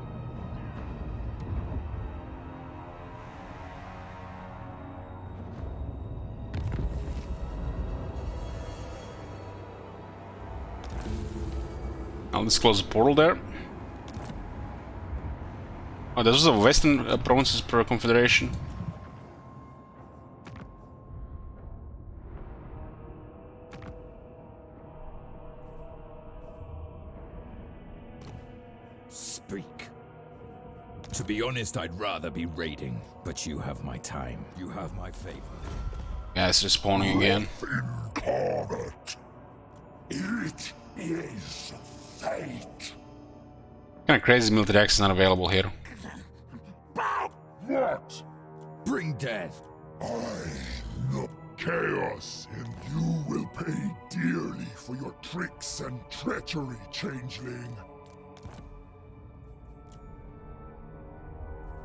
Now let's close the portal there. Oh, this was a western provinces per confederation. Speak. To be honest, I'd rather be raiding, but you have my time. You have my favor. Guys, they're spawning again. Incarnate. It is fate. Kinda crazy military access not available here. What? Bring death. I know chaos, and you will pay dearly for your tricks and treachery, changeling.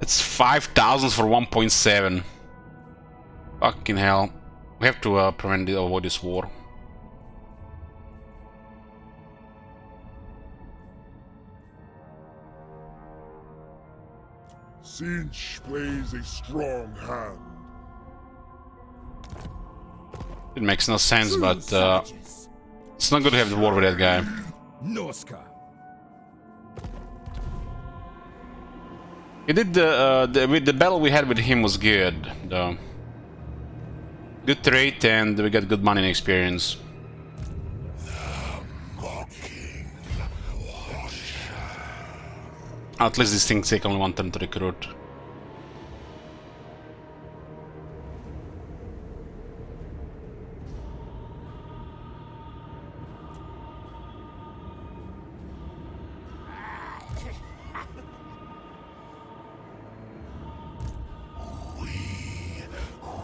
It's 5,000 for 1.7. Fucking hell. We have to avoid this war. Tzeentch plays a strong hand. It makes no sense, but it's not good to have the war with that guy. Norska. He did with the battle we had with him was good, though. Good trait, and we got good money and experience. At least these things take only one turn to recruit.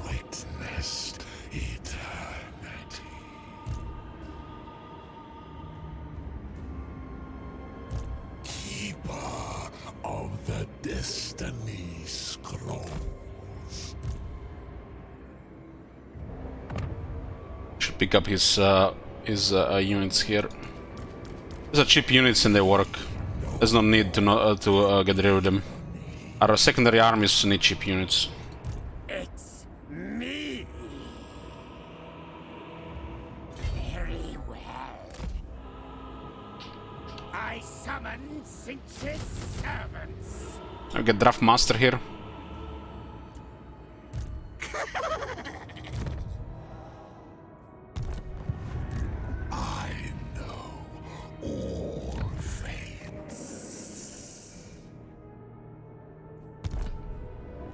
Witnessed eternity. Keeper of the Destiny Scrolls. Should pick up his units here. These are cheap units and they work. There's no need to get rid of them. Our secondary armies need cheap units. It's me. Very well. I summon Tzeentch's servants. I'll get Draft Master here. I know all fates.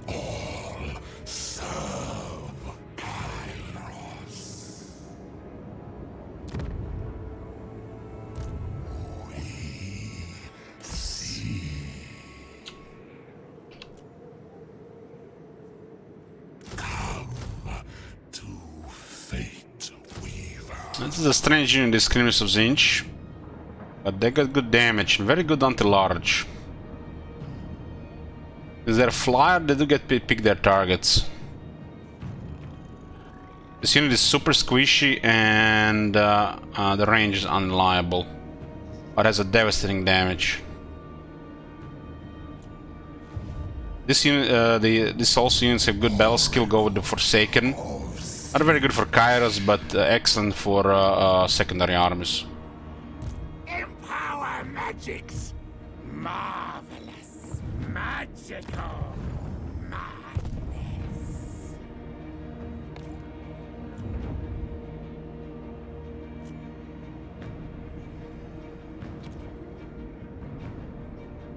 All serve Kairos. We see. Come to Fate Weaver. This is a strange unit, the Screamers of Tzeentch. But they got good damage, and very good anti-large. Is there a flyer? They do get pick their targets. This unit is super squishy, and the range is unreliable. But has a devastating damage. This unit, these also units have good battle skill. Go with the Forsaken. Not very good for Kairos, but excellent for secondary armies. Empower magics. Marvelous. Magical. Madness.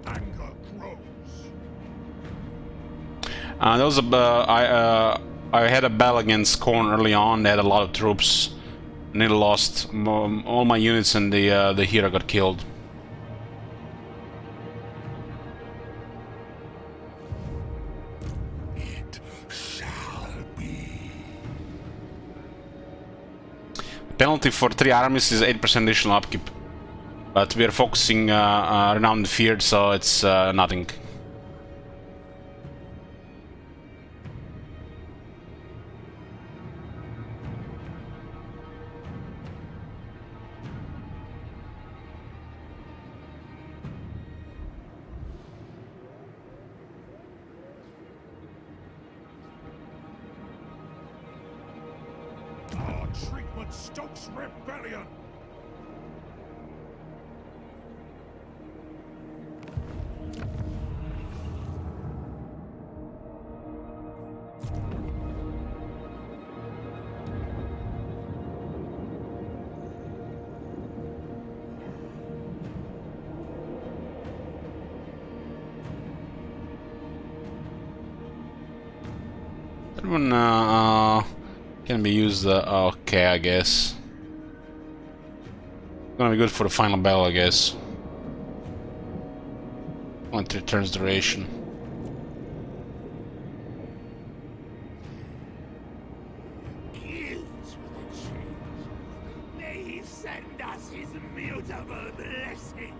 Anger grows. There was I had a battle against Khorne early on. They had a lot of troops. Nearly lost all my units, and the hero got killed. It shall be. Penalty for 3 armies is 8% additional upkeep, but we are focusing renowned feared, so it's nothing. Our treatment stokes rebellion. That one can be used. Okay, I guess. Gonna be good for the final battle, I guess. Only 3 turns duration. Give to the change. May he send us his mutable blessings.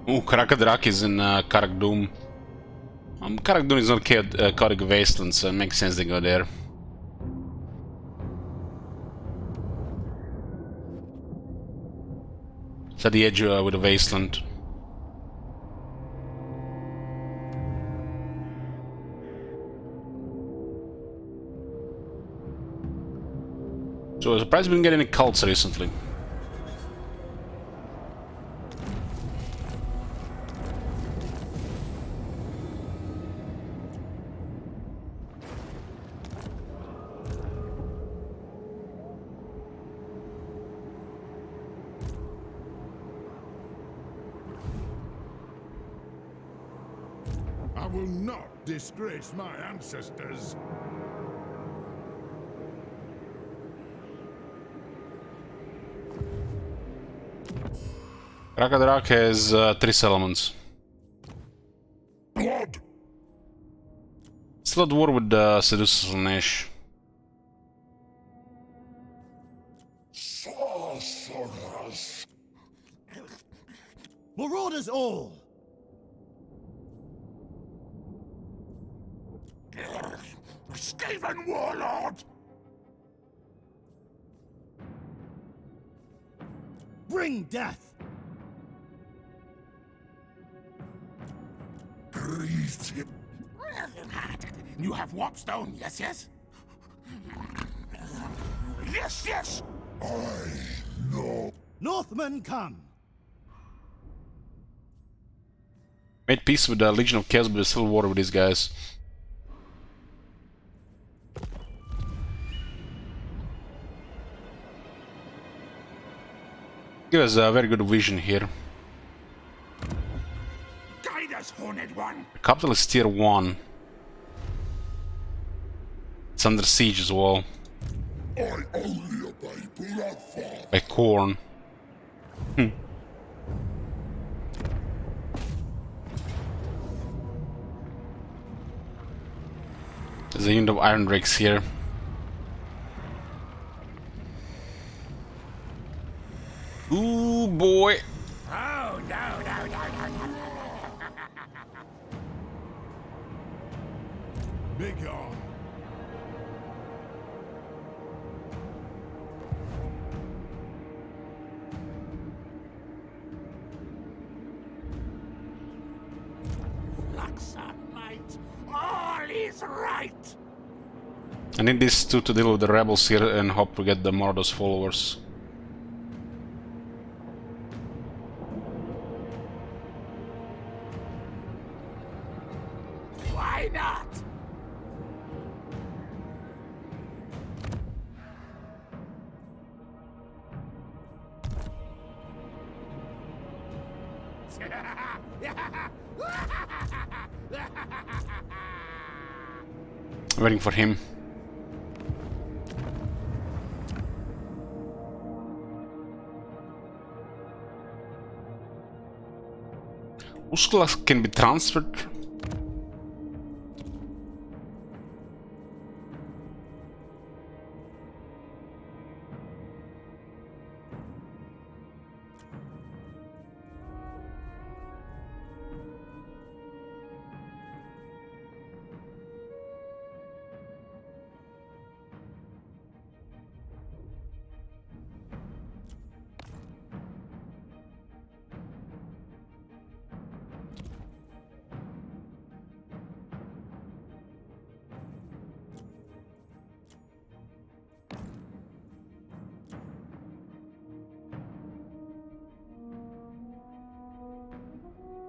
Ooh, Karakadrak is in Karak Doom. Karak Doom is not Chaotic Wasteland, so it makes sense to go there. It's at the edge with the Wasteland. So I'm surprised we didn't get any cults recently. I will not disgrace my ancestors. Karakadrak has 3 settlements. Blood! Still at war with Seducer Nash. Sorcerers! Marauders all! Stephen Warlord! Bring death! Breathe him. You have warpstone, yes, yes? Yes, yes! I know. Northmen come! Made peace with the Legion of Chaos, but still war with these guys. Give us a very good vision here. Guide us, Horned One! Capital is tier 1. It's under siege as well. I only obey Bloodfall. By Khorne. There's a unit of iron drakes here. Ooh, boy. Oh, no, no, no, no, no. Big on. Flux on might. All is right. I need these two to deal with the rebels here and hope we get the Mordor's followers. Why not? I'm waiting for him. Uskla can be transferred.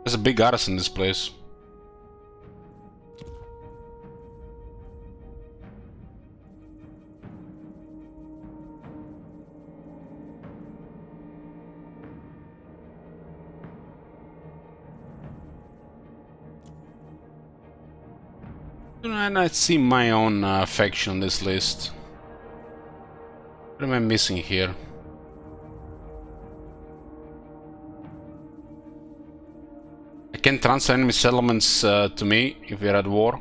There's a big garrison in this place. And I see my own faction on this list. What am I missing here? I can transfer enemy settlements to me if we're at war.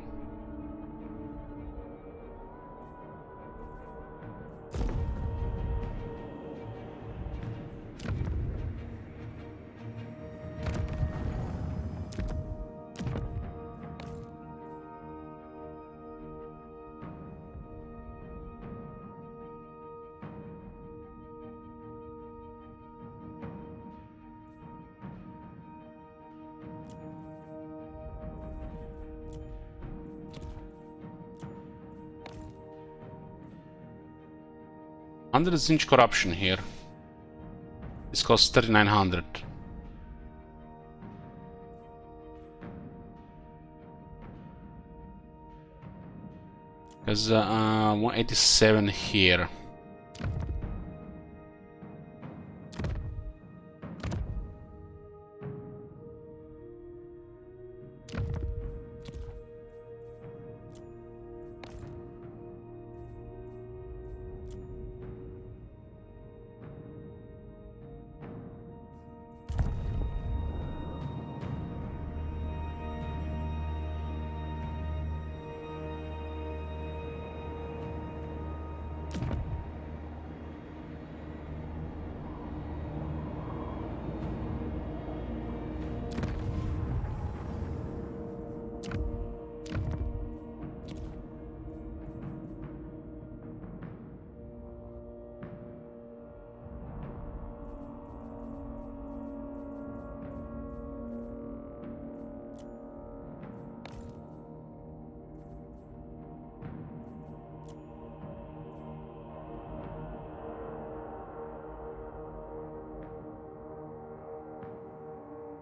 Under the Tzeentch corruption here. This costs 3,900. There's 187 here.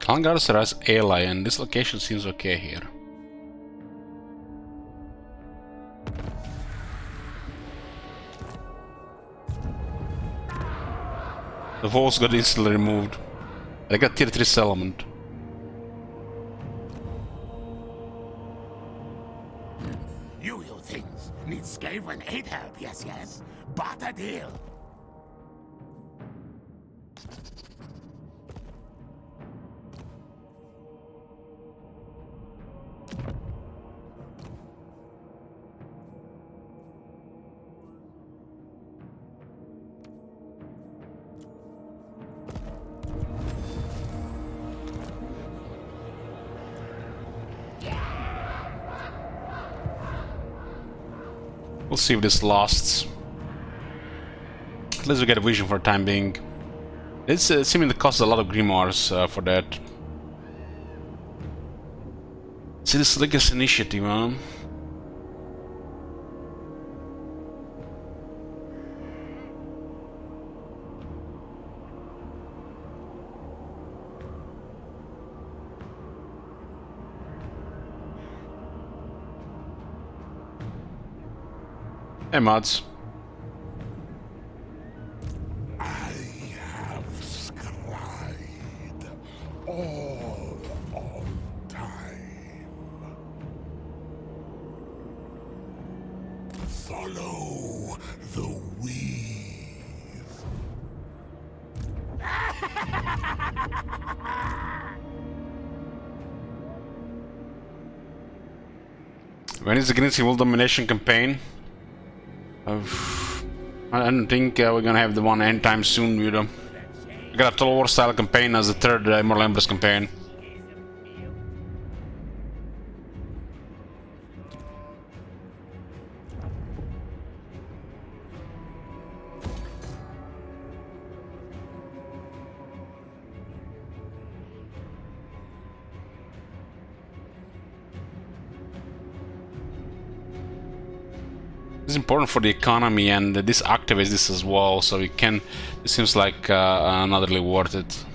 Kalngar's as ally, and this location seems okay here. The walls got instantly removed. I got tier 3 settlement. You things need Skaven aid help, yes, yes. But a deal. We'll see if this lasts. At least we get a vision for the time being. It's seeming to cost a lot of grimoires for that. See this Legacy Initiative, huh? Hey, mods. I have scried all of time. Follow the weave. When is the Grinch Evil Domination campaign? I don't think we're gonna have the one anytime soon. We got a Total War style campaign as the third Immortal Empress campaign. It's important for the economy, and this activates this as well, so we can. It seems like not really worth it.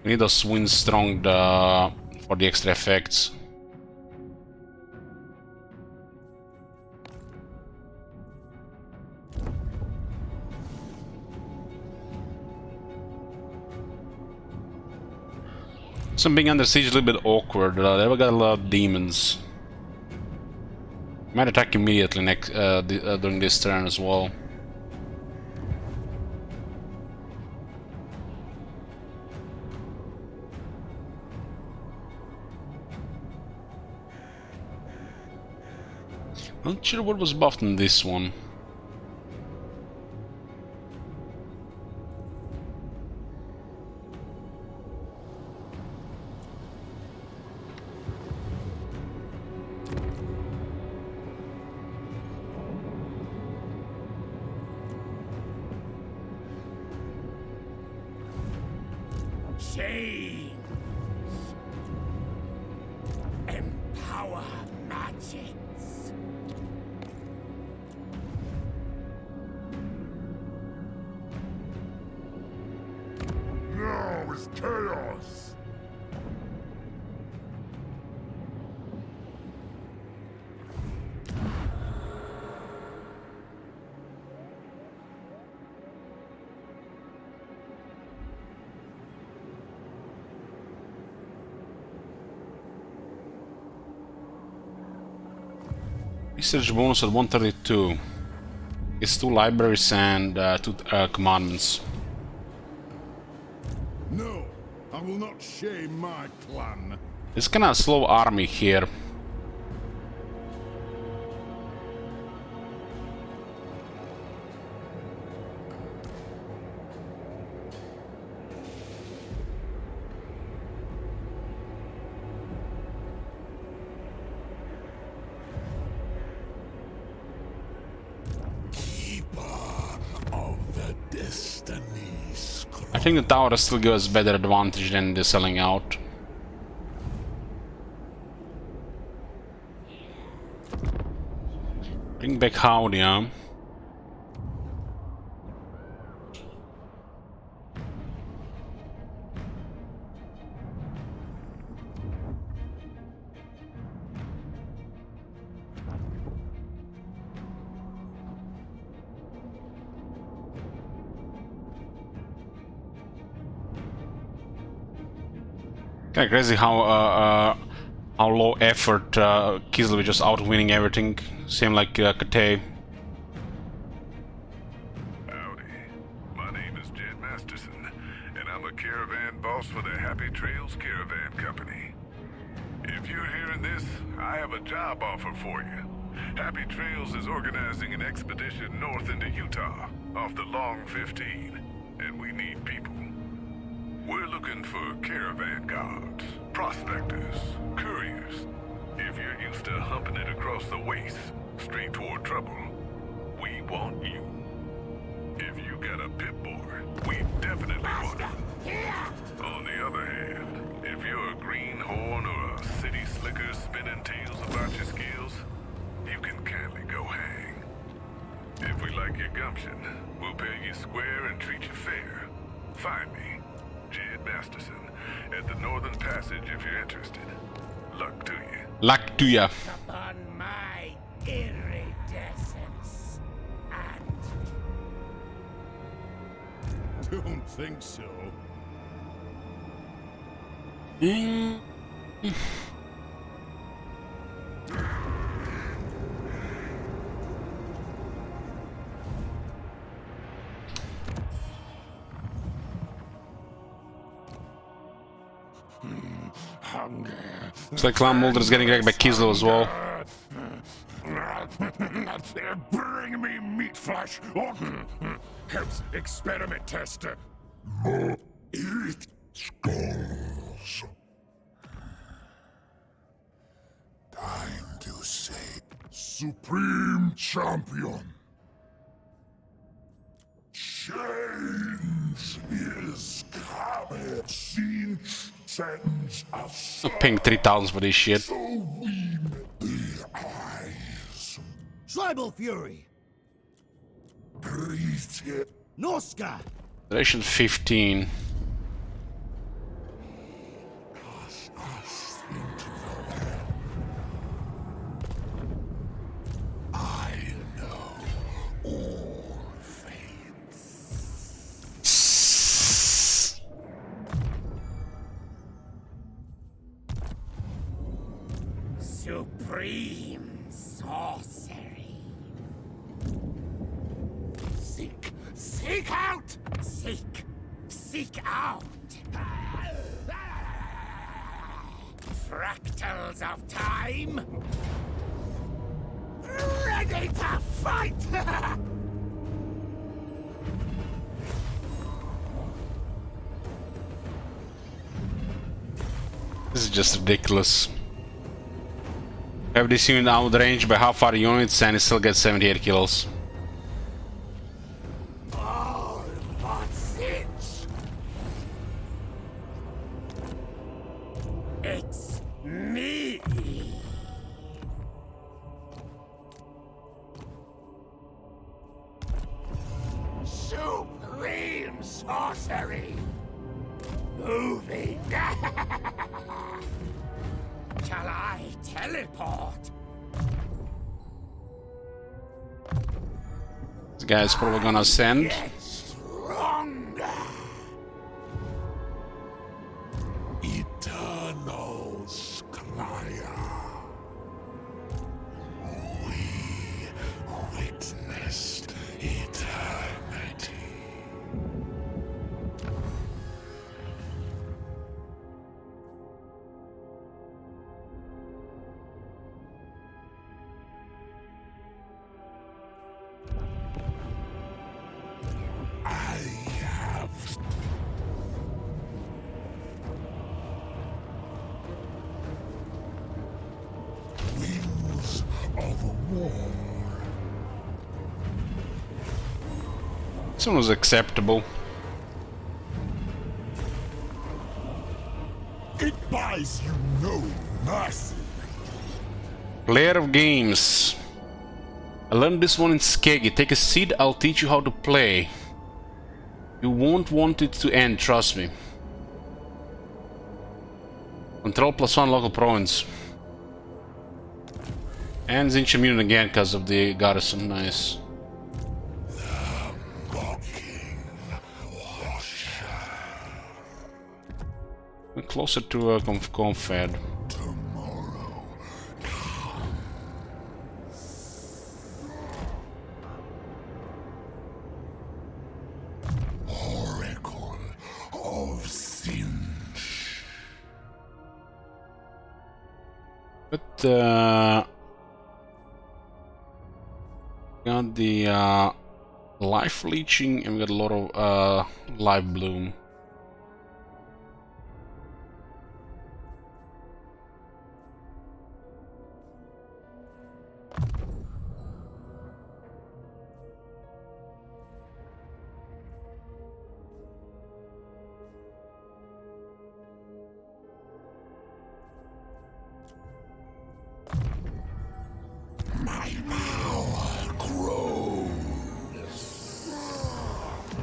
We need those winds strong for the extra effects. Some being under siege is a little bit awkward. They got a lot of demons. Might attack immediately during this turn as well. Not sure what was buffed in this one. Chains. Empower magics. Now is chaos. Research bonus at 132. It's 2 libraries and 2 commandments. No, I will not shame my clan. It's kinda a slow army here. I think the tower still gives us better advantage than the selling out. Bring back Howdy, huh? Kinda crazy how low effort Kislev just out winning everything. Same like Kate. Howdy. My name is Jed Masterson, and I'm a caravan boss for the Happy Trails Caravan Company. If you're hearing this, I have a job offer for you. Happy Trails is organizing an expedition north into Utah, off the Long 15, and we need people. We're looking for caravan guards, prospectors, couriers. If you're used to humping it across the waste, straight toward trouble. We want you. If you got a pit board, we definitely want it. On the other hand, if you're a greenhorn or a city slicker spinning tales about your skills, you can kindly go hang. If we like your gumption, we'll pay you square and treat you fair. Find me, Jed Masterson, at the Northern Passage if you're interested. Luck to you. Luck to ya. Upon my iridescence and... Don't think so. Hunger. Looks like Clan Mulder is getting wrecked by Kislev as well. Bring me meat flesh. Helps experiment tester. Eat skulls. Time to say, Supreme Champion. Change is coming. Tzeentch sends us. Paying 3,000 for this shit. So we the eyes. Tribal Fury! Greet it. Noska! Duration 15. Cast us into the hell. I know all fates. Supreme sorcery. Seek out! Seek out! Fractals of time! Ready to fight! This is just ridiculous. Have this unit outrange by half our units and it still gets 78 kills. All for Tzeentch! It's me! Supreme sorcery! Moving! Shall I teleport? This guy's probably gonna send. Get stronger! Eternal Scryer. We witnessed eternity. I have wings of war. This one was acceptable. It buys you no mercy. Player of games. I learned this one in Skeggy. Take a seat, I'll teach you how to play. You won't want it to end, trust me. Control +1 local province. And Tzeentch immune again because of the garrison, nice. We're closer to a Confed. Tomorrow Oracle of Tzeentch. But got the life leeching and we got a lot of life bloom.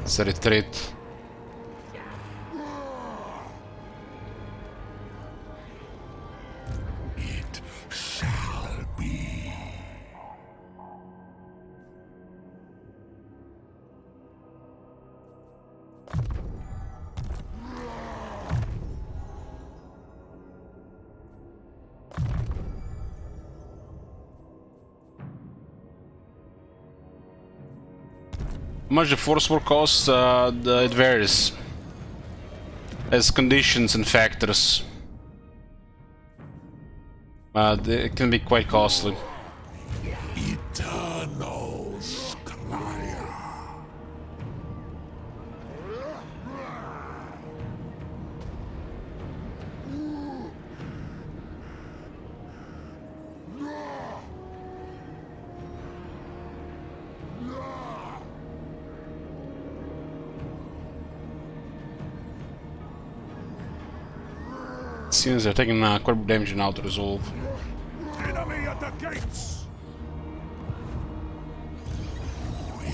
It's a retreat. It shall be. How much the force will cost? It varies. As conditions and factors. But it can be quite costly. Eternal Scryer. Seems they're taking quite a bit of damage now to resolve. Enemy at the gates. We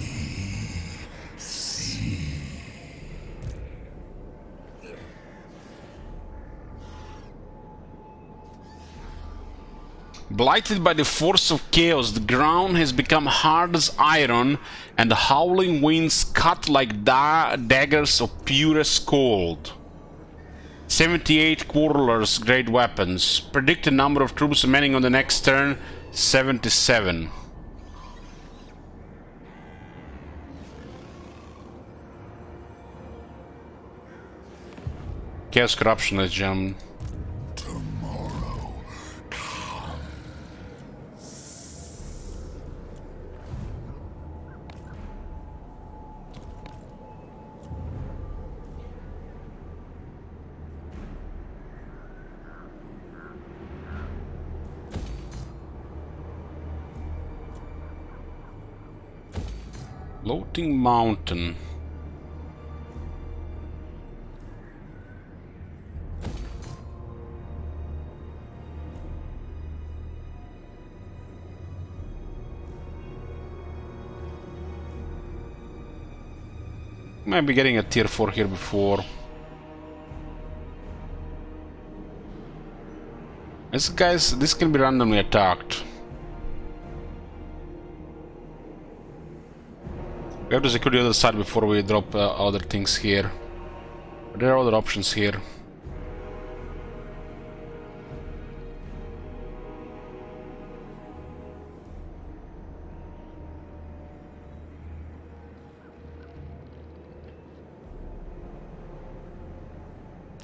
see. Blighted by the force of chaos, the ground has become hard as iron, and the howling winds cut like daggers of purest cold. 78 quarrelers, great weapons. Predicted number of troops remaining on the next turn, 77. Chaos Corruption, ladies and gentlemen. Tomorrow. Floating Mountain. Might be getting a tier 4 here before. This can be randomly attacked. We have to secure the other side before we drop other things here. But there are other options here.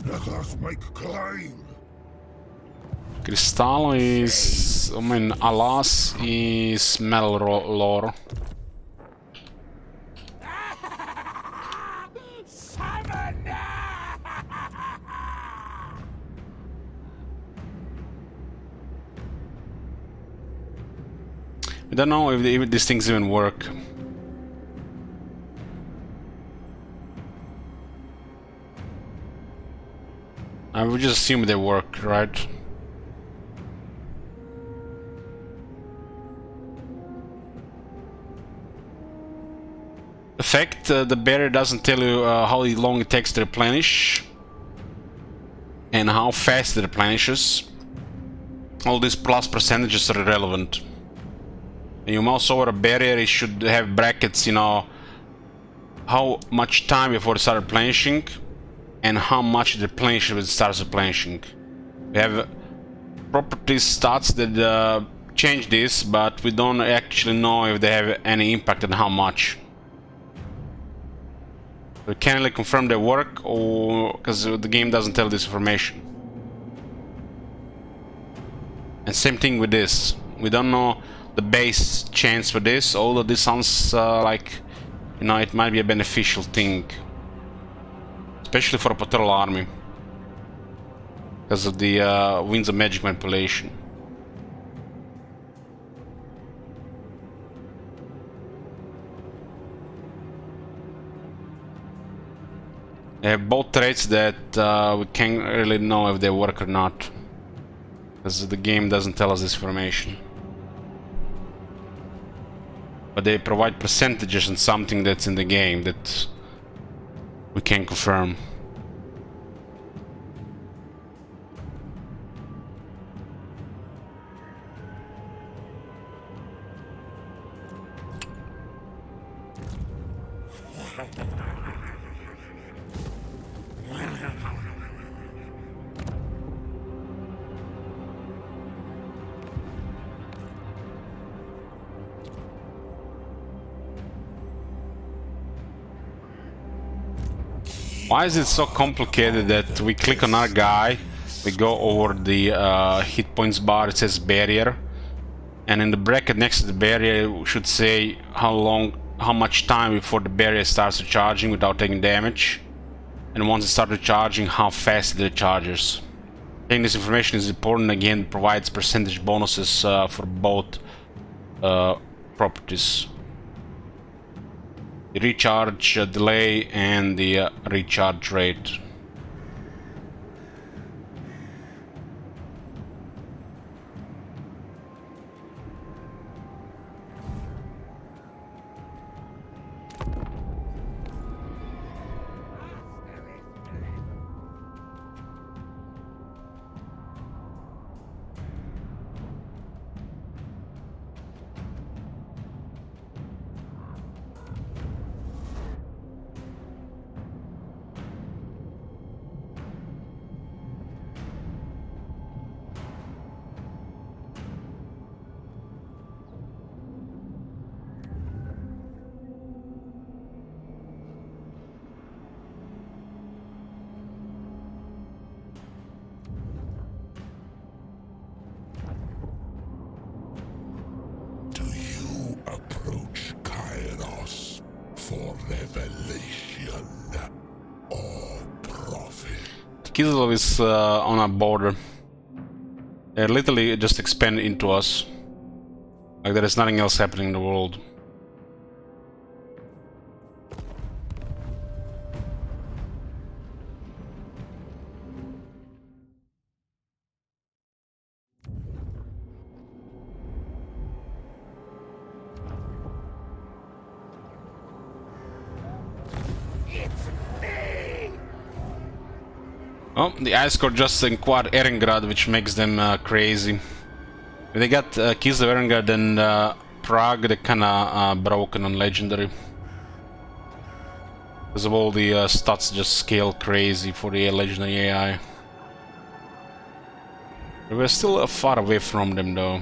Let us make claim. Crystal is... I mean, Alas is metal lore. I don't know if these things even work. I would just assume they work, right? Effect, the barrier doesn't tell you how long it takes to replenish and how fast it replenishes. All these plus percentages are irrelevant. When you mouse over a barrier, it should have brackets, you know, how much time before it starts replenishing and how much it replenishes when it starts replenishing. We have properties stats that change this, but we don't actually know if they have any impact and how much. We can't really confirm their work, or because the game doesn't tell this information. And same thing with this. We don't know the base chance for this, although this sounds like, you know, it might be a beneficial thing. Especially for a patrol army. Because of the Winds of Magic manipulation. They have both traits that we can't really know if they work or not. Because the game doesn't tell us this information. But they provide percentages on something that's in the game that We can confirm. Why is it so complicated that we click on our guy, we go over the hit points bar, it says barrier, and in the bracket next to the barrier we should say how much time before the barrier starts recharging without taking damage, and once it starts recharging, how fast it recharges. I think this information is important. Again, it provides percentage bonuses for both properties. The recharge delay and the recharge rate. Kislev is on our border. They literally just expand into us. Like there is nothing else happening in the world. Oh, the Ice Core just inquired Erengrad, which makes them crazy. If they got Kislev, Erengrad, and Prague, they're kinda broken on Legendary. Because of all the stats just scale crazy for the Legendary AI. We're still far away from them though.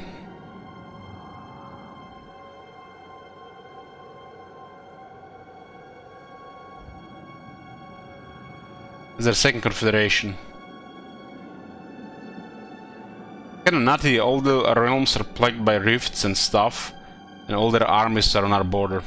Is there a second confederation? Kinda nutty, all the realms are plagued by rifts and stuff, and all their armies are on our border.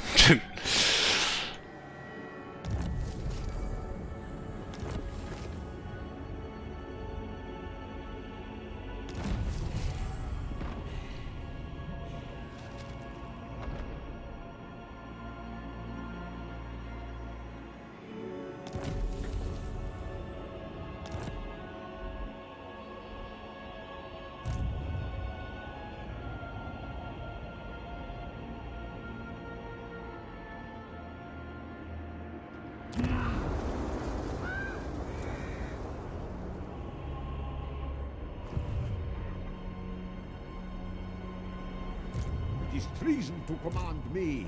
It is treason to command me.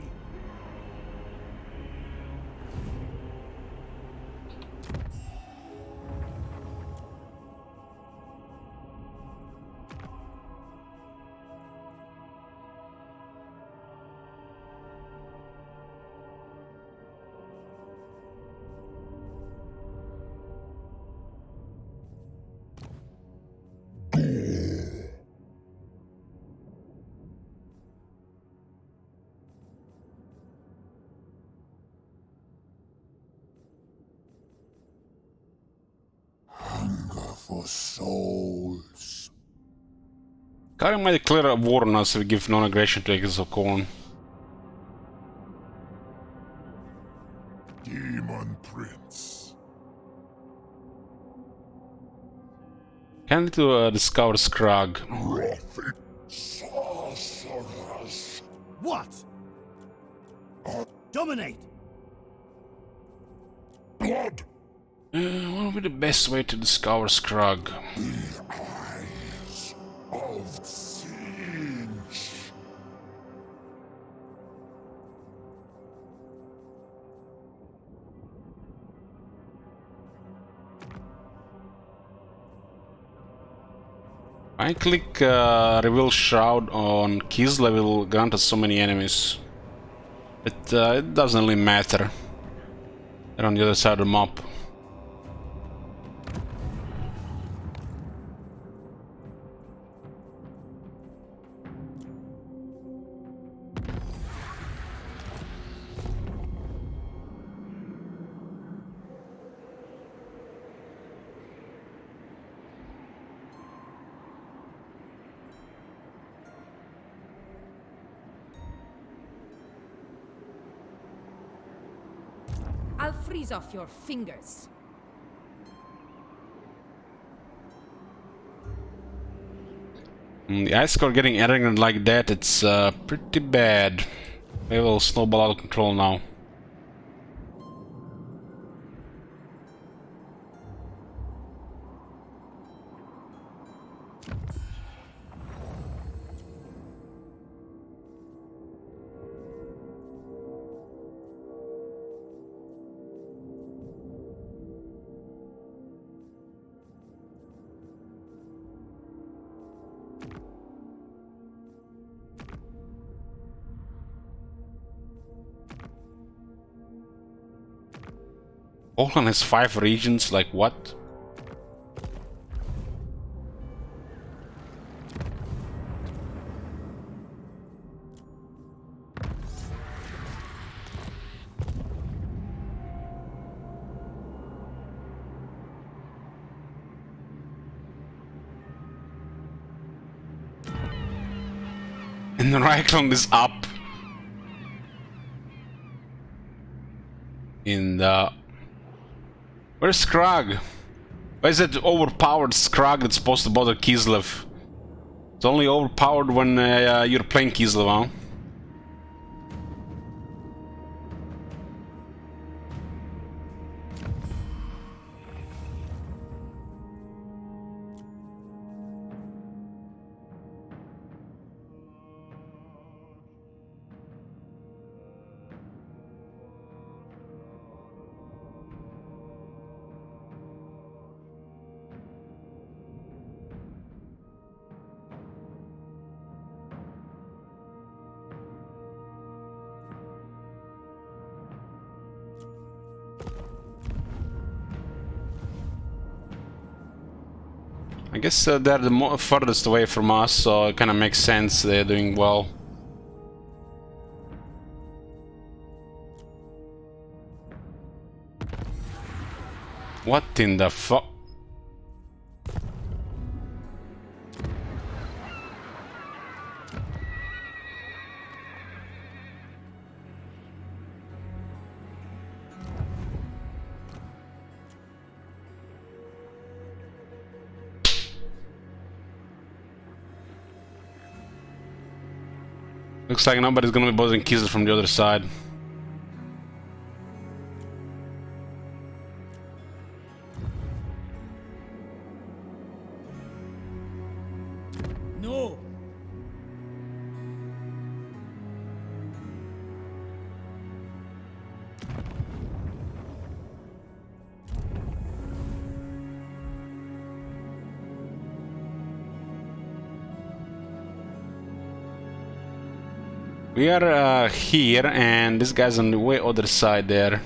For souls. Karim might declare a war on us if we give non-aggression to Acres of Corn. Demon Prince. Can need to discover Scrag. Prophet sorcerers. What? Dominate! Blood blood! What would be the best way to discover Scrog? The eyes of Tzeentch. I click Reveal Shroud on keys level, granted so many enemies. But it doesn't really matter. They're on the other side of the map. I'll freeze off your fingers. The ice core getting arrogant like that, it's pretty bad. Maybe we'll snowball out of control now. Poland has 5 regions, like what? And the Reichland is up. In the... Where's Skrag? Why is that overpowered Skrag that's supposed to bother Kislev? It's only overpowered when you're playing Kislev, huh? I guess they're the furthest away from us, so it kind of makes sense they're doing well. What in the fuck? Looks like nobody's gonna be bothering Kislev from the other side. No! We are here, and this guy's on the way other side there.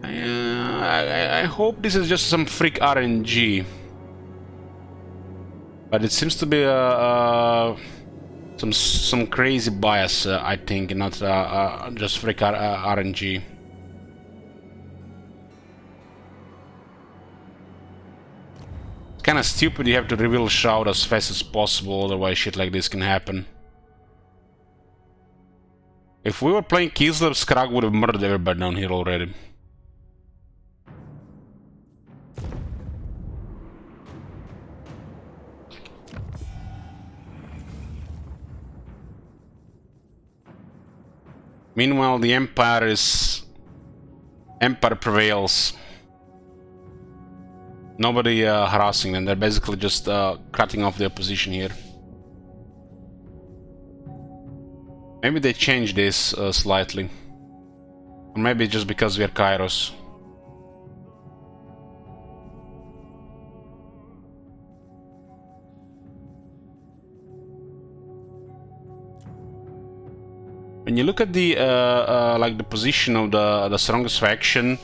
I hope this is just some freak RNG. But it seems to be some crazy bias, I think, not just freak RNG. Kinda stupid you have to reveal Shroud as fast as possible, otherwise shit like this can happen. If we were playing Kislev, Skrag would have murdered everybody down here already. Meanwhile, the Empire prevails. Nobody harassing them. They're basically just cutting off their position here. Maybe they changed this slightly. Or maybe just because we are Kairos. When you look at the like the position of the strongest faction,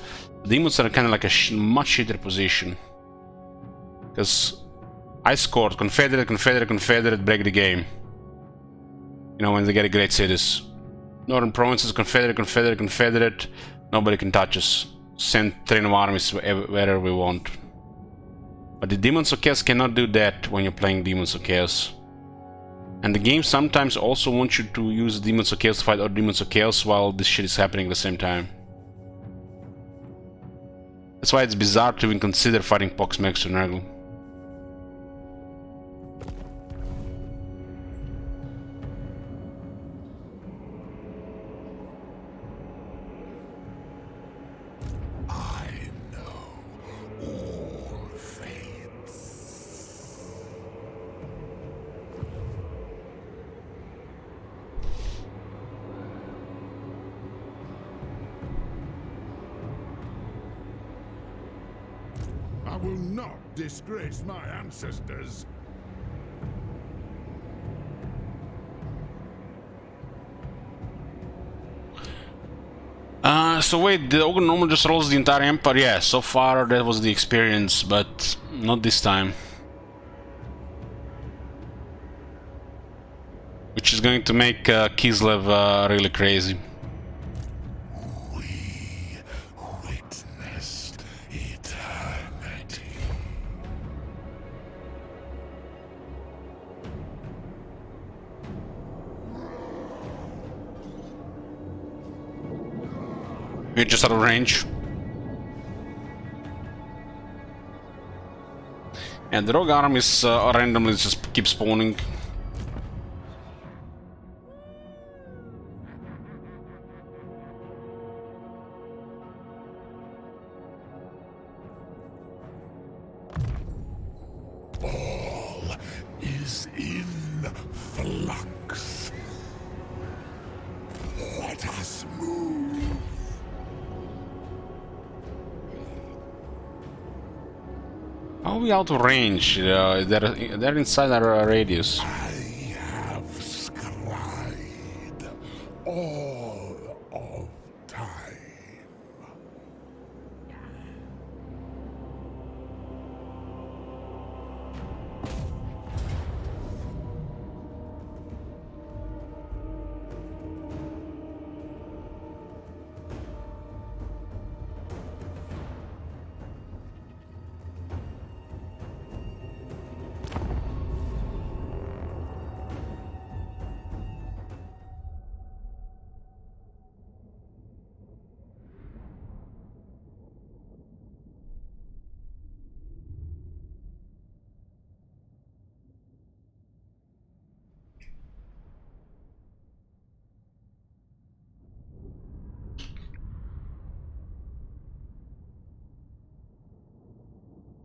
demons are kind of like a much shitter position. Because I scored Confederate, Confederate, Confederate, break the game. You know, when they get great cities. Northern provinces, Confederate, Confederate, Confederate, nobody can touch us. Send train of armies wherever we want. But the Demons of Chaos cannot do that when you're playing Demons of Chaos. And the game sometimes also wants you to use Demons of Chaos to fight other Demons of Chaos while this shit is happening at the same time. That's why it's bizarre to even consider fighting Pox Max or Nurgle. I will not disgrace my ancestors. So wait, the Ogre normally just rolls the entire Empire? Yeah, so far that was the experience, but not this time. Which is going to make Kislev really crazy. We witnessed eternity. We're just out of range. And the rogue armies randomly just keep spawning. All is in flux. Let us move. How are we out of range? They're inside our radius. I have scried all of time.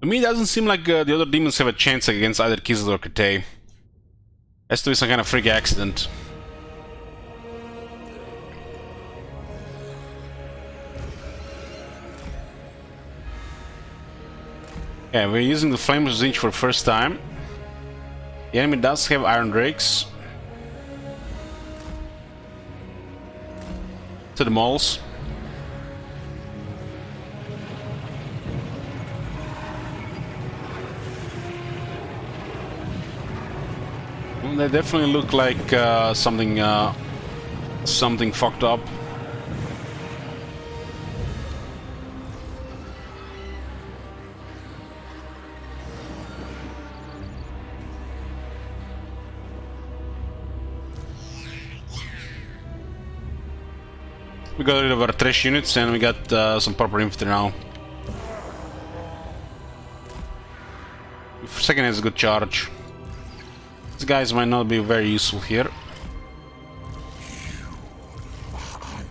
To me, it doesn't seem like the other demons have a chance against either Kislev or Kate. Has to be some kind of freak accident. Yeah, we're using the Flameless Tzeentch for the first time. The enemy does have Iron Drakes. To the moles. Well, they definitely look like something fucked up. We got rid of our trash units and we got some proper infantry now. Second is a good charge. These guys might not be very useful here. I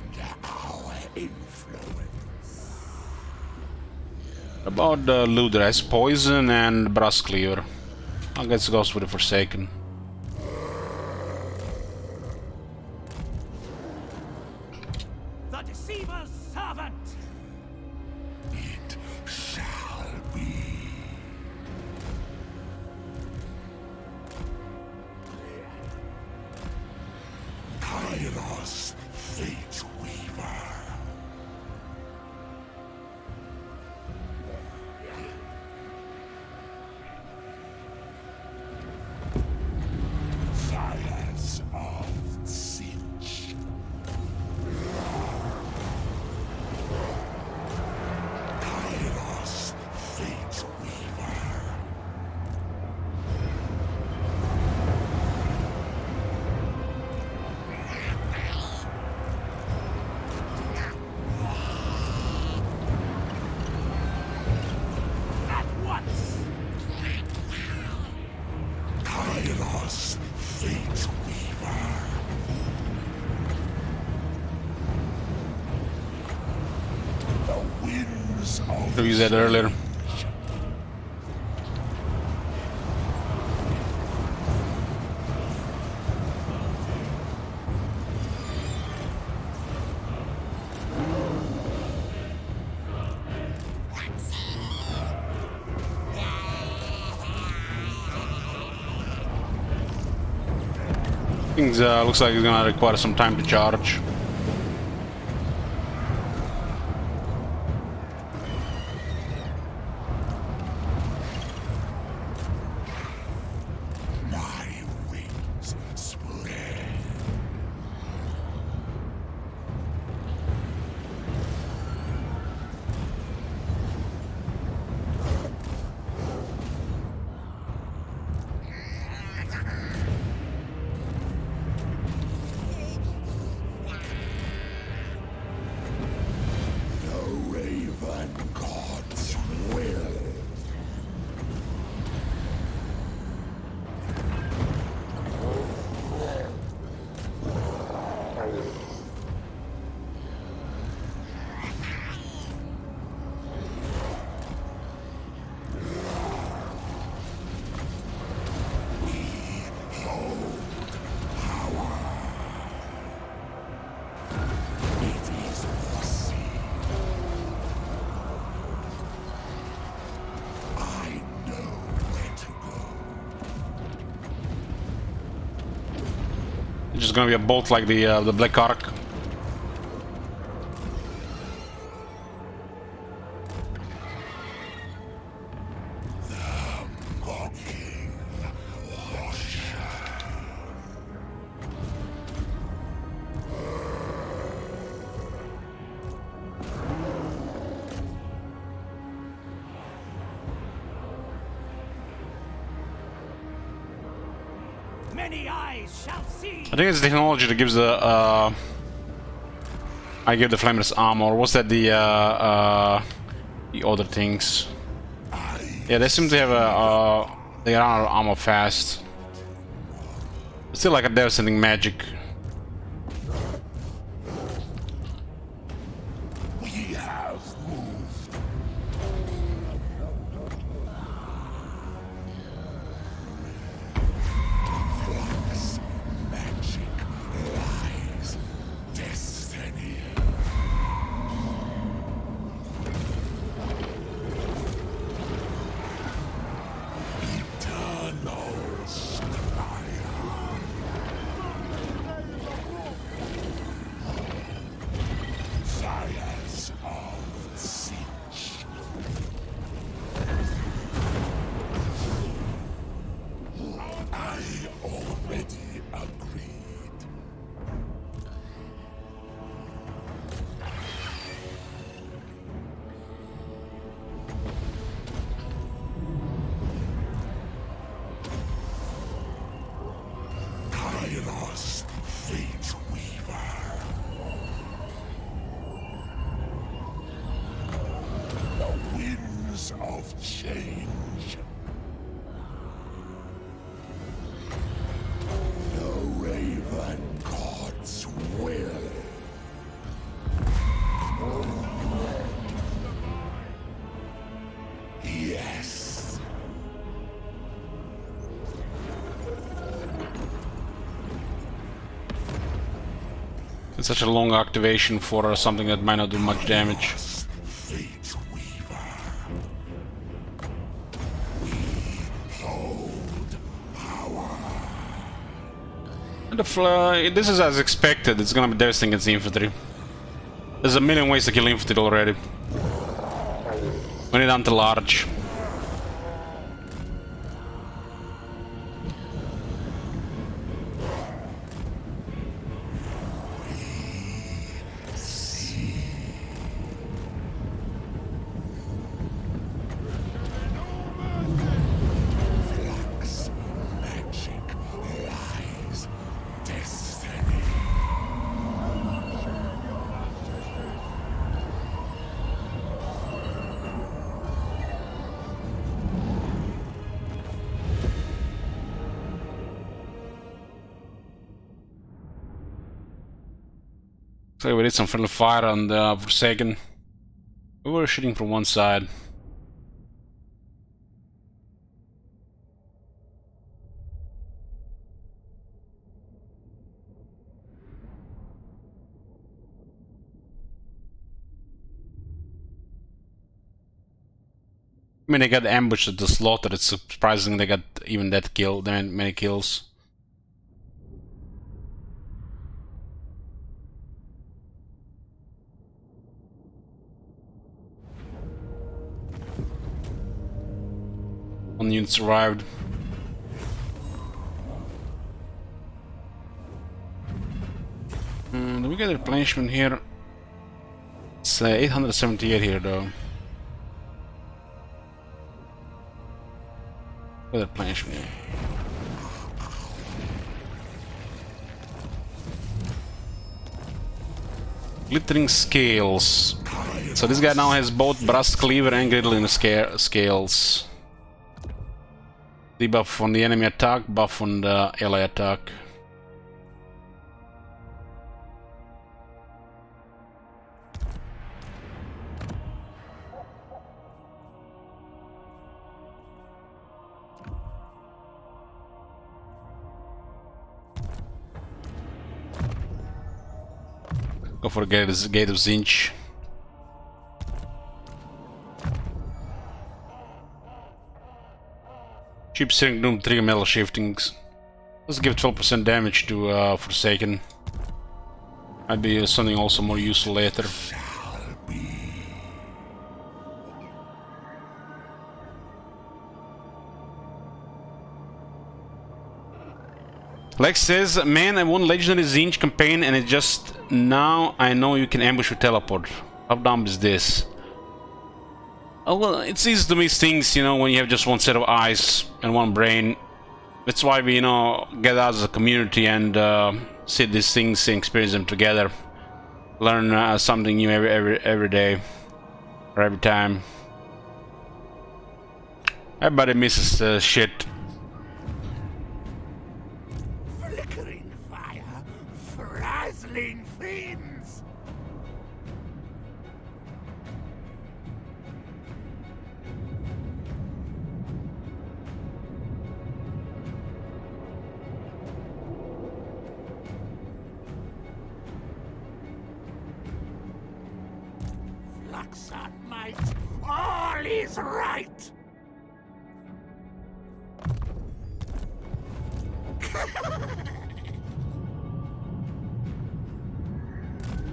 about the looter? Has poison and brass cleaver. I guess it goes with the Forsaken. The deceiver's servant! It shall be. Kairos, Fate Weaver. Fires of Tzeentch. Kairos, Fate Weaver. At once! Kairos, Fate Weaver. The winds of I used that earlier. Things looks like it's gonna require some time to charge. my wings spread. The Raven God's will. It is foreseen. I know where to go. It's just gonna be a bolt like the Black Ark. Mocking Washer. Many eyes shall see! I think it's the technology that gives the I give the flameless armor. Was that the other things? Yeah, they seem to have they run out of armor fast. It's still like a devastating magic. We have moved. Flux, magic, lies, destiny. Eternal fire. Fires of Tzeentch. I already agreed. Kairos, Fate Weaver. The winds of change. The Raven God's will. It's such a long activation for something that might not do much damage. Fate Weaver. We hold power. And this is as expected. It's gonna be devastating against the infantry. There's a million ways to kill infantry already. We need anti-large. So we did some friendly fire on the Forsaken. We were shooting from one side. I mean, they got ambushed at the slaughter. It's surprising they got even that kill, many kills. One unit survived. Do we get a replenishment here? It's 878 here though. What replenishment? Glittering scales. So this guy now has both brass cleaver and glittering scales. Debuff on the enemy attack, buff on the ally attack. Go for gate of Tzeentch. Cheap steering doom, trigger metal shiftings. Let's give 12% damage to Forsaken. Might be something also more useful later. Lex says, man, I won Legendary Tzeentch campaign and it just now I know you can ambush with teleport. How dumb is this? Oh, well, it's easy to miss things, you know, when you have just one set of eyes and one brain. That's why we, you know, get out as a community and see these things and experience them together. Learn something new every day or every time. Everybody misses shit. Flickering fire, frazzling fiends. Flux on might, all is right.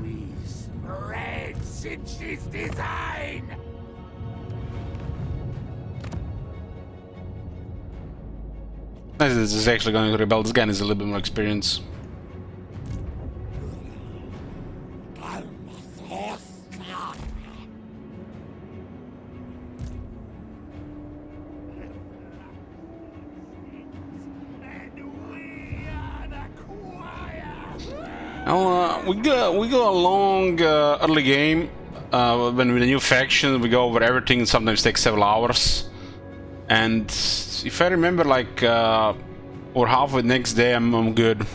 We spread Tzeentch's design. This is actually going to rebel. This guy needs a little bit more experience. We go along early game when with a new faction. We go over everything. And sometimes takes several hours. And if I remember, like or halfway the next day, I'm good.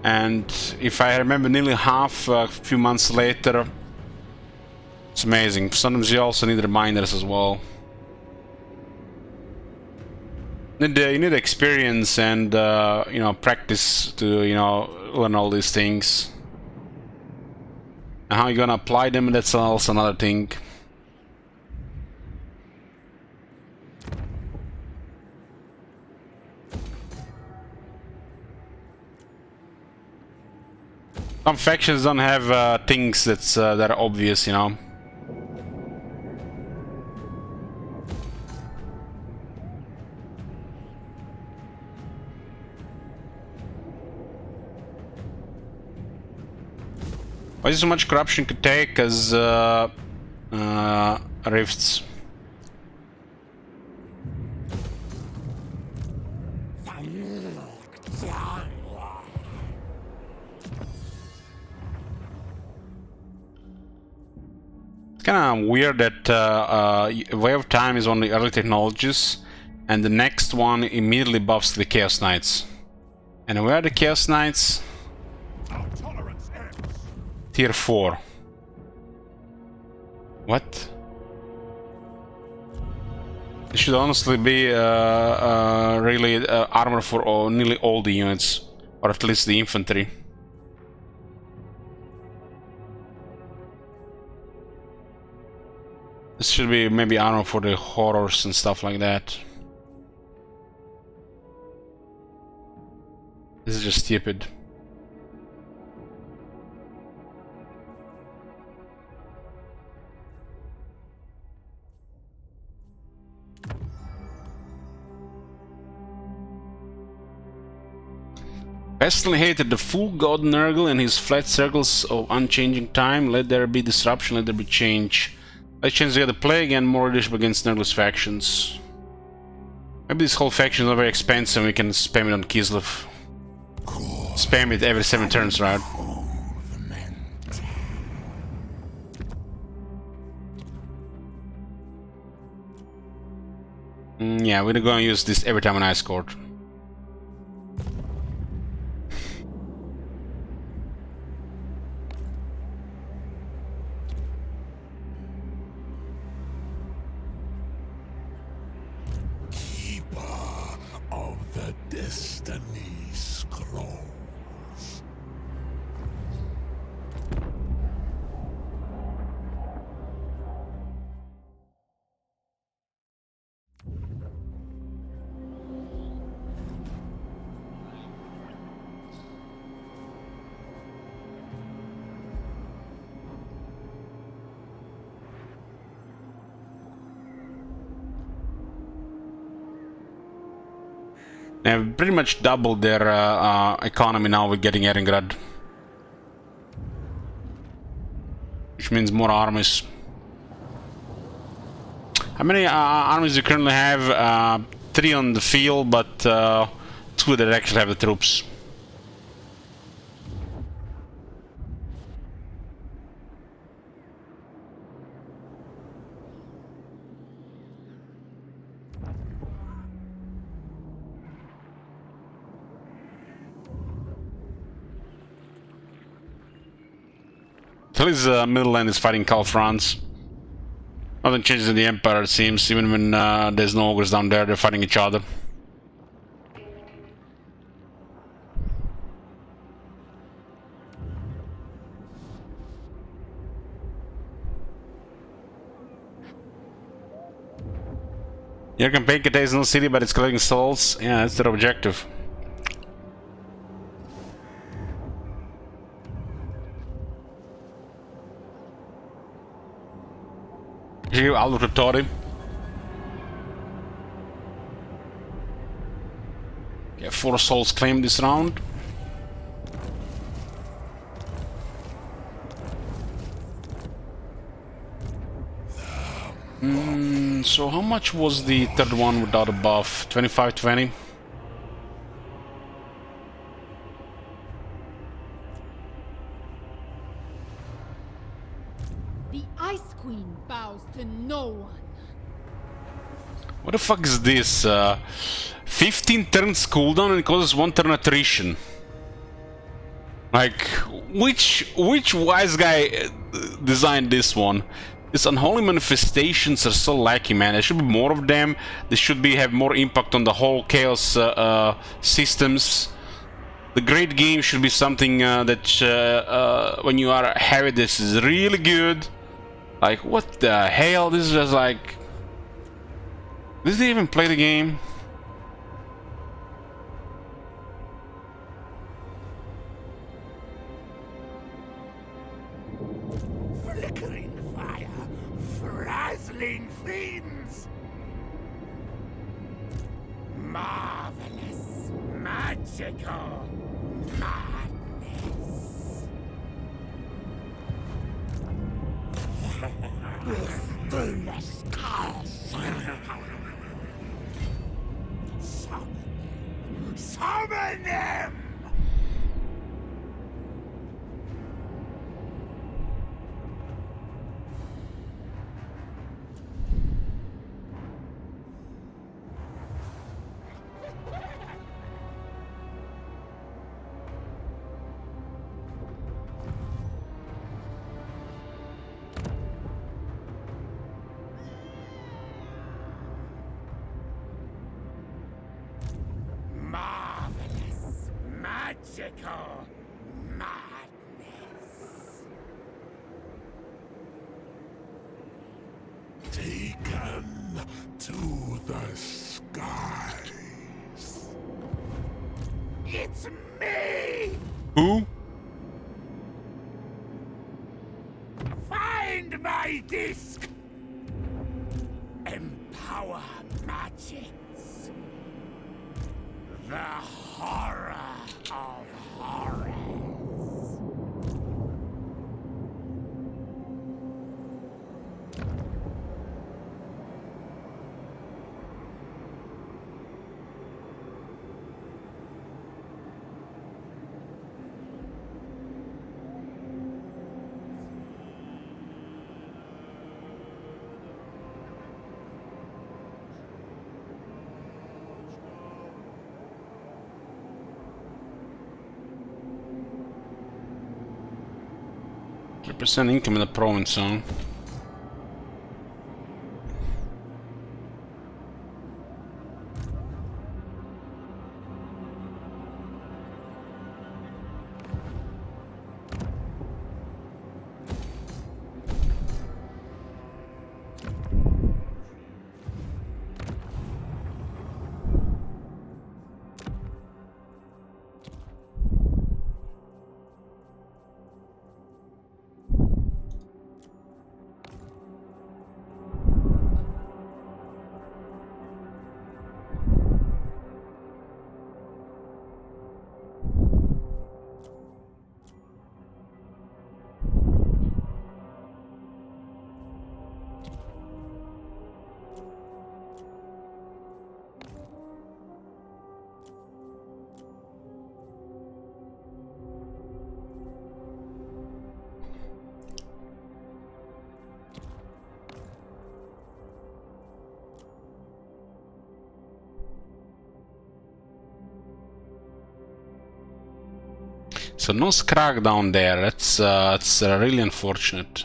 And if I remember, nearly half a few months later, it's amazing. Sometimes you also need reminders as well. You need experience and you know, practice to, you know, learn all these things. And how you gonna apply them, that's also another thing. Some factions don't have things that are obvious, you know. Why is so much corruption could take as rifts? It's kind of weird that Way of Time is one of the early technologies, and the next one immediately buffs the Chaos Knights. And where are the Chaos Knights? Tier 4. What? It should honestly be really armor for nearly all the units, or at least the infantry. This should be maybe armor for the horrors and stuff like that. This is just stupid. Pestilently hated the full god Nurgle and his flat circles of unchanging time. Let there be disruption, let there be change. Let's change the plague and more leadership against Nurgle's factions. Maybe this whole faction is not very expensive and we can spam it on Kislev. Spam it every 7 turns, right? Yeah, we're gonna use this every time on Ice Court. Destiny scrolls. They have pretty much doubled their economy now with getting Erengrad. Which means more armies. How many armies do you currently have? 3 on the field, but 2 that actually have the troops. At least Middleland is fighting Khal France. Nothing changes in the Empire, it seems. Even when there's no ogres down there, they're fighting each other. Your campaign contains no city, but it's collecting souls. Yeah, that's their objective. Here, Aldo Totori. Yeah, 4 souls claimed this round. So how much was the third one without a buff? 25-20? The Ice Queen bows to no one. What the fuck is this? 15 turns cooldown and it causes 1 turn attrition. Like, which wise guy designed this one? These unholy manifestations are so lacking, man. There should be more of them. They should have more impact on the whole chaos systems. The great game should be something that when you are heavy, this is really good. Like, what the hell? This is just like... Did they even play the game? Flickering fire, frazzling fiends. Marvelous, magical madness. Stainless curse. Summon them! Marvelous, magical madness. Taken to the skies. It's me! Who? Find my disc! Empower magics. The horror of horrors. Percent income in the province zone. So no Scrag down there. That's really unfortunate.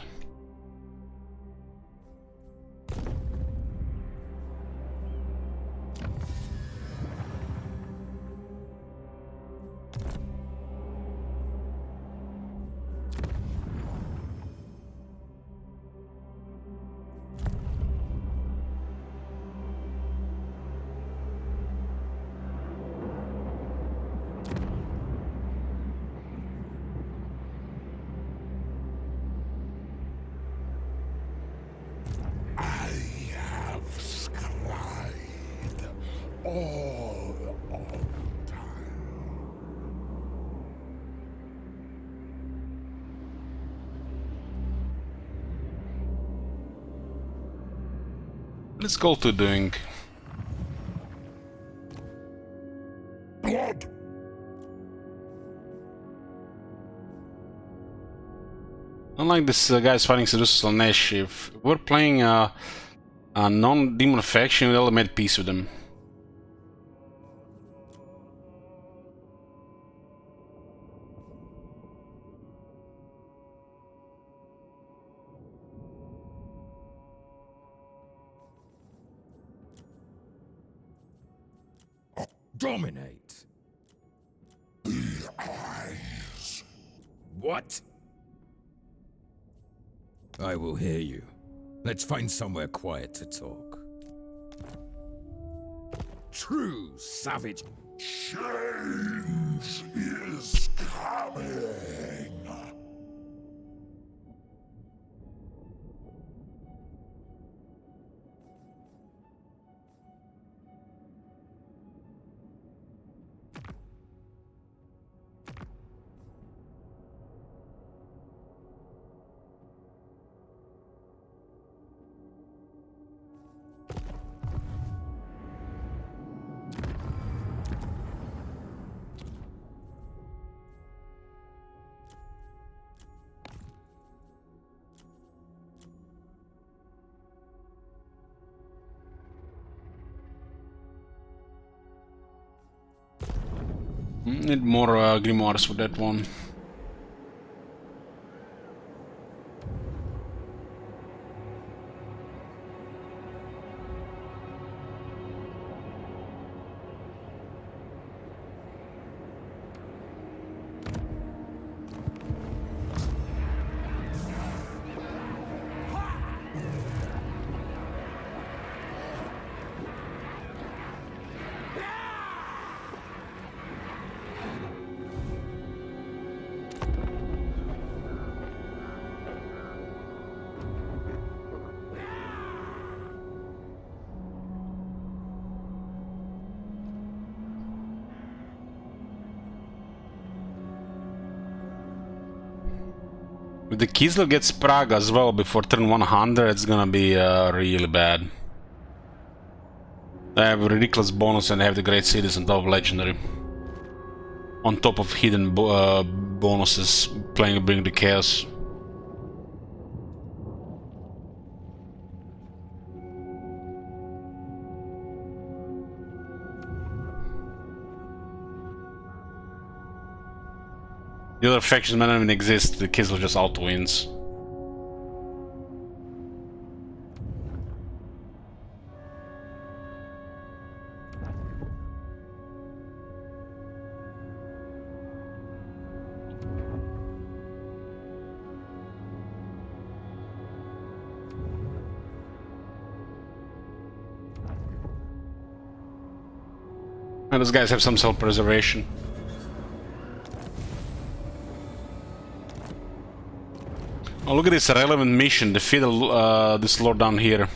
All of time. Let's go to doing. Blood! Unlike this guy's fighting Seducer Nash, if we're playing a non-demon faction, we'll make peace with them. Dominate. What? I will hear you. Let's find somewhere quiet to talk. True savage. Change is coming. Need more grimoires for that one. If the Kislev gets Prague as well before turn 100, it's gonna be really bad. They have a ridiculous bonus and they have the great cities on top of legendary. On top of hidden bonuses, playing Bring the Chaos. The other factions might not even exist, the Kislev just auto-wins. And those guys have some self-preservation. Oh, look at this relevant mission, defeat this lord down here.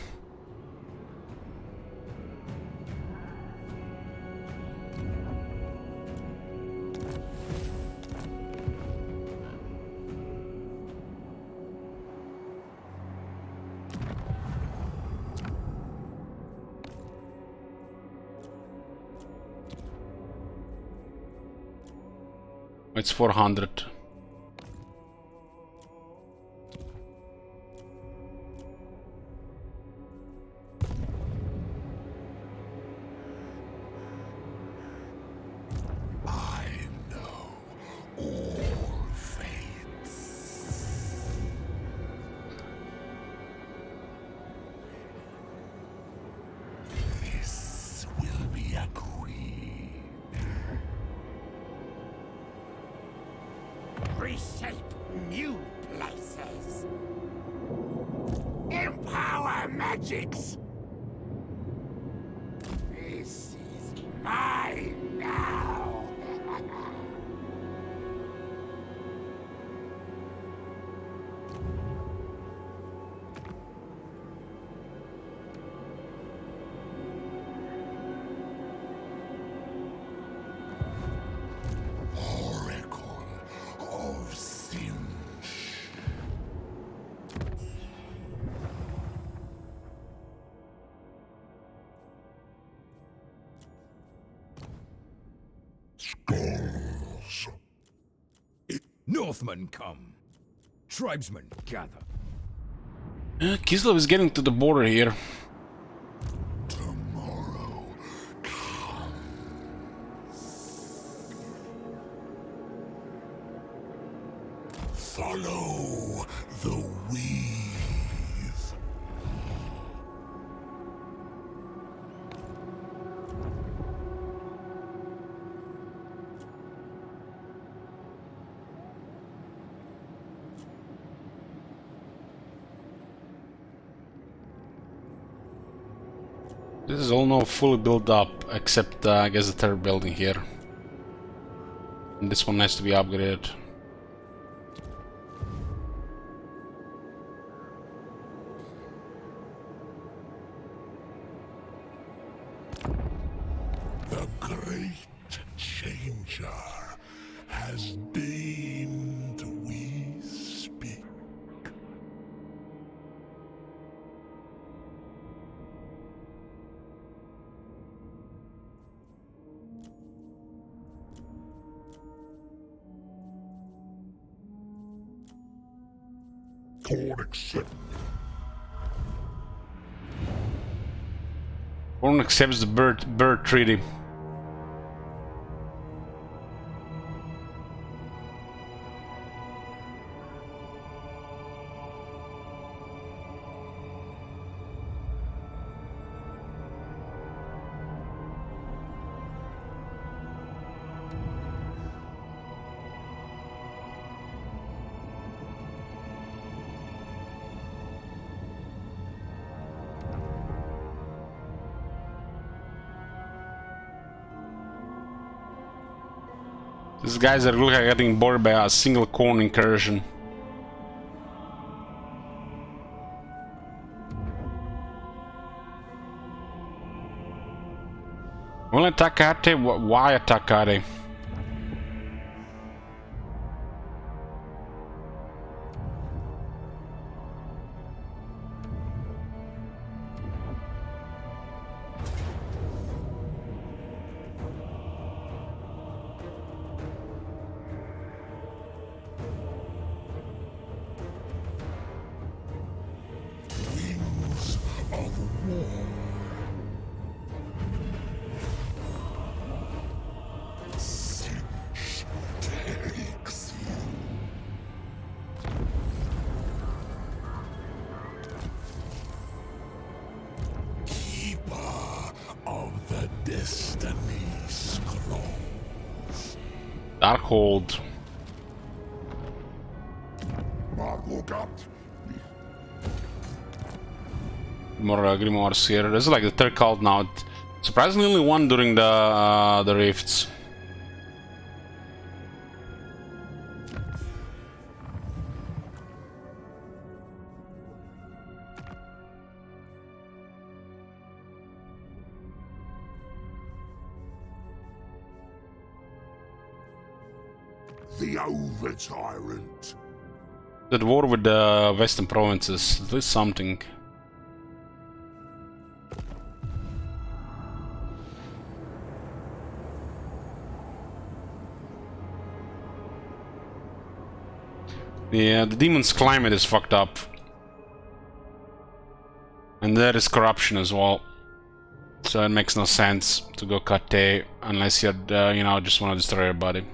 It's 400. Reshape new places. Empower magics. This is mine now. Northmen come. Tribesmen gather. Kislev is getting to the border here. Tomorrow follow the weave. This is all now fully built up, except I guess the third building here. And this one has to be upgraded. The great changer has deigned we speak. Court accept. Born accepts the bird treaty. These guys are looking like getting bored by a single corn incursion. Well, attaccate? Why attaccate? Wings of war. Tzeentch takes you. Keeper of the Destiny Scrolls. Darkhold. Look out. More grimoires here. This is like the third cult now. Surprisingly, only one during the rifts. The over-tyrant. That war with the western provinces. At least something. Yeah, the demon's climate is fucked up. And there is corruption as well. So it makes no sense to go Kate unless you you know, just want to destroy everybody.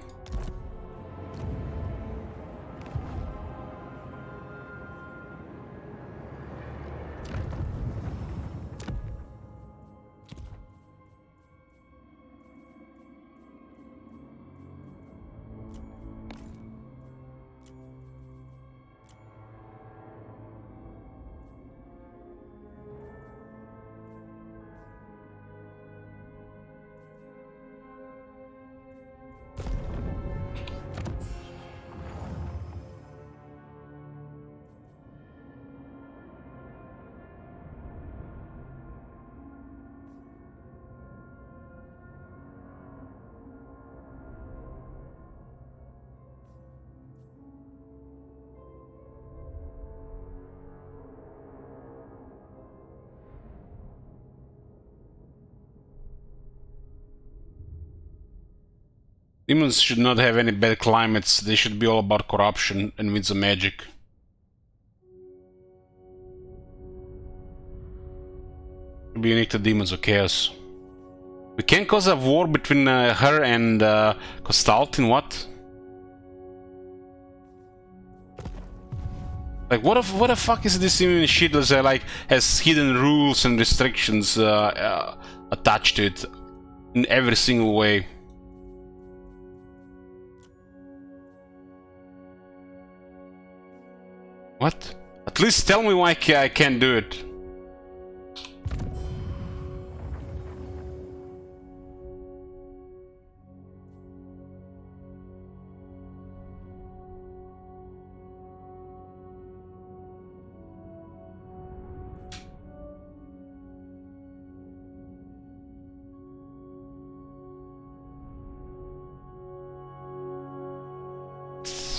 Demons should not have any bad climates, they should be all about corruption and winds of magic. Should be unique to demons of chaos. We can't cause a war between her and Kostaltin, what? Like, what the fuck is this even shit that like has hidden rules and restrictions attached to it in every single way? What? At least tell me why I can't do it.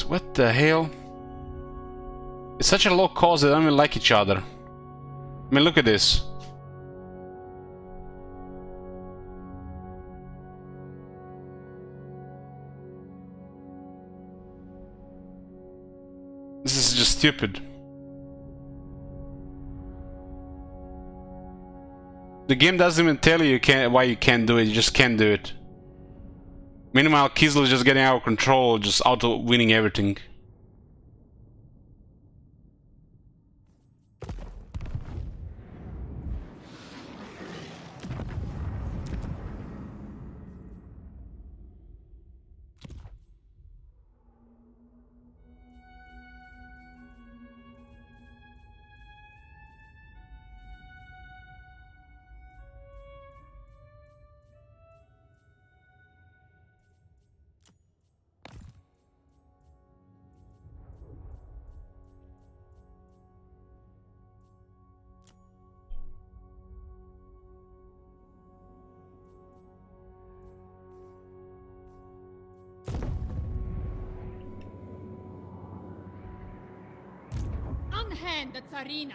What the hell? It's such a low cost, they don't even like each other. I mean, look at this. This is just stupid. The game doesn't even tell you why you can't do it, you just can't do it. Meanwhile, Kiesel is just getting out of control, just auto-winning everything. Unhand the Tsarina.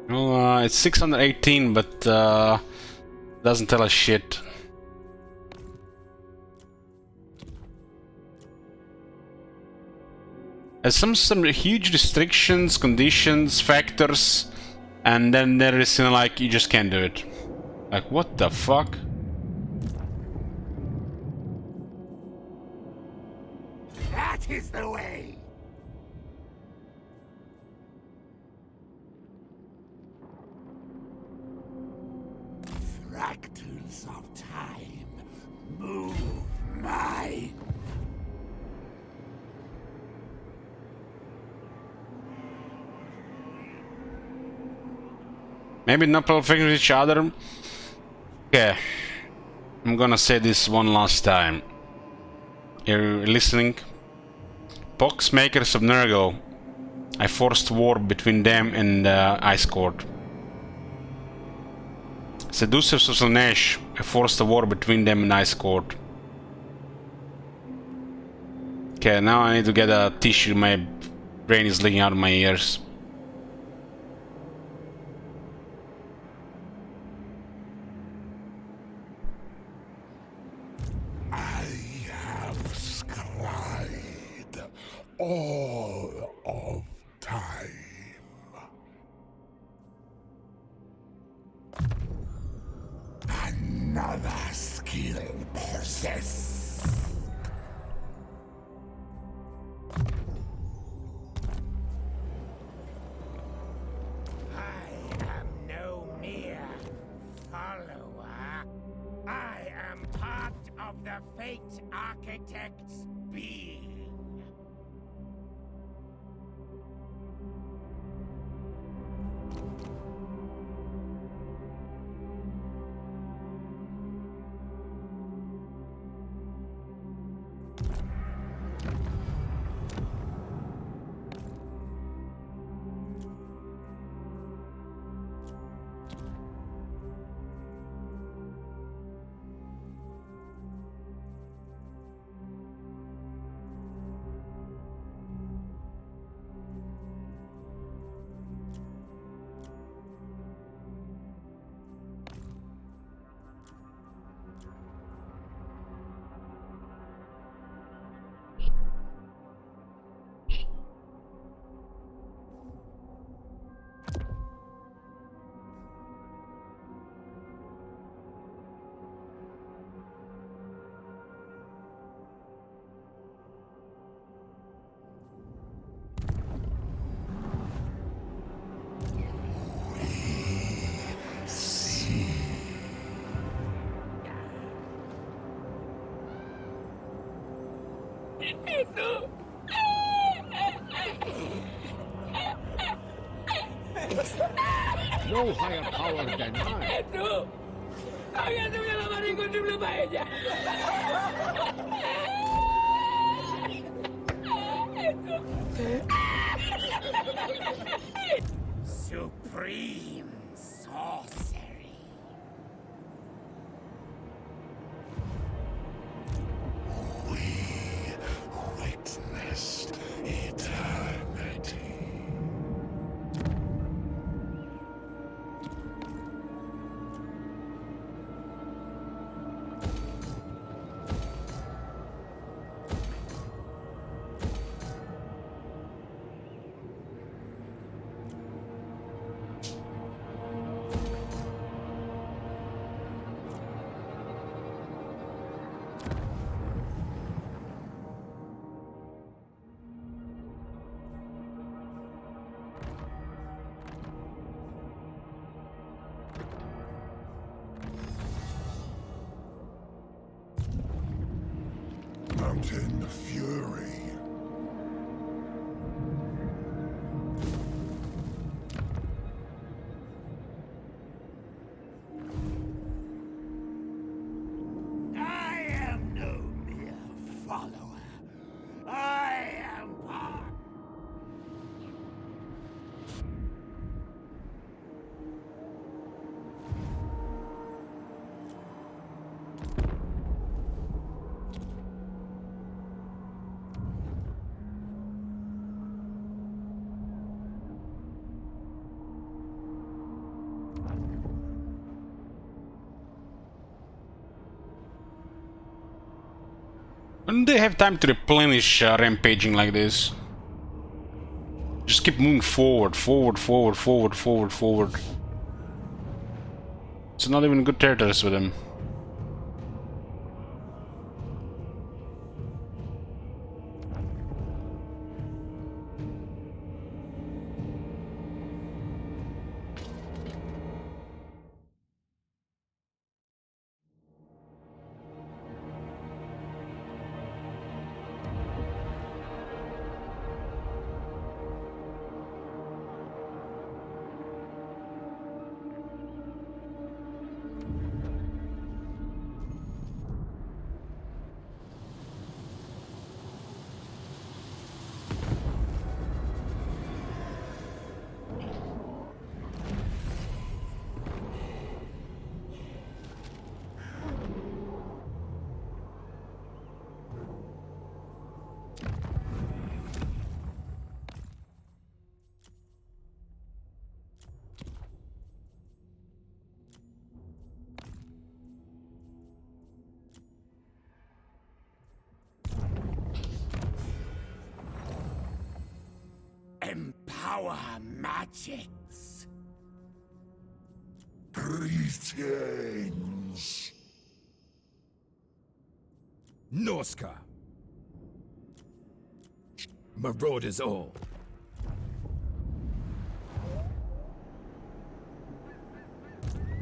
Well, it's 618, but doesn't tell us shit. There's some huge restrictions, conditions, factors, and then there is like you just can't do it. Like what the fuck? That is the way. Fractals of time, move my. Maybe not perfect with each other. Okay, I'm gonna say this one last time. You're listening? Pox makers of Nurgle. I forced war between them and Ice Court. Seducers of Tzeentch. I forced a war between them and Ice Court. Okay, now I need to get a tissue. My brain is leaking out of my ears. All of time. Another skill possessed. I am no mere follower. I am part of the Fate Architect's being. No higher power than I. ¡No! ¡Agándome la mano y contribuye para ella! Supreme sorcery. We witnessed eternity. Mountain Fury. I am no mere follower. I am part. When they have time to replenish rampaging like this? Just keep moving forward, forward, forward, forward, forward, forward. It's not even good territories with him. Empower magics. Greetings. Norska. Marauders all.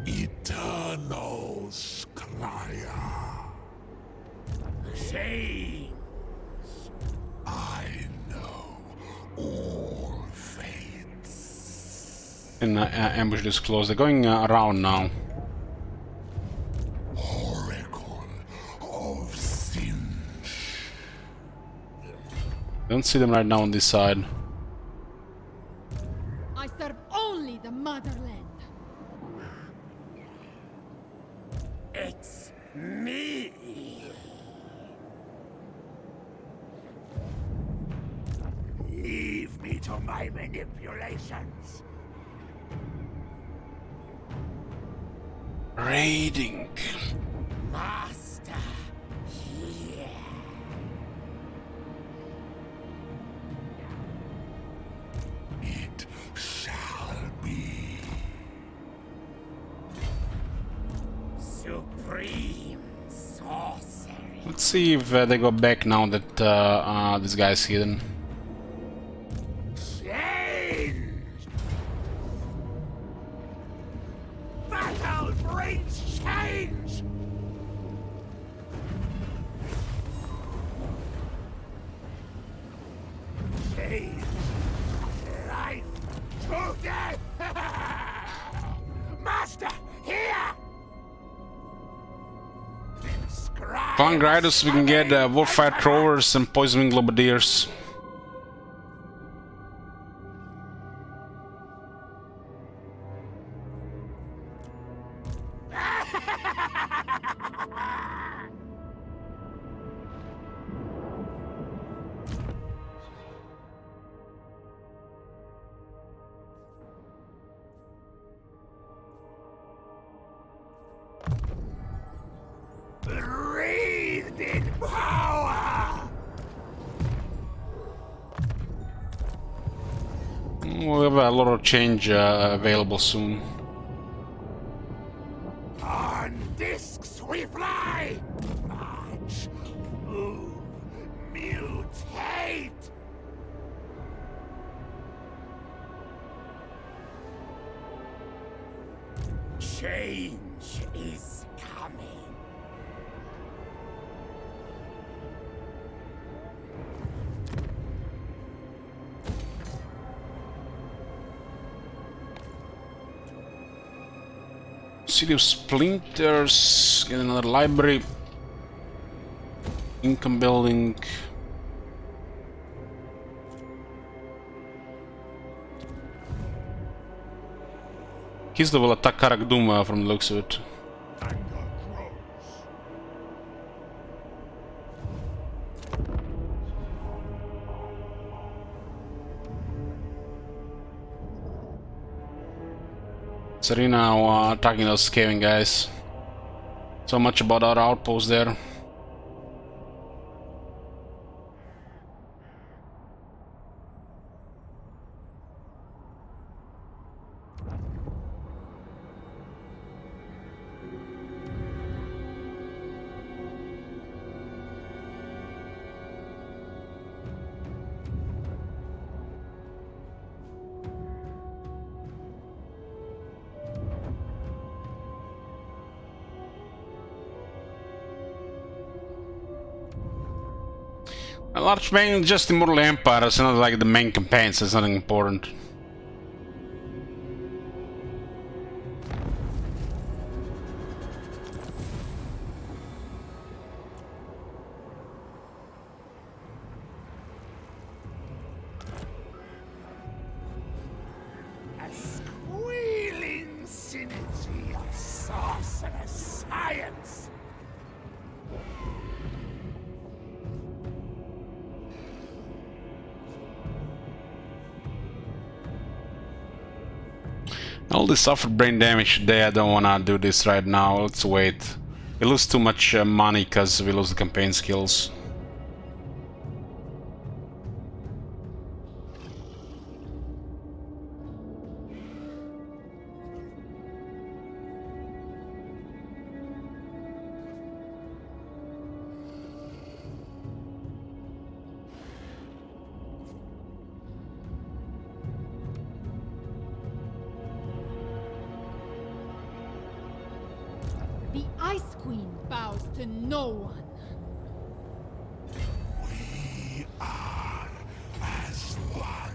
Eternal Scryer. Change. I know all fates. And ambush this close. They're going around now. Oracle of Tzeentch. Don't see them right now on this side. I serve only the motherland. It's me. Leave me to my manipulations. Raiding. Master, here. It shall be. Supreme sorcery. Let's see if they go back now that this guy's hidden. Change. Battle brings change. Change. Life to death. Master, here. Flank riders, we can get Warfire Throwers and Poisoning Globadiers. We'll have a lot of change available soon. On discs we fly! March, move, mutate! Change is coming. City of Splinters, get another library. Income building. Kislev will attack Karak Duma from the looks of it. Serena attacking those Skaven guys. So much about our outpost there. A large main, just Immortal Empire, it's not like the main campaigns, it's nothing important. A squealing synergy of sorcerous science. All this suffered brain damage today, I don't wanna do this right now, let's wait. We lose too much money because we lose the campaign skills. The Ice Queen bows to no one. We are as one.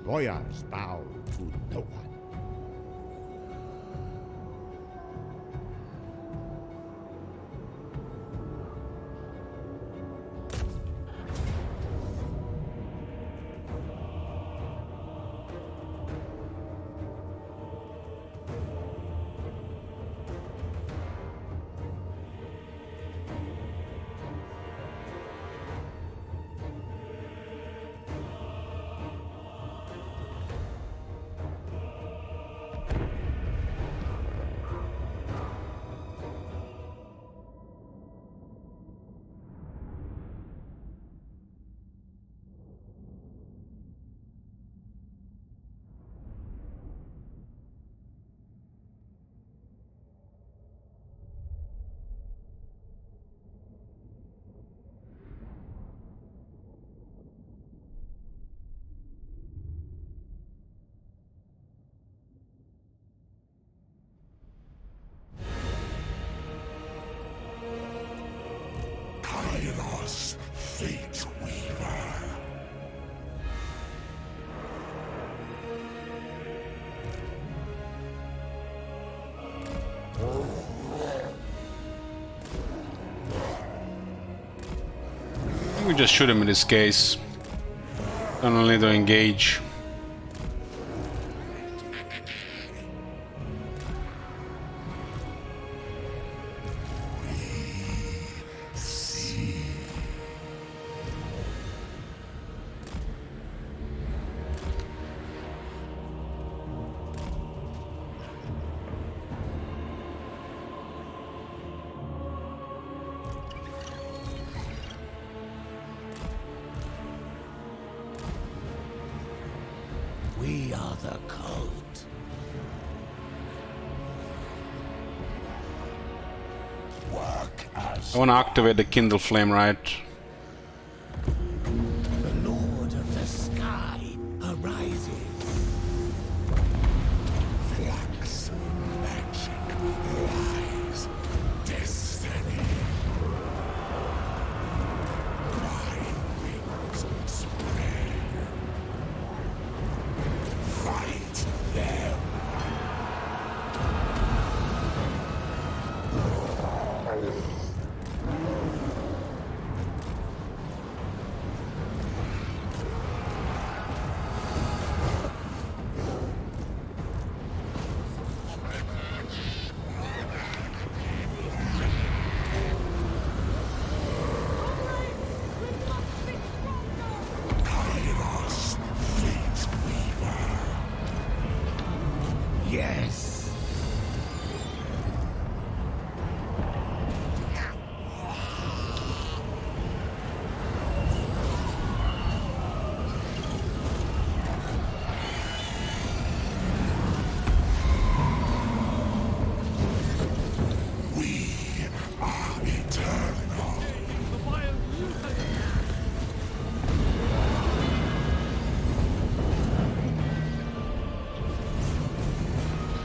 Boyars bow to no one. Kairos, Fate Weaver. I think we just shoot him in this case. Don't need to engage. We are the cult. Work as I want to activate the Kindle Flame, right? the Lord of the Sky arises. Flux, magic, lies, destiny. My wings spread. Fight them. Kairos, Fate Weaver. Yes. We are eternal.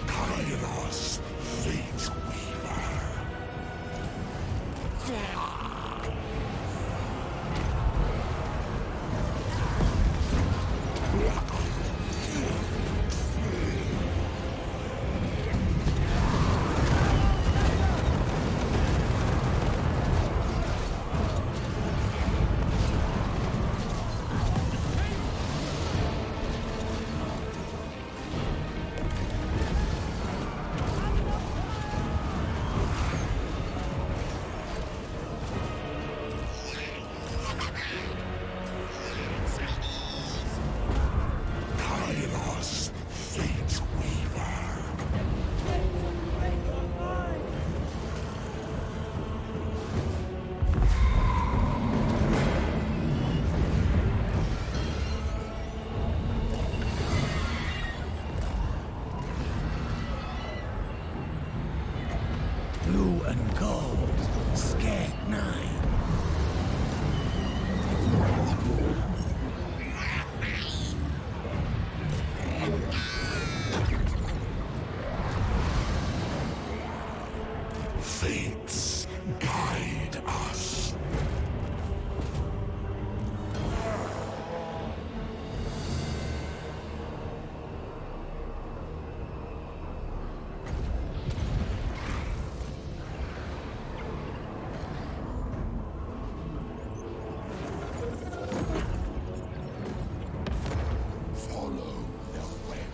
Kairos, Fate Weaver. Kairos, Fate Weaver. Blue and gold, scared 9. Fates guide us. Follow the web.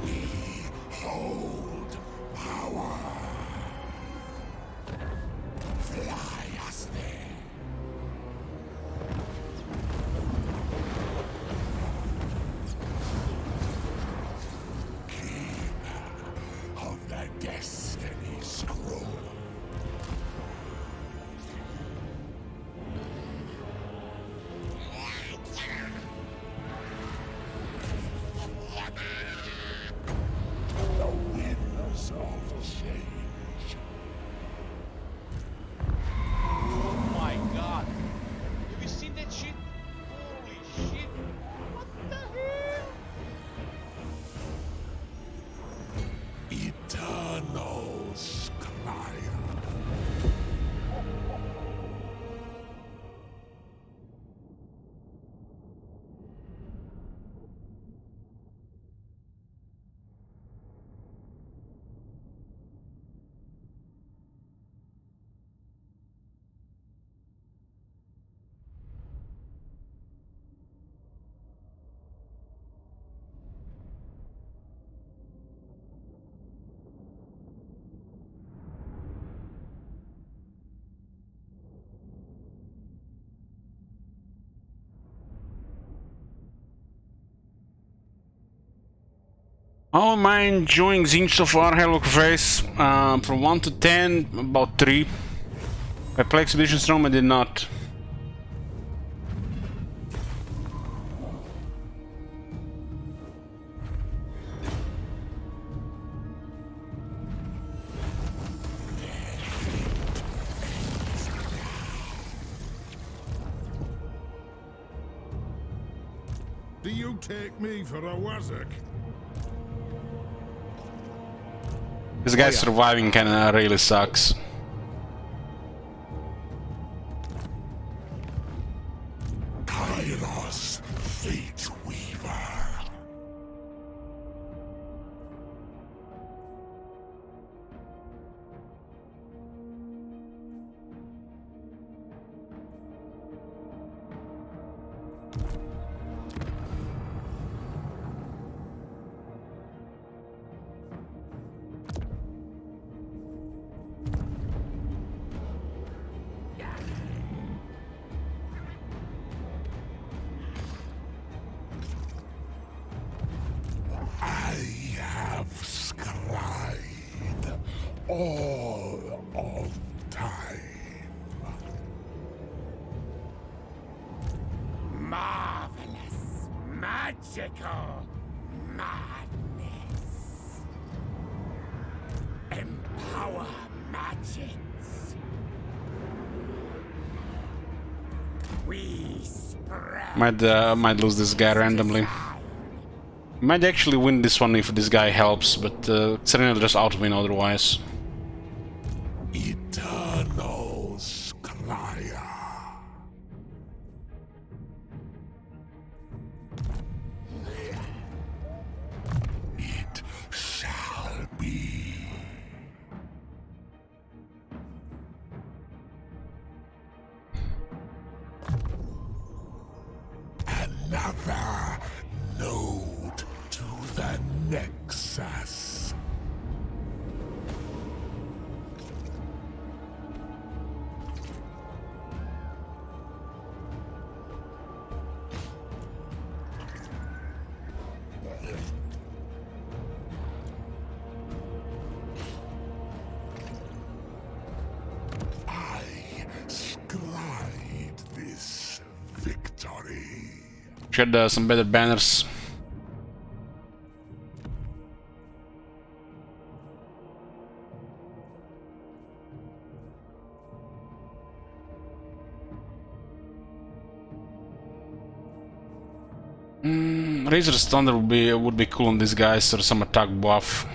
We hold power. Fly us there. Keeper of the Destiny Scroll. The winds of change. Oh my god. Have you seen that shit? Holy shit. What the hell? Eternal Scribe. How am I enjoying Tzeentch so far? Hello, Face. From 1 to 10, about 3. I play Expedition Storm, I did not. Do you take me for a wazzock? This guy surviving kinda really sucks. Kairos, Fate Weaver. I have scried all of time. Marvelous, magical madness. Empower magics. We spread. Might lose this guy randomly. Might actually win this one if this guy helps, but Serena just outwin otherwise. Eternal Scryer. It shall be. Another node to the Nexus. I scried this victory. Should some better banners. Razor's Thunder would be cool on these guys, or some attack buff.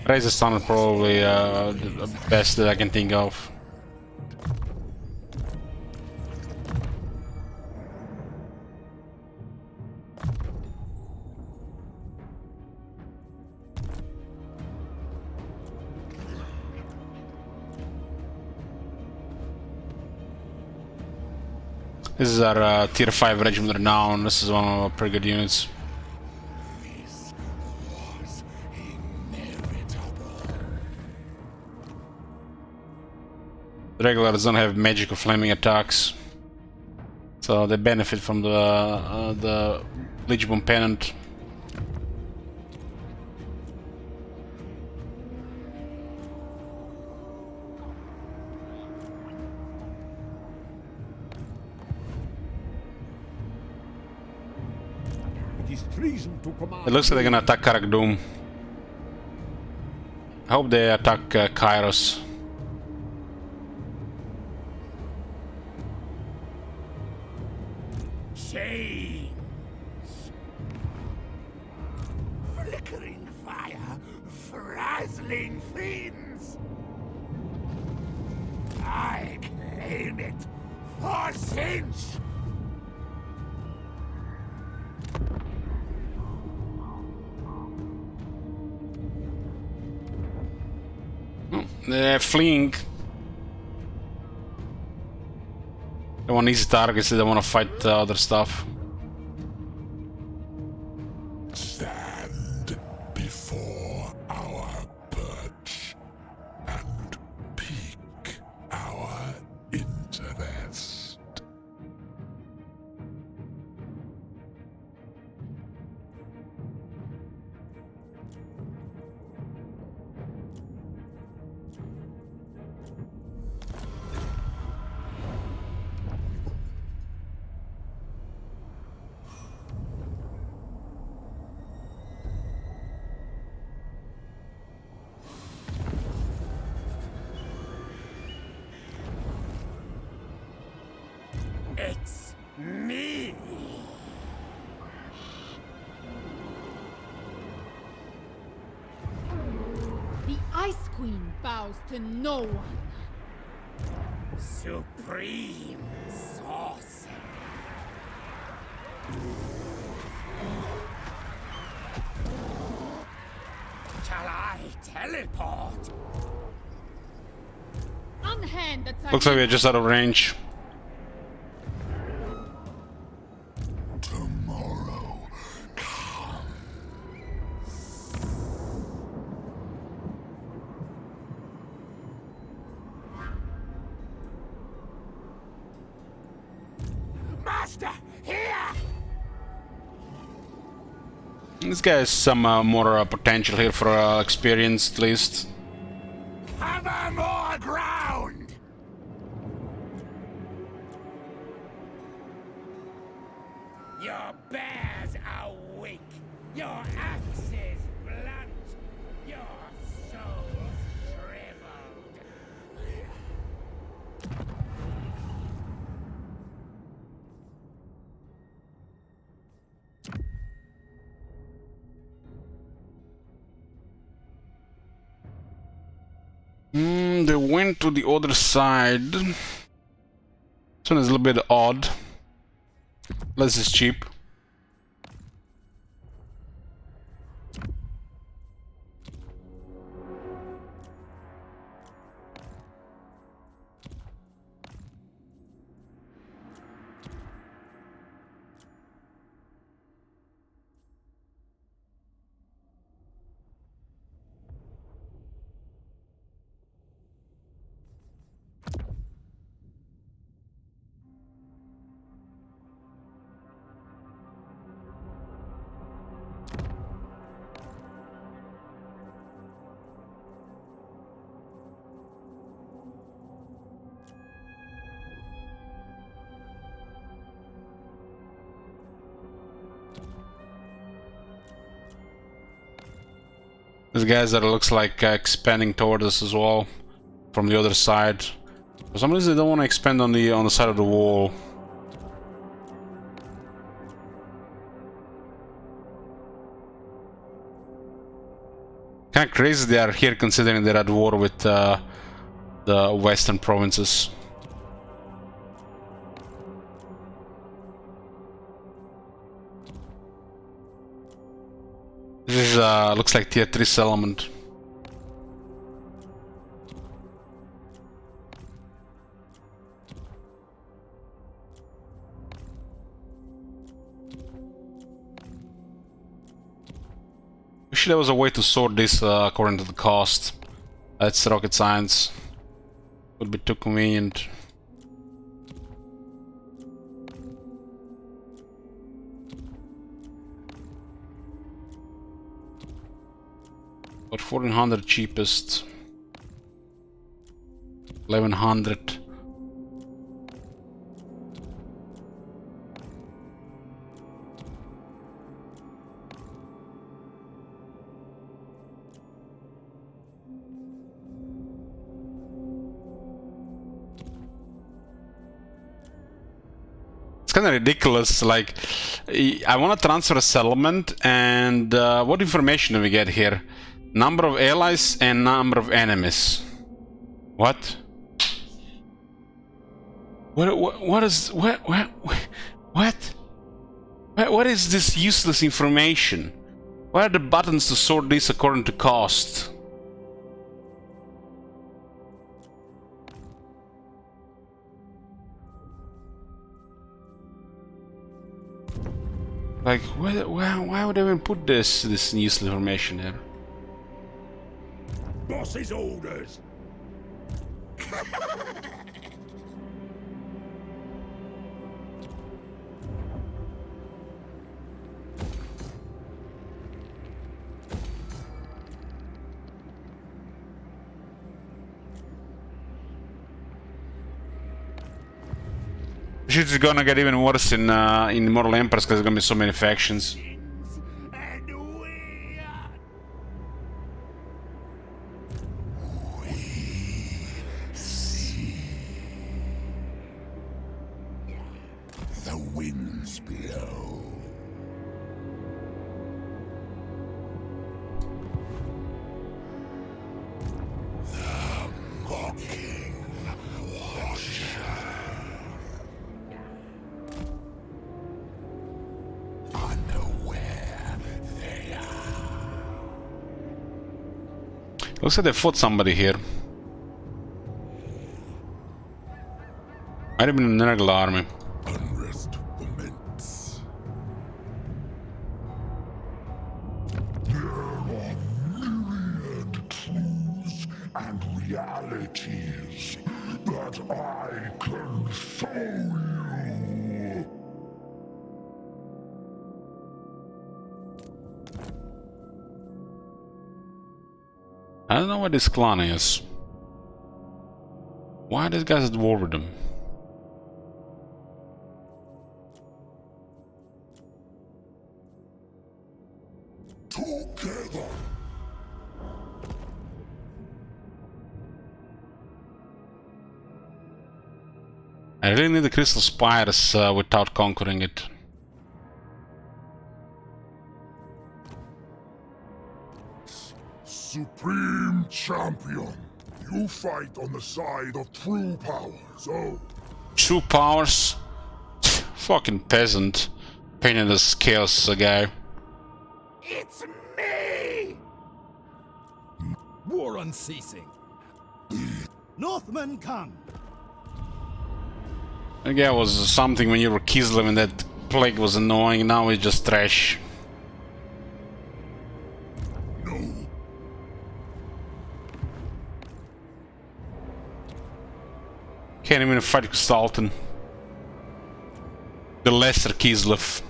Razor's Thunder probably the best that I can think of. This is our tier 5 regiment renown. This is one of our pretty good units. The regulars don't have magic or flaming attacks, so they benefit from the Bleach Bomb Pennant. It looks like they're gonna attack Karak Doom. I hope they attack Kairos. Change. Flickering fire, frazzling fiends. I claim it for Tzeentch. They're fleeing. They want easy targets, they don't want to fight other stuff. Stand before our perch and pique our interest. It's Me. The Ice Queen bows to no one. Supreme sorcerer. Shall I teleport? Unhand the Looks like we're just out of range. Tomorrow. Master, here! This guy has some more potential here for experience, at least. Cover more ground! Your bears are weak. Your axes blunt. Your souls shriveled. They went to the other side. This one is a little bit odd. Less is cheap. This guys that looks like expanding toward us as well from the other side. For some reason, they don't want to expand on the side of the wall. Kind of crazy they are here, considering they're at war with the western provinces. This is looks like tier 3 settlement. Wish there was a way to sort this according to the cost. That's rocket science. Would be too convenient. But 1400 cheapest. 1100. It's kind of ridiculous. Like, I want to transfer a settlement, and what information do we get here? Number of allies and number of enemies. What? What is what? What is this useless information? Why are the buttons to sort this according to cost? Like, why would I even put this useless information here? Boss's orders. Shit's gonna get even worse in Immortal Empress because there's gonna be so many factions. The winds blow. The mocking washer. Unaware they are. Looks like they fought somebody here. Might have been an regular army. Unrest foments. There are myriad truths and realities that I can show you. I don't know what this clan is. Why are these guys at war with them? Together. I really need the crystal spires without conquering it. Supreme Champion, you fight on the side of true power, so... True powers? Fucking peasant. Pain in the scales, guy. It's me! War unceasing. Northmen come! That guy was something when you were Kislev and that plague was annoying, now it's just trash. No. Can't even fight Sultan. The lesser Kislev.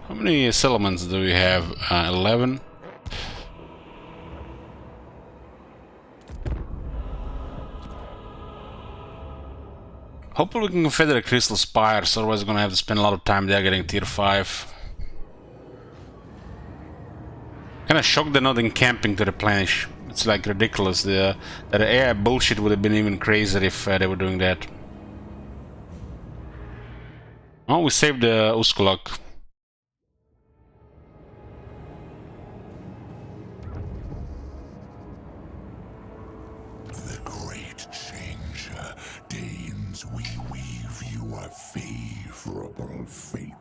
How many settlements do we have? 11? Hopefully we can confederate crystal spires, otherwise we're gonna have to spend a lot of time there getting tier 5. Kinda shocked they're not encamping to replenish. It's like ridiculous. That AI bullshit would have been even crazier if they were doing that. Oh, we saved Uskulak. The great changer deigns we weave you a favorable fate.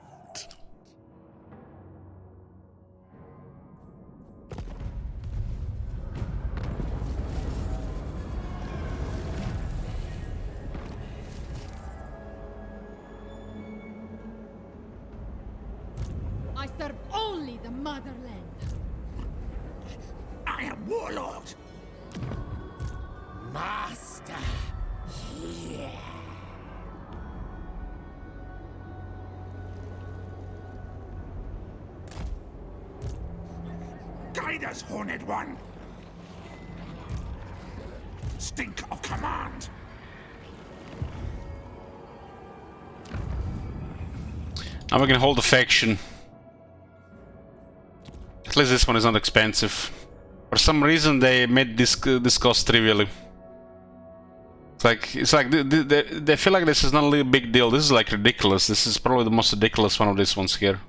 I serve only the motherland. I am Warlord. Master. Here. Guide us, Horned One. Stink of command. Now we can hold the faction. At least this one is not expensive. For some reason they made this cost trivially. It's like they feel like this is not a really big deal. This is like ridiculous. This is probably the most ridiculous one of these ones here.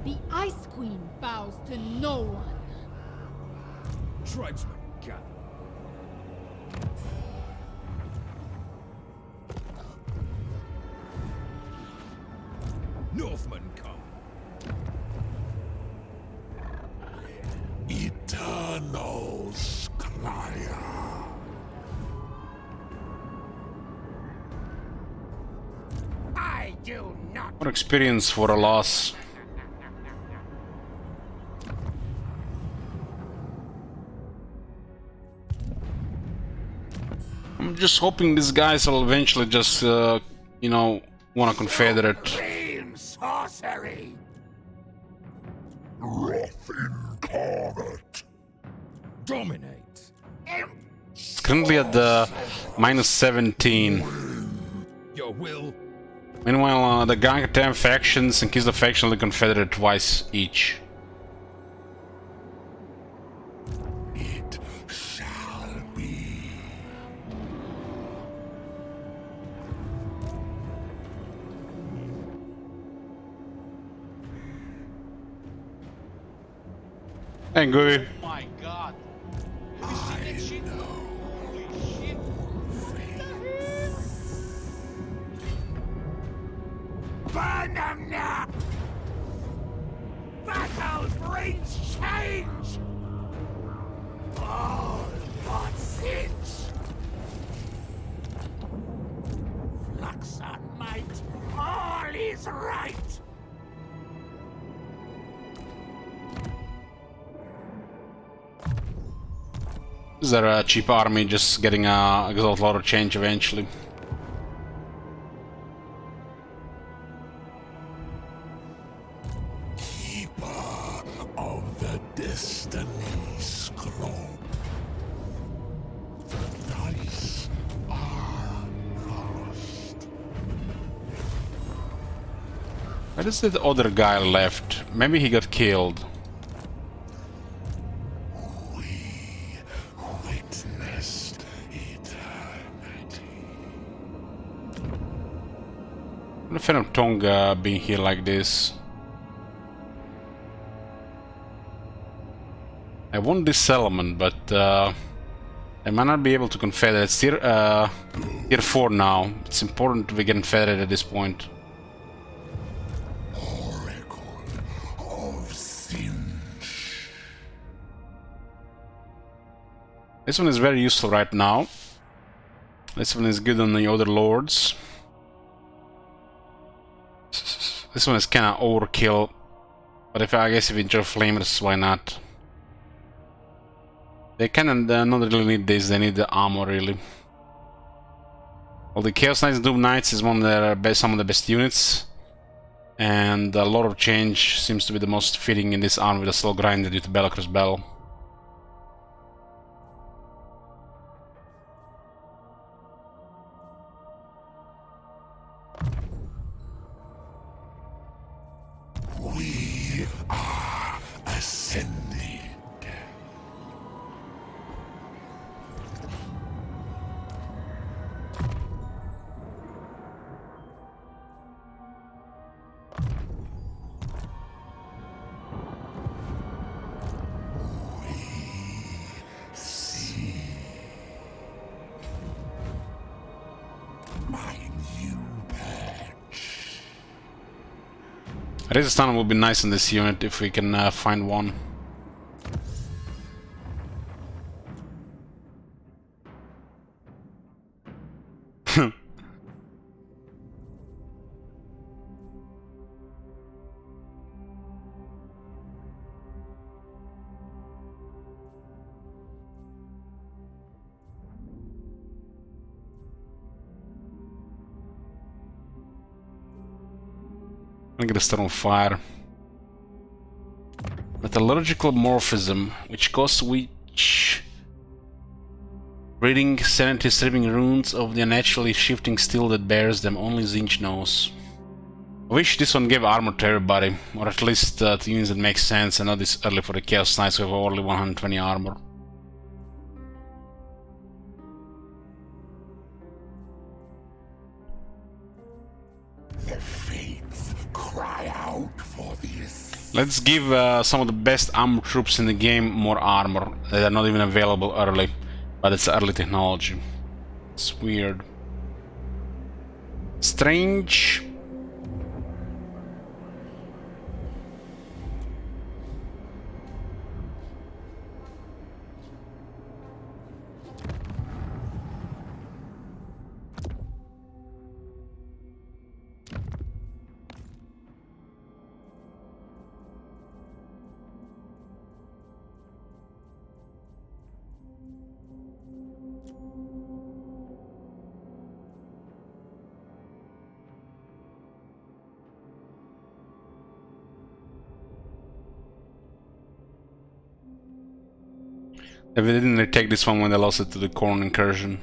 The Ice Queen bows to no one. Tribesmen, gather. Northmen come. Eternal Sclaya. I do not. More experience for a loss. I'm just hoping these guys will eventually just, you know, want to confederate. Supreme sorcery. Wrath incarnate. Dominate. It's currently at the -17. your will. Meanwhile, the gang can 10 factions and kills the faction of the Confederate twice each. It shall be. Hey, Gooey. Oh my god. Have you seen that shit? Holy shit. Burn them now! Battles brings change! All for Tzeentch! Flux on might, all is right! Is there a cheap army just getting a exalt lot of change eventually? Keeper of the Destiny Scroll. The dice are cast. Where is the other guy left? Maybe he got killed. Witnessed eternity. I'm a fan of Tonga being here like this. I want this settlement, but I might not be able to confederate. It's tier 4 now. It's important to be getting confederate at this point. Oracle of Tzeentch. This one is very useful right now. This one is good on the other lords. This one is kind of overkill, but I guess if you enjoy flamers, why not? They kind of not really need this, they need the armor really. Well, the Chaos Knights Doom Knights is one of their best, some of the best units, and a lot of change seems to be the most fitting in this army with a slow grinder due to Bellacross Bell. We are ascending. Resistance would be nice in this unit if we can find one. I'm gonna start on fire. Metallurgical morphism, which causes breeding sanity stripping runes of the unnaturally shifting steel that bears them. Only Tzeentch knows. I wish this one gave armor to everybody, or at least to units that make sense and not this early for the Chaos Knights who have only 120 armor. Cry out for this. Let's give some of the best armor troops in the game more armor. They are not even available early, but it's early technology. It's weird. Strange. If they didn't retake this one when they lost it to the Corn Incursion.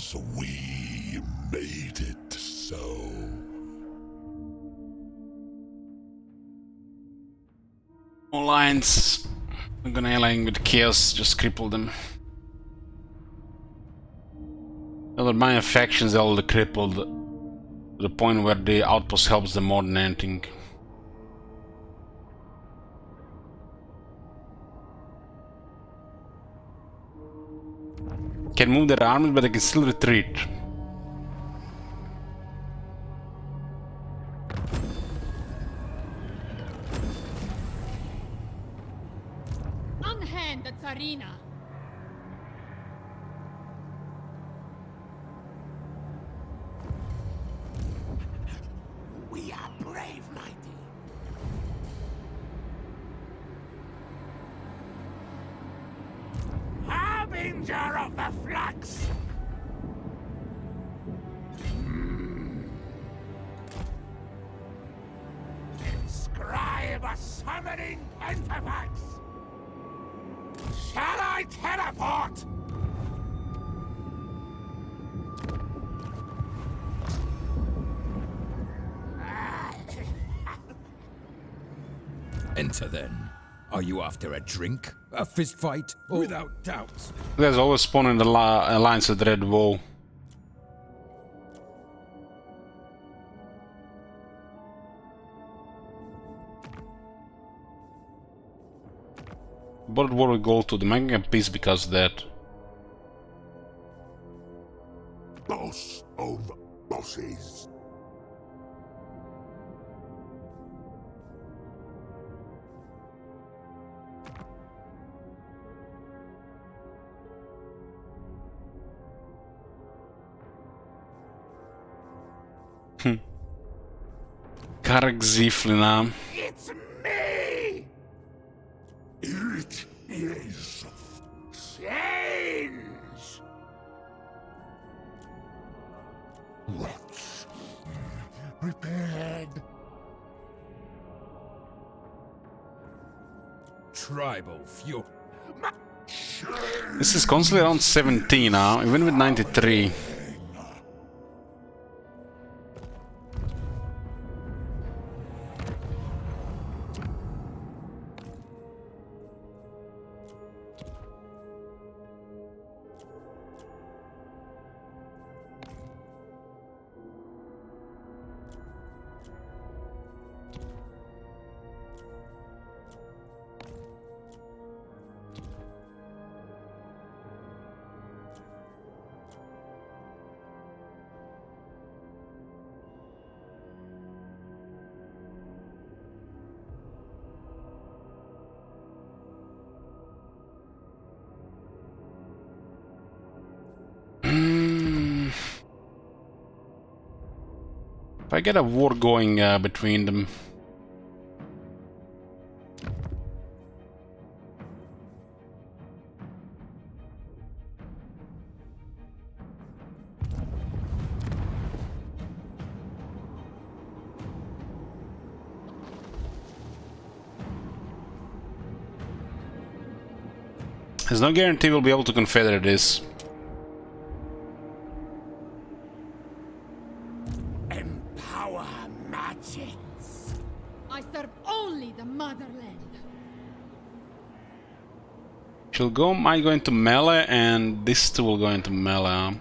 because we made it so. All lines. I'm gonna align with chaos, just cripple them. Other minor factions are all crippled to the point where the outpost helps them more than anything. Can move their armies, but they can still retreat. Unhand the Tsarina! We are brave, mighty. Harbinger of the flux! Inscribe a summoning pentafax! Shall I teleport? Enter then. Are you after a drink? A fist fight? Or... Without doubt. There's always spawn in the alliance with Red Wall. But what we go to the Mega Peace because of that. Boss of bosses. Karg Ziflina. It's me! It is Change! what's prepared. Tribal fuel. This is constantly around 17 now, even with 93. If I get a war going between them. There's no guarantee we'll be able to confederate this. Empower magics. I serve only the motherland. She'll go, might go into melee, and this two will go into melee.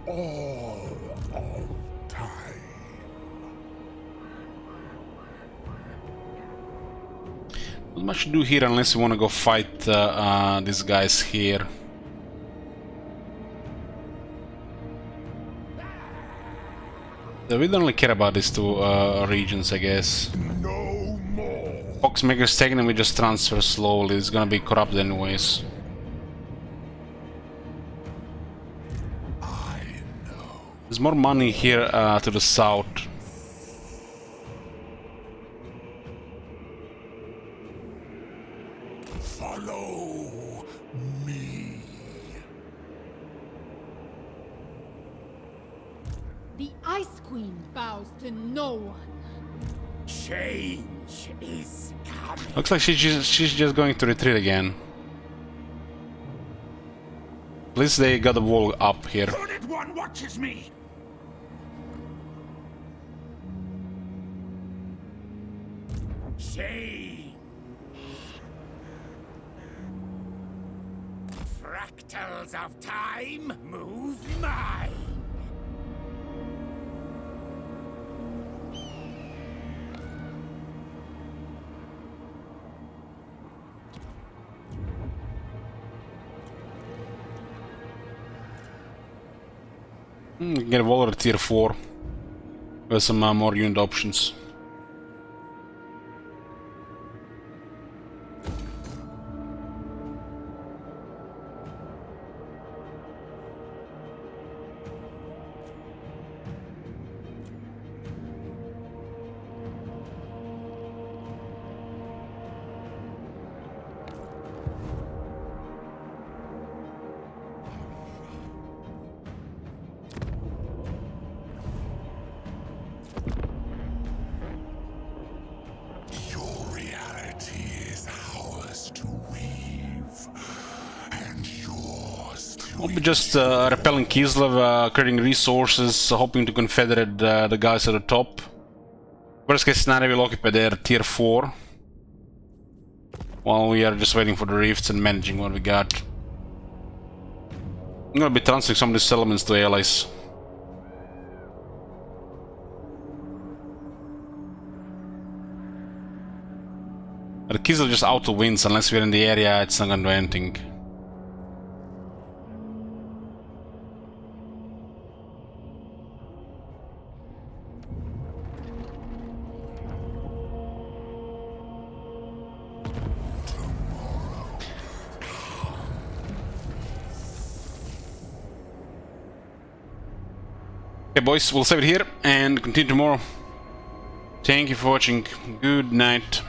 All of time. Not much to do here unless you want to go fight these guys here. So we don't really care about these two regions, I guess. No more. Foxmaker's taking them, we just transfer slowly. It's gonna be corrupt anyways. There's more money here to the south. Follow me. The to no one. Change is coming. Looks like she's just going to retreat again. At least they got the wall up here. Hooded one watches me. Change. Fractals of time move mine. Get a Waller tier 4 with some more unit options. We'll be just repelling Kislev, creating resources, hoping to confederate the guys at the top. Worst case scenario, we'll occupy their tier 4. While we are just waiting for the rifts and managing what we got. I'm gonna be transferring some of these settlements to allies. The Kislev just auto wins, unless we're in the area, it's not gonna do anything. Okay boys, we'll save it here and continue tomorrow. Thank you for watching. Good night.